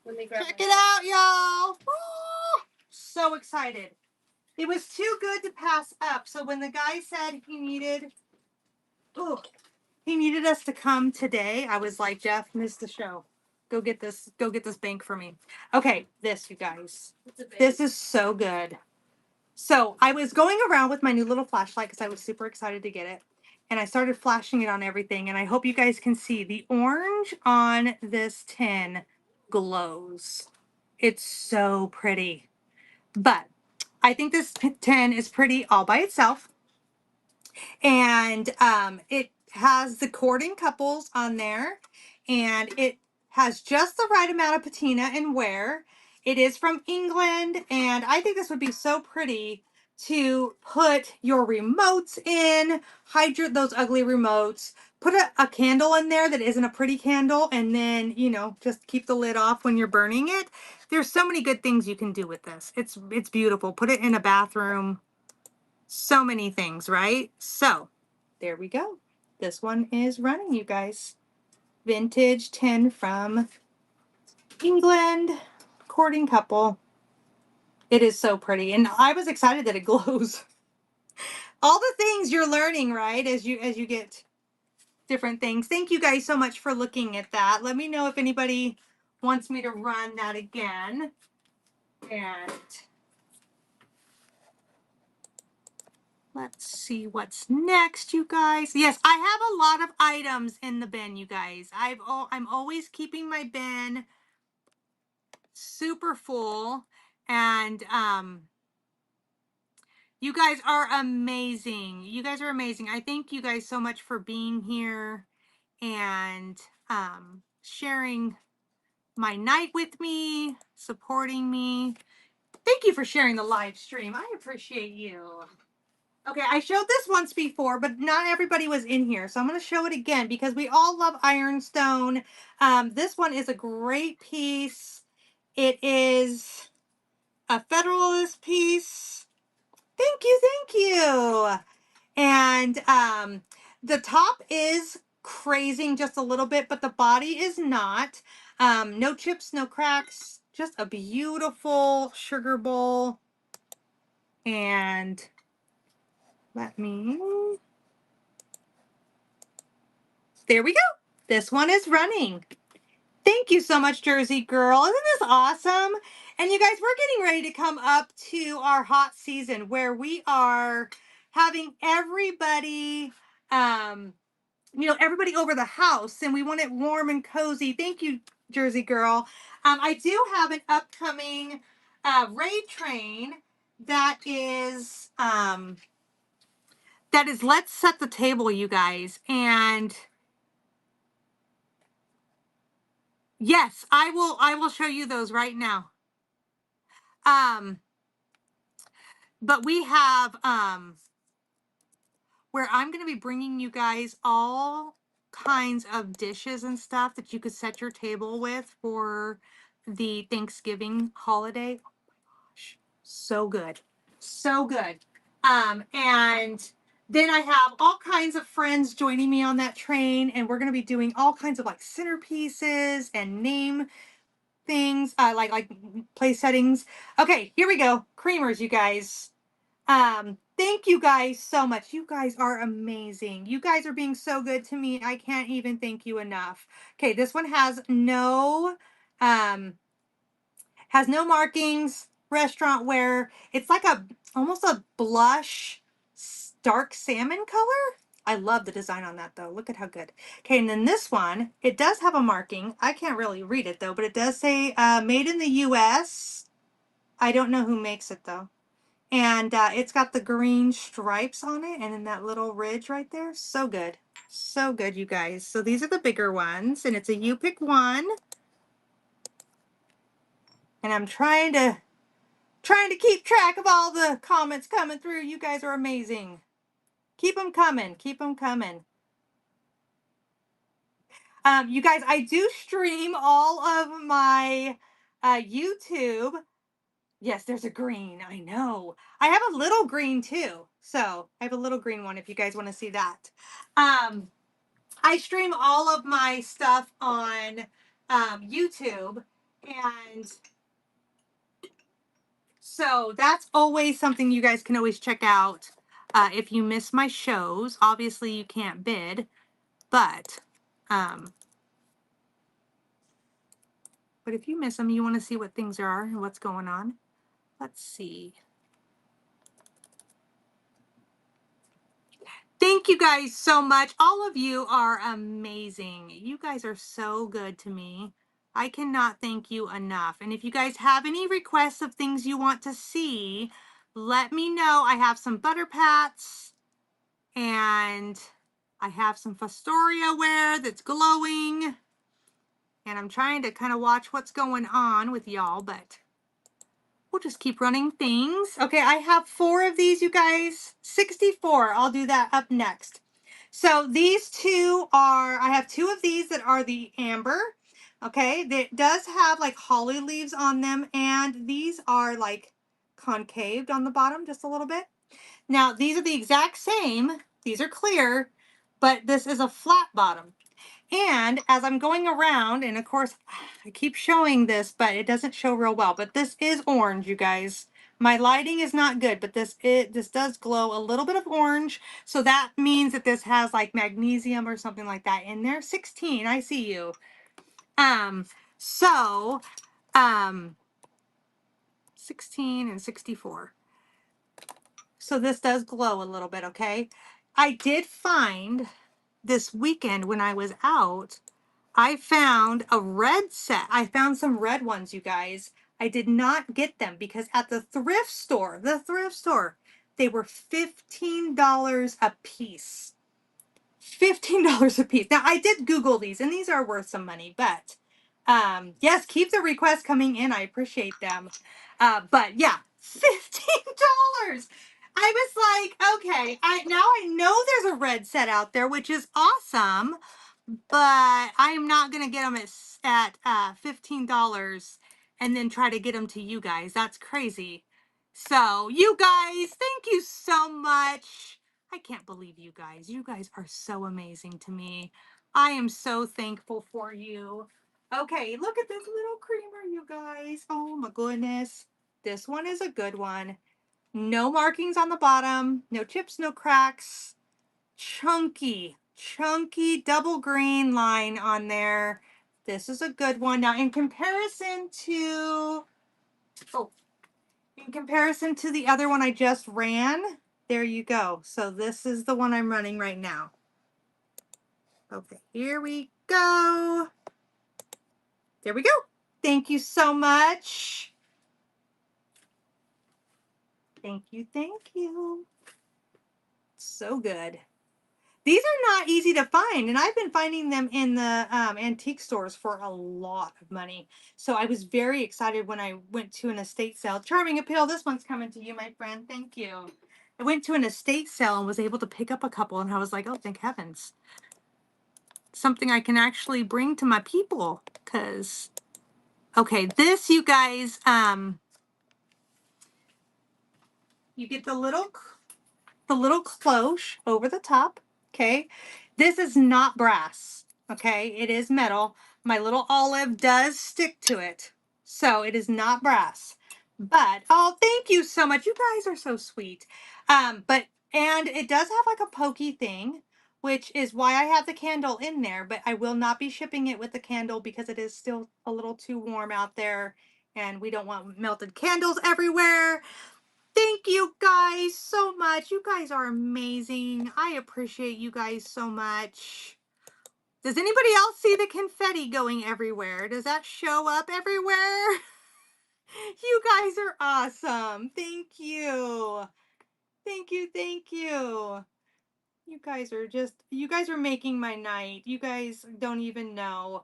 Check it out, y'all. Oh, so excited. It was too good to pass up. So when the guy said he needed us to come today, I was like, Jeff, missed the show. Go get this bank for me. Okay, this, you guys. This is so good. So I was going around with my new little flashlight because I was super excited to get it. And I started flashing it on everything. And I hope you guys can see the orange on this tin glows. It's so pretty. But I think this tin is pretty all by itself. And it has the cording couples on there. And it has just the right amount of patina and wear. It is from England. And I think this would be so pretty to put your remotes in, hide those ugly remotes, put a candle in there that isn't a pretty candle, and then, just keep the lid off when you're burning it. There's so many good things you can do with this. It's beautiful. Put it in a bathroom. So many things, right? So there we go. This one is running, you guys. Vintage tin from England, cording couple. It is so pretty, and I was excited that it glows. All the things you're learning, right? As you get different things. Thank you guys so much for looking at that. Let me know if anybody wants me to run that again. And let's see what's next, you guys. Yes, I have a lot of items in the bin, you guys. I'm always keeping my bin super full, and you guys are amazing. You guys are amazing. I thank you guys so much for being here and sharing my night with me, supporting me. Thank you for sharing the live stream. I appreciate you. Okay, I showed this once before, but not everybody was in here. So I'm going to show it again because we all love Ironstone. This one is a great piece. It is a Federalist piece. Thank you, thank you. And the top is crazing just a little bit, but the body is not. No chips, no cracks, just a beautiful sugar bowl. And there we go. This one is running. Thank you so much, Jersey Girl. Isn't this awesome? And you guys, we're getting ready to come up to our hot season where we are having everybody, everybody over the house, and we want it warm and cozy. Thank you, Jersey Girl. I do have an upcoming raid train that is that is Let's Set the Table, you guys. And yes, I will show you those right now. But we have where I'm going to be bringing you guys all kinds of dishes and stuff that you could set your table with for the Thanksgiving holiday. Oh my gosh, so good. So good. And then I have all kinds of friends joining me on that train, and we're going to be doing all kinds of like centerpieces and name things, like place settings. Okay, here we go. Creamers, you guys. Thank you guys so much. You guys are amazing. You guys are being so good to me. I can't even thank you enough. Okay, this one um has no markings, restaurant wear. It's like a almost a blush dark salmon color. I love the design on that though. Look at how good. Okay, and then this one, it does have a marking. I can't really read it though, but it does say made in the US. I don't know who makes it though. And it's got the green stripes on it and then that little ridge right there. So good. So good, you guys. So these are the bigger ones, and it's a you pick one. And I'm trying to keep track of all the comments coming through. You guys are amazing. Keep them coming. Keep them coming. You guys, I do stream all of my YouTube. Yes, there's a green. I know. I have a little green too. So I have a little green one if you guys want to see that. I stream all of my stuff on YouTube. And so that's always something you guys can always check out. If you miss my shows, obviously you can't bid, but if you miss them, you want to see what things are and what's going on. Let's see. Thank you guys so much. All of you are amazing. You guys are so good to me. I cannot thank you enough. And if you guys have any requests of things you want to see, let me know. I have some butter pats and I have some Fostoria ware that's glowing. And I'm trying to kind of watch what's going on with y'all, but we'll just keep running things. Okay, I have 4 of these, you guys. 64. I'll do that up next. So these two are, I have 2 of these that are the amber. Okay, that does have like holly leaves on them, and these are like concaved on the bottom just a little bit. Now, these are the exact same. These are clear, but this is a flat bottom. And as I'm going around, and of course, I keep showing this, but it doesn't show real well. But this is orange, you guys. My lighting is not good, but this does glow a little bit of orange. So that means that this has like magnesium or something like that in there. 16, I see you. So, 16 and 64. So this does glow a little bit, okay? I did find this weekend when I was out, I found a red set. I found some red ones, you guys. I did not get them because at the thrift store, they were $15 a piece. $15 a piece. Now, I did Google these, and these are worth some money, but yes, keep the requests coming in. I appreciate them. But yeah, $15. I was like, okay, now I know there's a red set out there, which is awesome, but I'm not going to get them at $15 and then try to get them to you guys. That's crazy. So, you guys, thank you so much. I can't believe you guys. You guys are so amazing to me. I am so thankful for you. Okay, look at this little creamer, you guys. Oh my goodness. This one is a good one. No markings on the bottom, no chips, no cracks. Chunky double green line on there. This is a good one. Now, in comparison to, the other one I just ran, there you go. So this is the one I'm running right now. Okay, here we go. There we go. Thank you so much. Thank you, thank you. So good. These are not easy to find, and I've been finding them in the antique stores for a lot of money. So I was very excited when I went to an estate sale. Charming Appeal, this one's coming to you, my friend. Thank you. I went to an estate sale and was able to pick up a couple, and I was like, oh, thank heavens. Something I can actually bring to my people. Because, okay, this, you guys, you get the little cloche over the top. Okay. This is not brass. Okay. It is metal. My little olive does stick to it. So it is not brass. But, oh, thank you so much. You guys are so sweet. And it does have like a pokey thing, which is why I have the candle in there, but I will not be shipping it with the candle because it is still a little too warm out there and we don't want melted candles everywhere. Thank you guys so much. You guys are amazing. I appreciate you guys so much. Does anybody else see the confetti going everywhere? Does that show up everywhere? You guys are awesome. Thank you. Thank you. Thank you. You guys are making my night. You guys don't even know.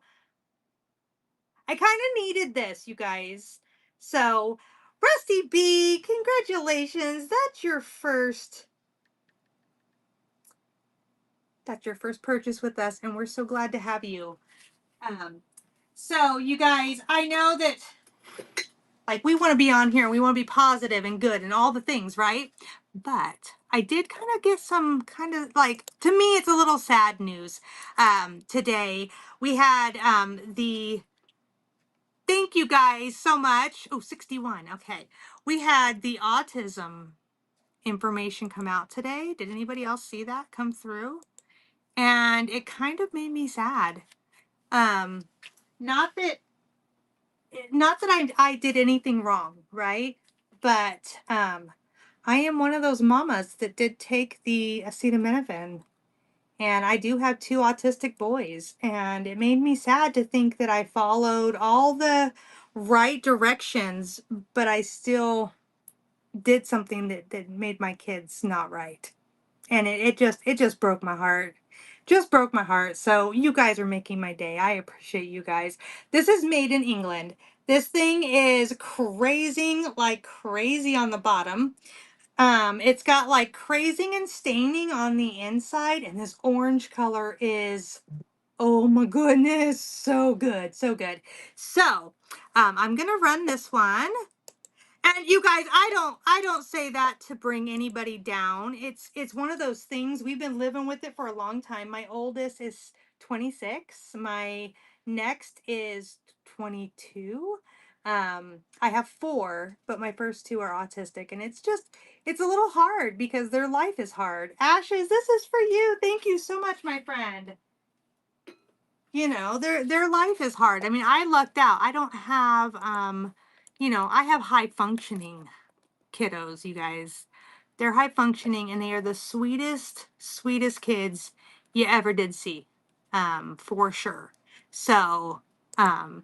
I kind of needed this, you guys. So, Rusty B, congratulations. That's your first purchase with us, and we're so glad to have you. Um, so you guys, I know that like we want to be on here and we want to be positive and good and all the things, right? But I did kind of get some kind of like, to me, it's a little sad news. Today we had the, thank you guys so much. Oh, 61. Okay. We had the autism information come out today. Did anybody else see that come through? And it kind of made me sad. Um, not that I did anything wrong, right? But I am one of those mamas that did take the acetaminophen, and I do have two autistic boys, and it made me sad to think that I followed all the right directions, but I still did something that made my kids not right. And it just broke my heart. Just broke my heart. So you guys are making my day. I appreciate you guys. This is made in England. This thing is crazing like crazy on the bottom. It's got like crazing and staining on the inside, and this orange color is, oh my goodness, so good, so good. So I'm gonna run this one. And you guys, I don't say that to bring anybody down. It's one of those things. We've been living with it for a long time. My oldest is 26. My next is 22. I have four, but my first two are autistic, and it's a little hard because their life is hard. Ashes, this is for you. Thank you so much, my friend. You know, their life is hard. I mean, I lucked out. I don't have I have high functioning kiddos, you guys. They're high functioning and they are the sweetest, sweetest kids you ever did see. For sure. So, I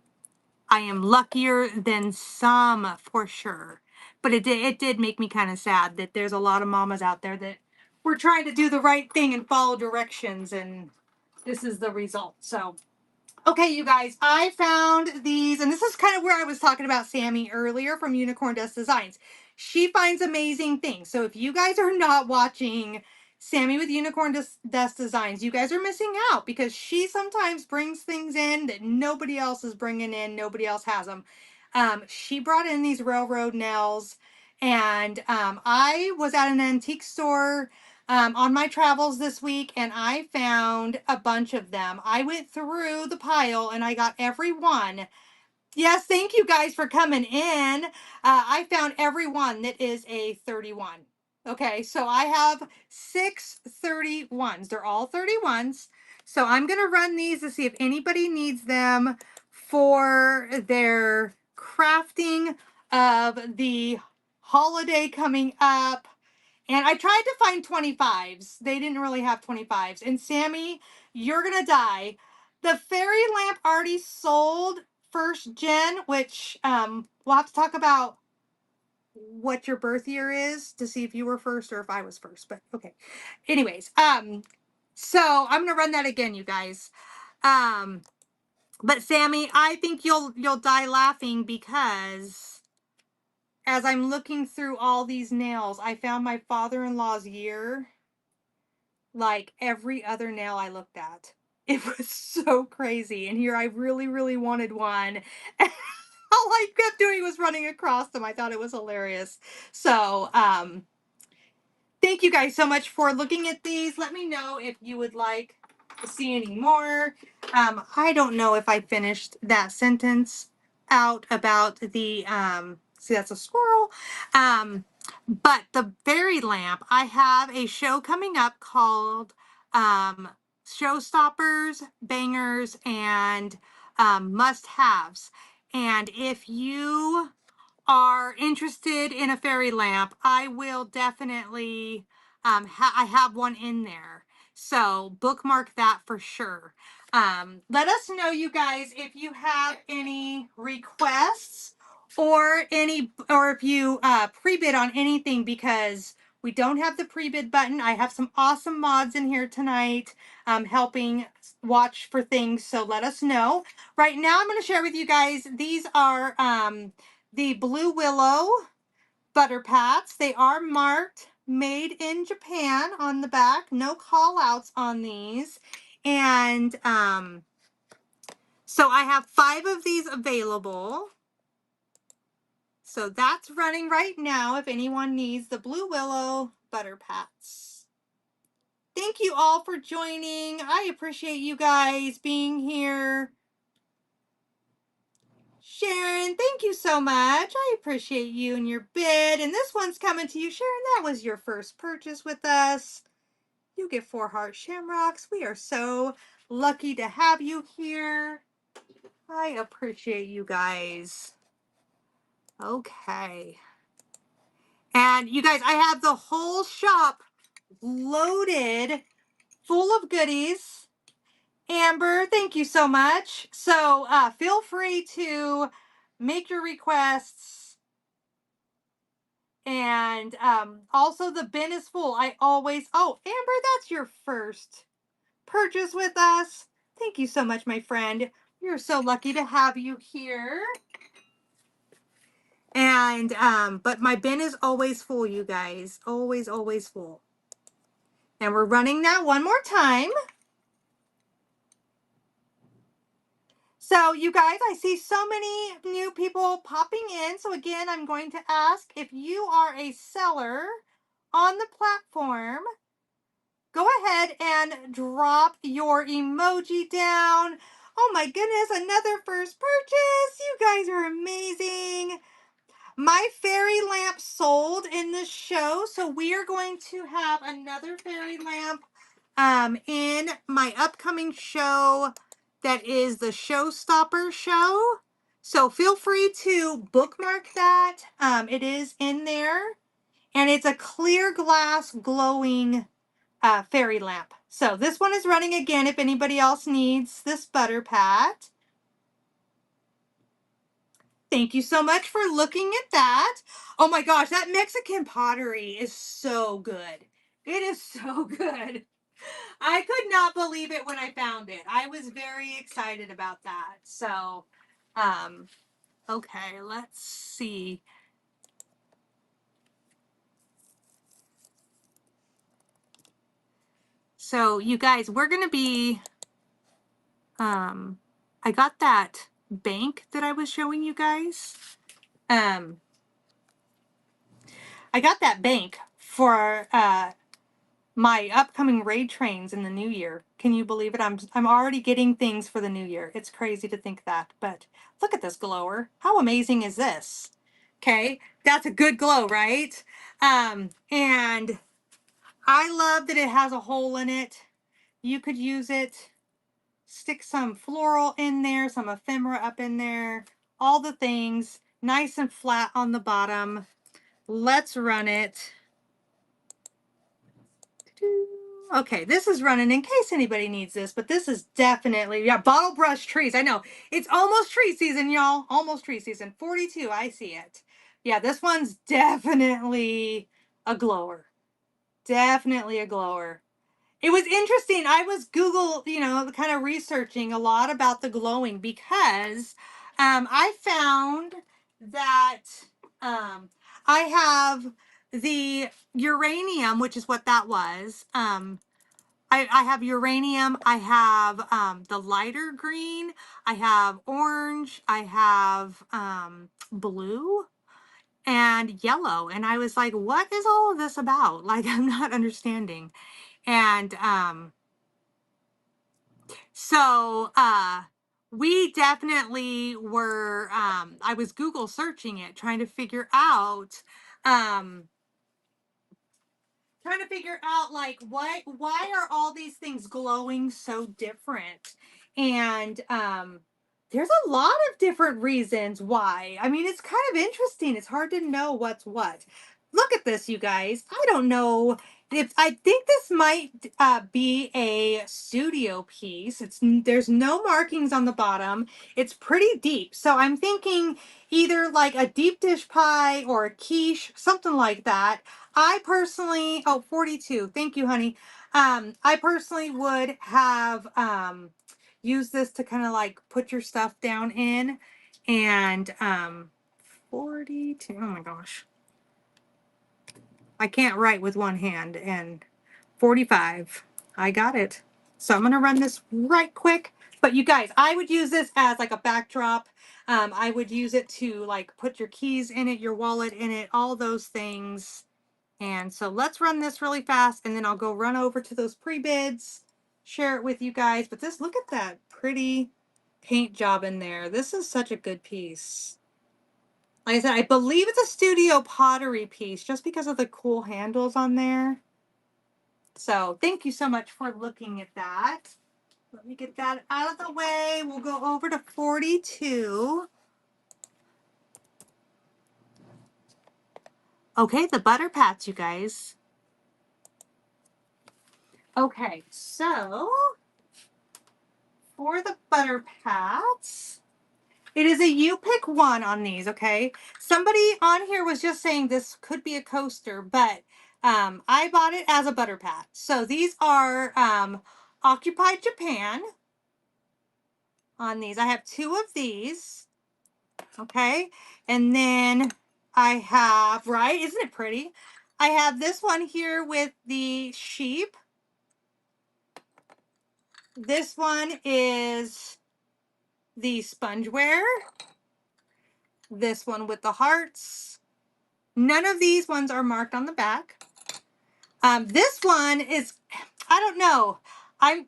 am luckier than some for sure. But it did make me kind of sad that there's a lot of mamas out there that were trying to do the right thing and follow directions, and this is the result. So, okay, you guys, I found these, and this is kind of where I was talking about Sammy earlier from Unicorn Dust Designs. She finds amazing things. So if you guys are not watching Sammy with Unicorn Dust Designs, you guys are missing out because she sometimes brings things in that nobody else is bringing in. Nobody else has them. She brought in these railroad nails, and I was at an antique store on my travels this week, and I found a bunch of them. I went through the pile and I got every one. Yes, thank you guys for coming in. I found every one that is a 31. Okay, so I have 6 31s. They're all 31s. So I'm going to run these to see if anybody needs them for their crafting of the holiday coming up. And I tried to find 25s. They didn't really have 25s. And Sammy, you're going to die. The fairy lamp already sold first gen, which we'll have to talk about what your birth year is to see if you were first or if I was first. But okay. Anyways, so I'm gonna run that again, you guys. But Sammy, I think you'll die laughing because as I'm looking through all these nails, I found my father-in-law's year like every other nail I looked at. It was so crazy. And here I really, really wanted one. And all I kept doing was running across them. I thought it was hilarious. So, thank you guys so much for looking at these. Let me know if you would like to see any more. I don't know if I finished that sentence out about the, see, that's a squirrel. But the fairy lamp, I have a show coming up called um, Showstoppers, Bangers, and Must-Haves. And if you are interested in a fairy lamp, I will definitely, I have one in there. So bookmark that for sure. Let us know, you guys, if you have any requests or if you pre-bid on anything, because we don't have the pre-bid button. I have some awesome mods in here tonight helping watch for things. So let us know. Right now, I'm going to share with you guys, these are the Blue Willow Butter Pats. They are marked made in Japan on the back. No call outs on these. And so I have 5 of these available. So that's running right now if anyone needs the Blue Willow Butter Pats. Thank you all for joining. I appreciate you guys being here. Sharon, thank you so much. I appreciate you and your bid. And this one's coming to you, Sharon. That was your first purchase with us. You get 4 heart shamrocks. We are so lucky to have you here. I appreciate you guys. Okay. And you guys, I have the whole shop loaded full of goodies. Amber, thank you so much. So feel free to make your requests. And also the bin is full. I always, oh, Amber, that's your first purchase with us. Thank you so much, my friend. We're so lucky to have you here. And, but my bin is always full, you guys. Always, always full. And we're running that one more time. So you guys, I see so many new people popping in. So again, I'm going to ask if you are a seller on the platform, go ahead and drop your emoji down. Oh my goodness, another first purchase. You guys are amazing. My fairy lamp sold in this show, so we are going to have another fairy lamp in my upcoming show that is the Showstopper show. So feel free to bookmark that. It is in there, and it's a clear glass glowing fairy lamp. So this one is running again if anybody else needs this butter pat. Thank you so much for looking at that. Oh my gosh, that Mexican pottery is so good. It is so good. I could not believe it when I found it. I was very excited about that. So, okay, let's see. So you guys, we're going to be, I got that bank that I was showing you guys. I got that bank for my upcoming raid trains in the new year. Can you believe it? I'm already getting things for the new year. It's crazy to think that, but look at this glower. How amazing is this? Okay, that's a good glow, right? And I love that it has a hole in it. You could use it, stick some floral in there, some ephemera up in there, all the things, nice and flat on the bottom. Let's run it. Okay, this is running in case anybody needs this, but this is definitely, yeah, bottle brush trees. I know. It's almost tree season, y'all. Almost tree season. 42, I see it. Yeah, this one's definitely a glower. Definitely a glower. It was interesting. I was Google, kind of researching a lot about the glowing because I found that um, I have the uranium, which is what that was. I have uranium. I have the lighter green. I have orange. I have blue and yellow. And I was like, what is all of this about? Like, I'm not understanding. And so we definitely were I was Google searching it, um trying to figure out like why are all these things glowing so different. And there's a lot of different reasons why. I mean, it's kind of interesting. It's hard to know what's what. Look at this, you guys. I don't know if I think this might be a studio piece. There's no markings on the bottom. It's pretty deep. So I'm thinking either like a deep dish pie or a quiche, something like that. I personally, oh, 42. Thank you, honey. I personally would have used this to kind of like put your stuff down in. And 42. Oh my gosh. I can't write with one hand. And 45. I got it. So I'm going to run this right quick. But you guys, I would use this as like a backdrop. I would use it to like put your keys in it, your wallet in it, all those things. And so let's run this really fast and then I'll go run over to those pre-bids, share it with you guys. But look at that pretty paint job in there. This is such a good piece. Like I said, I believe it's a studio pottery piece just because of the cool handles on there. So thank you so much for looking at that. Let me get that out of the way. We'll go over to 42. Okay, the butter pats, you guys. Okay, so for the butter pats, it is a you pick one on these, okay? Somebody on here was just saying this could be a coaster, but I bought it as a butter pat. So these are Occupied Japan on these. I have two of these, okay? And then I have, right? Isn't it pretty? I have this one here with the sheep. This one is the spongeware. This one with the hearts. None of these ones are marked on the back. This one is, I don't know.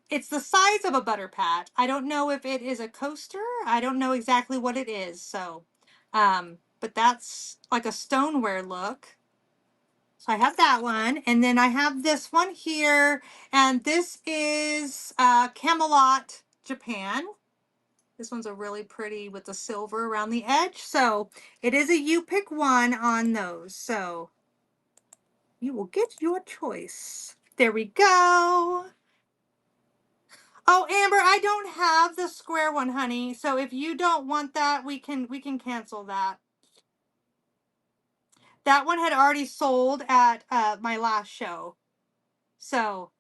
It's the size of a butter pat. I don't know if it is a coaster. I don't know exactly what it is. So, but that's like a stoneware look. So I have that one. And then I have this one here. And this is Camelot, Japan. This one's a really pretty with the silver around the edge. So it is a you pick one on those. So you will get your choice. There we go. Oh, Amber, I don't have the square one, honey. So if you don't want that, we can cancel that. That one had already sold at my last show. So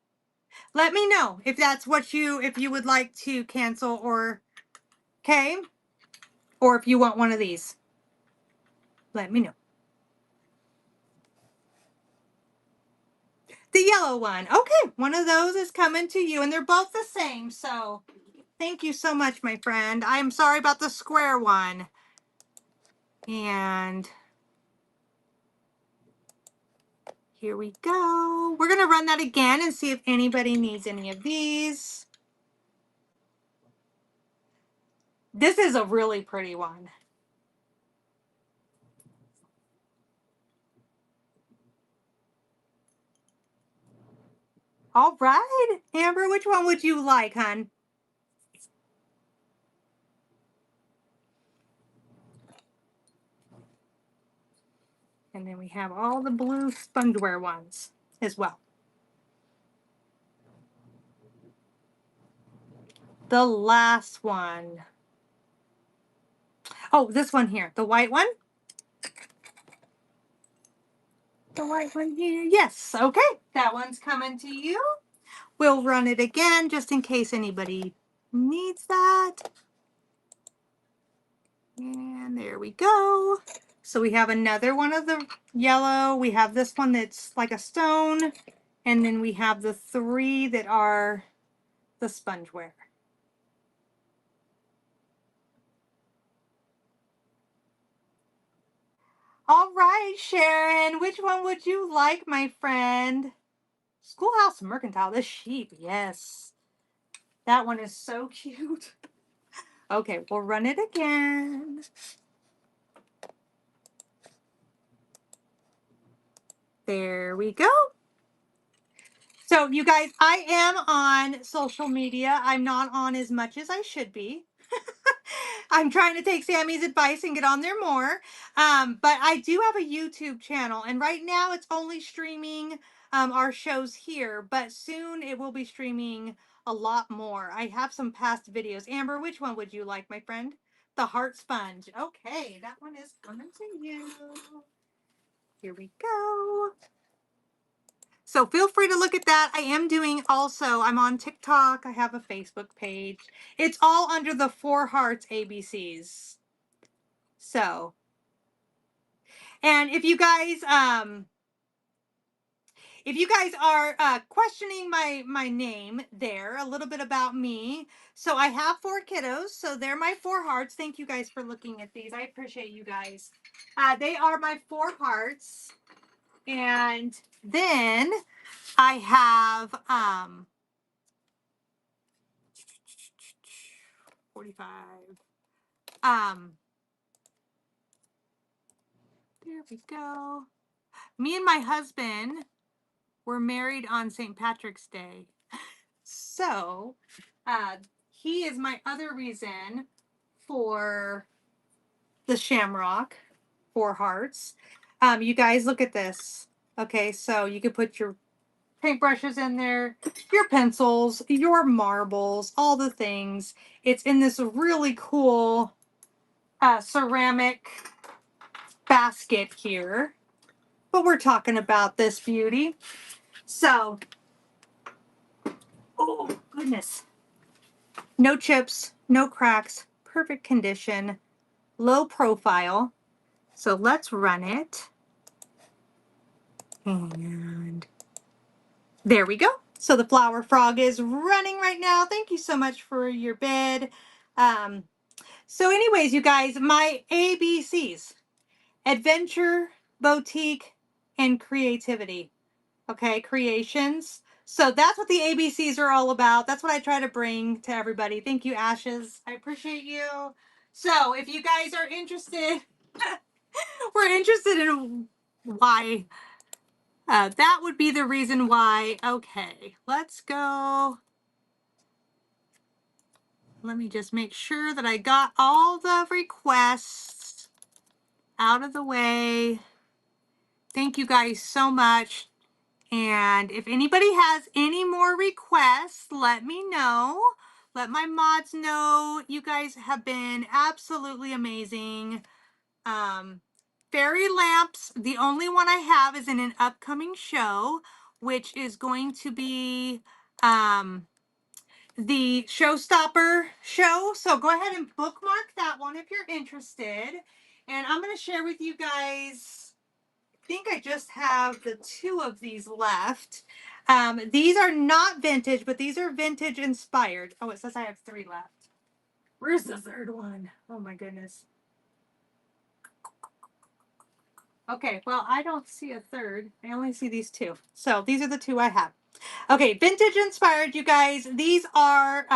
let me know if that's if you would like to cancel or okay, or if you want one of these. Let me know. The yellow one. Okay, one of those is coming to you, and they're both the same. So thank you so much, my friend. I'm sorry about the square one. And here we go. We're going to run that again and see if anybody needs any of these. This is a really pretty one. All right, Amber, which one would you like, hon? And then we have all the blue spongeware ones as well. The last one. Oh, this one here, the white one. the right one here? Yes. Okay. That one's coming to you. We'll run it again just in case anybody needs that. And there we go. So we have another one of the yellow. We have this one that's like a stone. And then we have the 3 that are the spongeware. All right, Sharon, which one would you like, my friend? Schoolhouse Mercantile, the sheep, yes. That one is so cute. Okay, we'll run it again. There we go. So, you guys, I am on social media. I'm not on as much as I should be. I'm trying to take Sammy's advice and get on there more. But I do have a YouTube channel, and right now it's only streaming our shows here, but soon it will be streaming a lot more. I have some past videos. Amber, which one would you like, my friend? The heart sponge. Okay, that one is coming to you. Here we go. So feel free to look at that. I am doing also, I'm on TikTok. I have a Facebook page. It's all under the 4 Hearts ABCs. So, and if you guys are questioning my name there, a little bit about me. So I have 4 kiddos. So they're my 4 hearts. Thank you guys for looking at these. I appreciate you guys. They are my 4 hearts. And then I have 45. There we go. Me and my husband were married on St. Patrick's Day. So, he is my other reason for the shamrock, 4 hearts. You guys look at this. Okay, so you could put your paintbrushes in there, your pencils, your marbles, all the things. It's in this really cool ceramic basket here. But we're talking about this beauty. So, oh goodness. No chips, no cracks, perfect condition, low profile. So let's run it. And there we go. So the flower frog is running right now. Thank you so much for your bid. So anyways, you guys, my ABCs: adventure, boutique, and creativity. Okay, creations. So that's what the ABCs are all about. That's what I try to bring to everybody. Thank you, Ashes. I appreciate you. So if you guys are interested, we're interested in why. That would be the reason why. Okay, let's go. Let me just make sure that I got all the requests out of the way. Thank you guys so much. And if anybody has any more requests, let me know. Let my mods know. You guys have been absolutely amazing. Fairy lamps, the only one I have is in an upcoming show, which is going to be the Showstopper show. So go ahead and bookmark that one if you're interested. And I'm going to share with you guys, I think I just have the 2 of these left. These are not vintage, but these are vintage inspired. Oh, it says I have 3 left. Where's the 3rd one? Oh my goodness. Okay, well, I don't see a 3rd. I only see these 2. So these are the 2 I have. Okay, vintage inspired, you guys. These are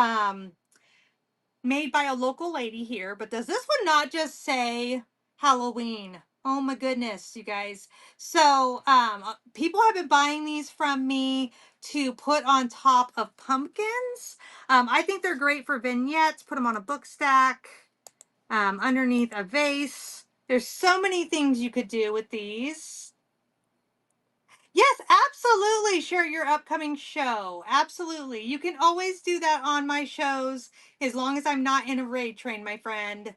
made by a local lady here, but does this one not just say Halloween? Oh my goodness, you guys. So people have been buying these from me to put on top of pumpkins. I think they're great for vignettes. Put them on a book stack, underneath a vase. There's so many things you could do with these. Yes, absolutely. Share your upcoming show. Absolutely. You can always do that on my shows as long as I'm not in a raid train, my friend.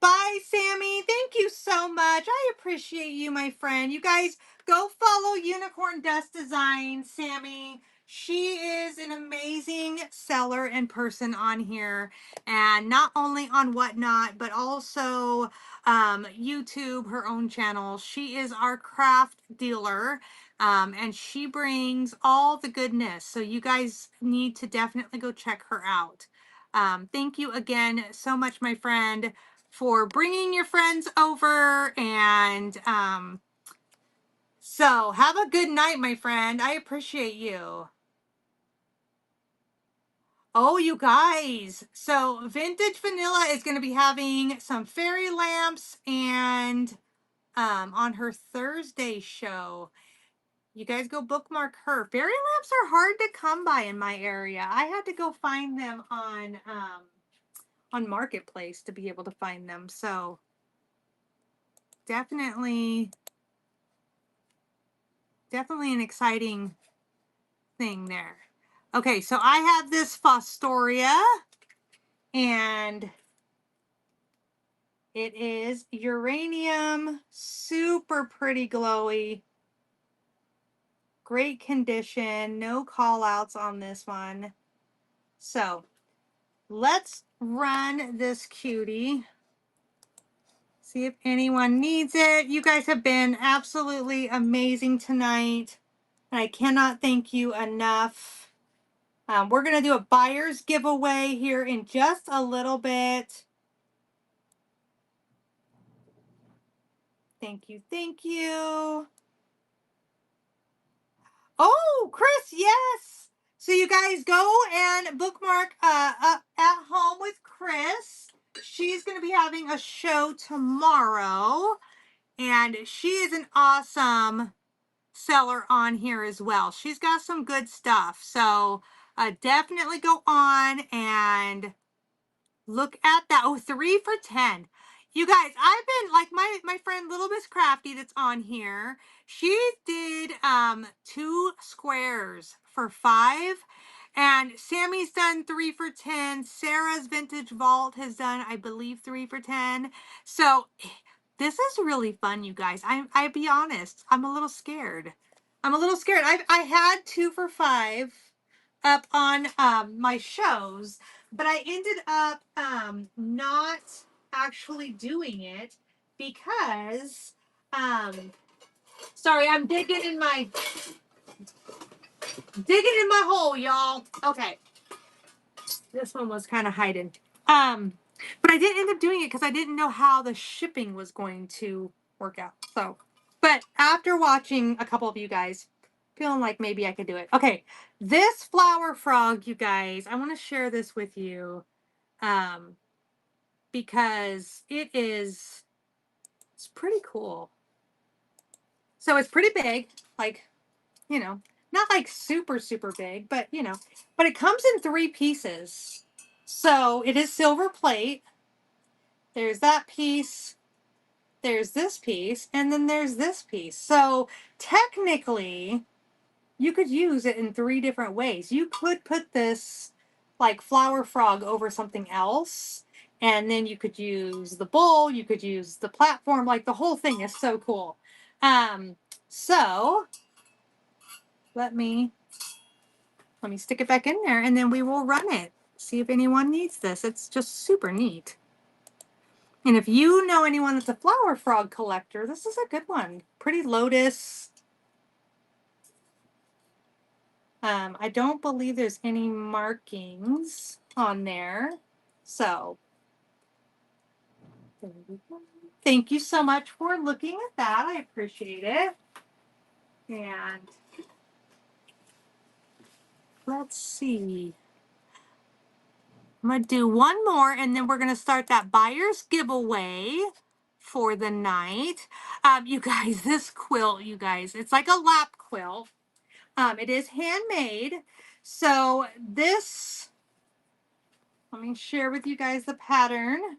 Bye, Sammy. Thank you so much. I appreciate you, my friend. You guys go follow Unicorn Dust Design, Sammy. She is an amazing seller in person on here, and not only on Whatnot, but also YouTube, her own channel. She is our craft dealer, and she brings all the goodness. So you guys need to definitely go check her out. Thank you again so much, my friend, for bringing your friends over. And so have a good night, my friend. I appreciate you. Oh, you guys. So Vintage Vanilla is going to be having some fairy lamps and on her Thursday show. You guys go bookmark her. Fairy lamps are hard to come by in my area. I had to go find them on Marketplace to be able to find them. So definitely an exciting thing there. Okay, so I have this Fostoria, and it is uranium, super pretty glowy, great condition, no call outs on this one. So let's run this cutie, see if anyone needs it. You guys have been absolutely amazing tonight, and I cannot thank you enough. We're going to do a buyer's giveaway here in just a little bit. Thank you. Thank you. Oh, Chris, yes. So you guys go and bookmark Up at Home with Chris. She's going to be having a show tomorrow, and she is an awesome seller on here as well. She's got some good stuff. So definitely go on and look at that. Oh, 3 for 10. You guys, I've been like my friend Little Miss Crafty that's on here. She did 2 squares for 5. And Sammy's done 3 for 10. Sarah's Vintage Vault has done, I believe, 3 for 10. So this is really fun, you guys. I be honest, I'm a little scared. I had 2 for 5 up on my shows, but I ended up not actually doing it because sorry, I'm digging in my hole, y'all. Okay. This one was kind of hiding. But I didn't end up doing it because I didn't know how the shipping was going to work out. So, but after watching a couple of you guys, feeling like maybe I could do it. Okay, this flower frog, you guys, I want to share this with you, because it's pretty cool. So it's pretty big, like, not like super, super big, but but it comes in 3 pieces. So it is silver plate. There's that piece, there's this piece, and then there's this piece. So technically, you could use it in 3 different ways. You could put this like flower frog over something else, and then you could use the bowl, you could use the platform, like the whole thing is so cool. So let me stick it back in there, and then we will run it. See if anyone needs this. It's just super neat. And if you know anyone that's a flower frog collector, this is a good one. Pretty lotus. I don't believe there's any markings on there. So, there we go. Thank you so much for looking at that. I appreciate it. And let's see. I'm going to do one more, and then we're going to start that buyer's giveaway for the night. You guys, this quilt, you guys, it's like a lap quilt. It is handmade. So this, let me share with you guys the pattern.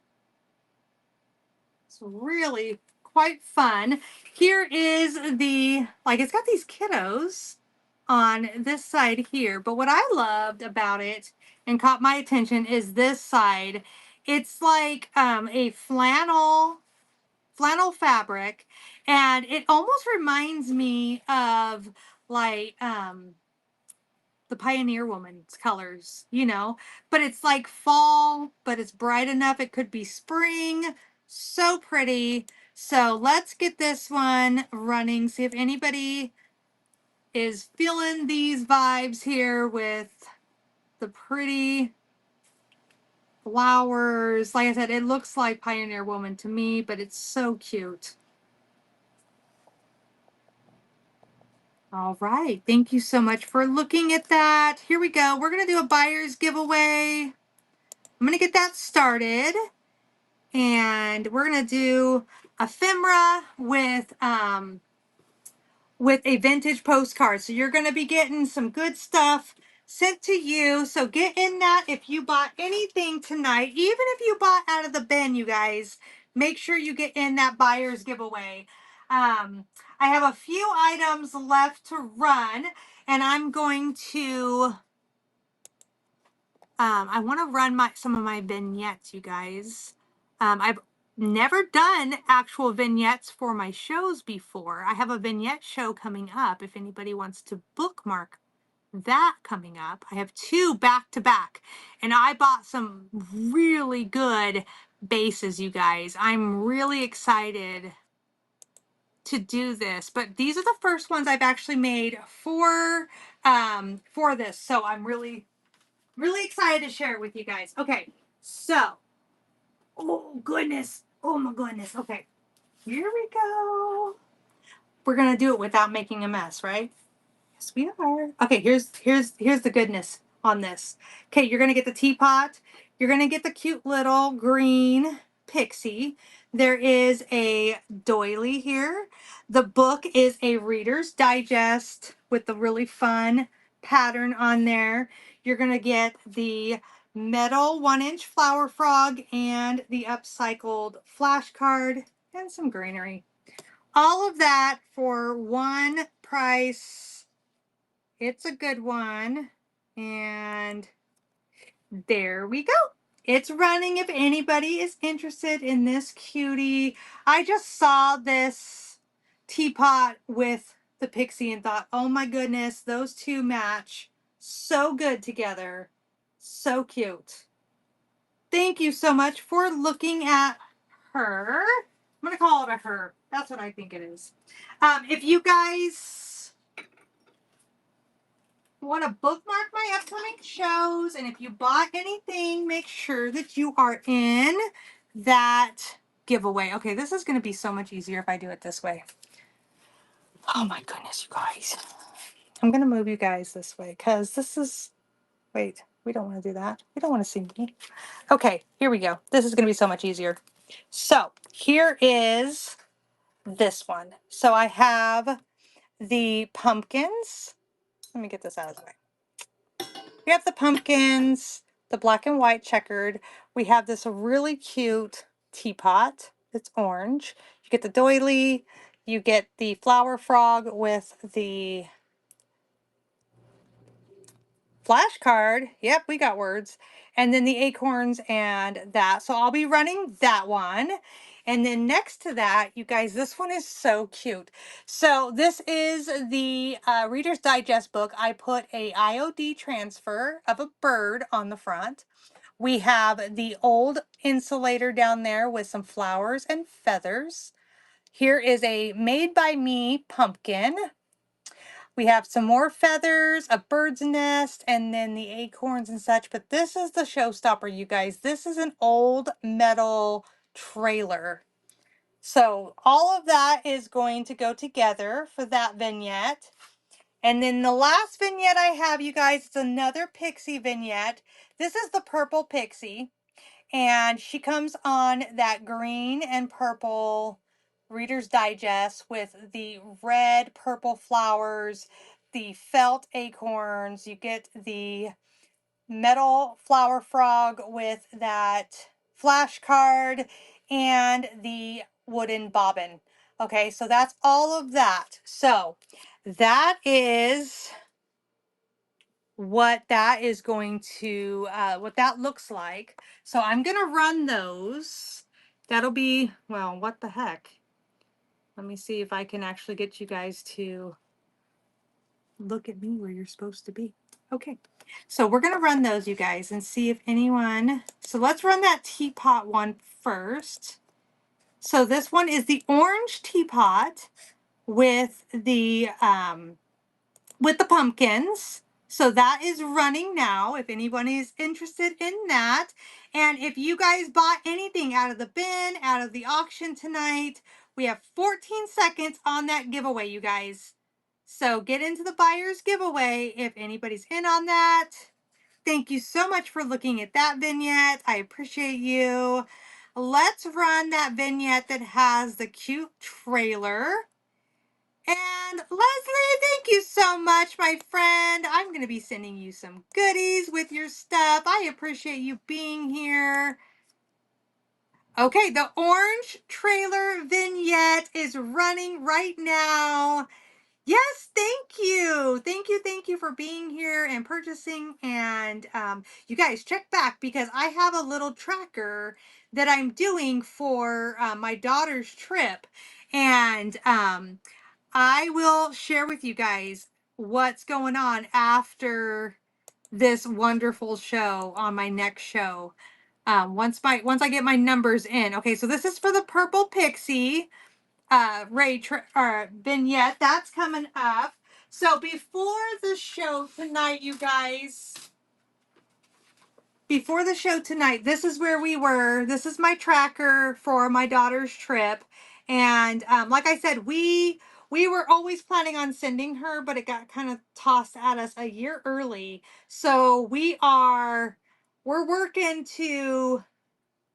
It's really quite fun. Here is the, like, it's got these kiddos on this side here. But what I loved about it and caught my attention is this side. It's like a flannel fabric, and it almost reminds me of like the Pioneer Woman's colors, but it's like fall, but it's bright enough. It could be spring. So pretty. So let's get this one running. See if anybody is feeling these vibes here with the pretty flowers. Like I said, it looks like Pioneer Woman to me, but it's so cute. All right. Thank you so much for looking at that. Here we go. We're going to do a buyer's giveaway. I'm going to get that started. And we're going to do ephemera with a vintage postcard. So you're going to be getting some good stuff sent to you. So get in that if you bought anything tonight, even if you bought out of the bin, you guys, make sure you get in that buyer's giveaway. I have a few items left to run, and I'm going to I want to run some of my vignettes, you guys. I've never done actual vignettes for my shows before. I have a vignette show coming up if anybody wants to bookmark that coming up. I have 2 back to back, and I bought some really good bases, you guys. I'm really excited to do this, but these are the first ones I've actually made for this. So I'm really excited to share it with you guys. Okay, so, oh goodness, oh my goodness. Okay, here we go. We're gonna do it without making a mess, right? Yes, we are. Okay, here's the goodness on this. Okay, you're gonna get the teapot. You're gonna get the cute little green pixie. There is a doily here. The book is a Reader's Digest with the really fun pattern on there. You're gonna get the metal 1-inch flower frog and the upcycled flashcard and some greenery. All of that for one price. It's a good one. And there we go. It's running if anybody is interested in this cutie. I just saw this teapot with the pixie and thought, oh my goodness, those two match so good together. So cute. Thank you so much for looking at her. I'm going to call it a her. That's what I think it is. If you guys want to bookmark my upcoming shows, and if you bought anything, make sure that you are in that giveaway. Okay, this is going to be so much easier if I do it this way. Oh my goodness, you guys. I'm going to move you guys this way because this is, wait, we don't want to do that. We don't want to see me. Okay, here we go. This is going to be so much easier. So here is this one. So I have the pumpkins. Let me get this out of the way. We have the pumpkins, the black and white checkered. We have this really cute teapot. It's orange. You get the doily. You get the flower frog with the flashcard. Yep, we got words. And then the acorns and that. So I'll be running that one. And then next to that, you guys, this one is so cute. So this is the Reader's Digest book. I put a IOD transfer of a bird on the front. We have the old insulator down there with some flowers and feathers. Here is a made by me pumpkin. We have some more feathers, a bird's nest, and then the acorns and such. But this is the showstopper, you guys. This is an old metal trailer. So all of that is going to go together for that vignette. And then the last vignette I have, you guys, is another pixie vignette. This is the purple pixie. And she comes on that green and purple Reader's Digest with the red, purple flowers, the felt acorns. You get the metal flower frog with that flashcard and the wooden bobbin. Okay, so that's all of that. So that is what that is going to, what that looks like. So I'm going to run those. That'll be, well, what the heck? Let me see if I can actually get you guys to look at me where you're supposed to be. Okay. So we're going to run those, you guys, and see if anyone. So let's run that teapot one first. So this one is the orange teapot with the pumpkins. So that is running now if anyone is interested in that. And if you guys bought anything out of the bin, out of the auction tonight, we have 14 seconds on that giveaway, you guys. So get into the buyer's giveaway if anybody's in on that. Thank you so much for looking at that vignette. I appreciate you. Let's run that vignette that has the cute trailer. And Leslie, thank you so much, my friend. I'm going to be sending you some goodies with your stuff. I appreciate you being here. Okay, the orange trailer vignette is running right now. Yes, thank you. Thank you for being here and purchasing. And you guys check back because I have a little tracker that I'm doing for my daughter's trip. And I will share with you guys what's going on after this wonderful show on my next show. Once I get my numbers in. Okay, so this is for the purple pixie vignette that's coming up. So before the show tonight, you guys, before the show tonight, this is where we were. This is my tracker for my daughter's trip. And like I said, we were always planning on sending her, but it got kind of tossed at us a year early. So we're working to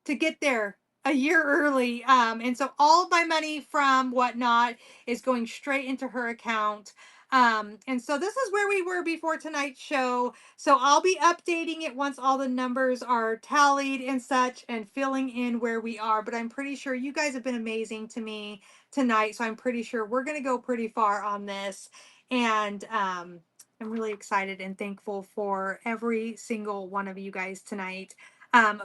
get there a year early. And so all of my money from whatnot is going straight into her account. And so this is where we were before tonight's show. So I'll be updating it once all the numbers are tallied and such and filling in where we are. But I'm pretty sure you guys have been amazing to me tonight. So I'm pretty sure we're going to go pretty far on this. And I'm really excited and thankful for every single one of you guys tonight.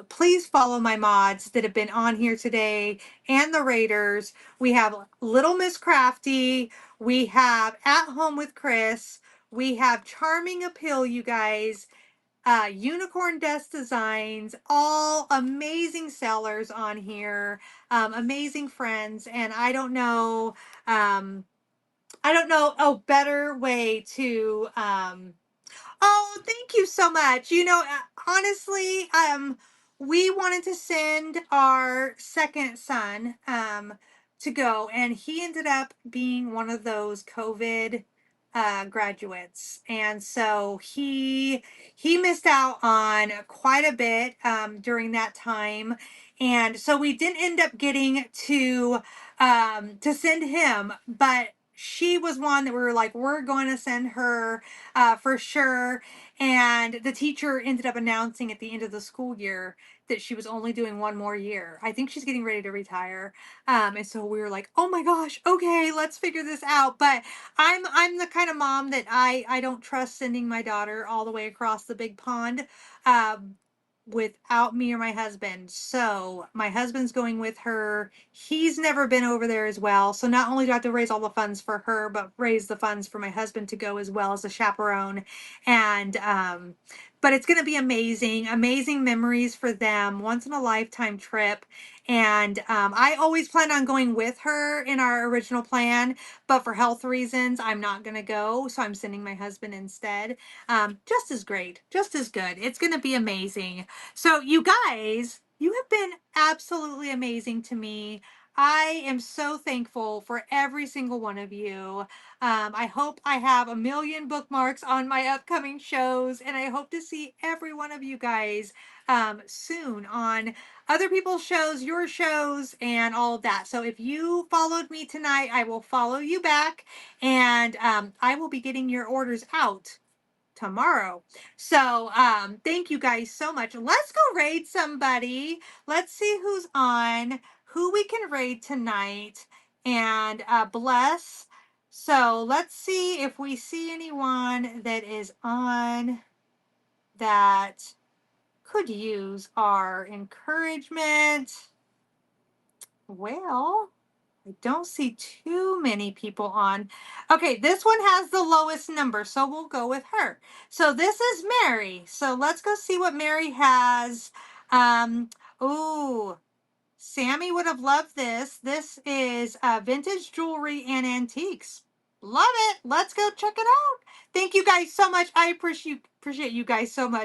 Please follow my mods that have been on here today and the Raiders. We have Little Miss Crafty. We have At Home with Chris. We have Charming Appeal, you guys. Unicorn Desk Designs, all amazing sellers on here, amazing friends, and I don't know a better way to Oh, thank you so much. Honestly, we wanted to send our second son to go, and he ended up being one of those COVID graduates, and so he missed out on quite a bit during that time, and so we didn't end up getting to send him, but she was one that we were like, we're going to send her for sure. And the teacher ended up announcing at the end of the school year that she was only doing one more year. I think she's getting ready to retire. And so we were like, oh my gosh, okay, let's figure this out. But I'm the kind of mom that I don't trust sending my daughter all the way across the big pond. Without me or my husband. So my husband's going with her. He's never been over there as well. So not only do I have to raise all the funds for her, but raise the funds for my husband to go as well as a chaperone. And but it's going to be amazing, amazing memories for them, once in a lifetime trip. And I always planned on going with her in our original plan, but for health reasons, I'm not going to go. So I'm sending my husband instead. Just as great, just as good. It's going to be amazing. So, you guys, you have been absolutely amazing to me. I am so thankful for every single one of you. I hope I have a million bookmarks on my upcoming shows, and I hope to see every one of you guys soon on other people's shows, your shows, and all of that. So, if you followed me tonight, I will follow you back, and I will be getting your orders out tomorrow. So, thank you guys so much. Let's go raid somebody. Let's see who's on, who we can raid tonight, and bless. So let's see if we see anyone that is on that could use our encouragement. Well, I don't see too many people on. Okay, this one has the lowest number, so we'll go with her. So this is Mary. So let's go see what Mary has. Ooh, Sammy would have loved this. This is vintage jewelry and antiques. Love it. Let's go check it out. Thank you guys so much. I appreciate you guys so much.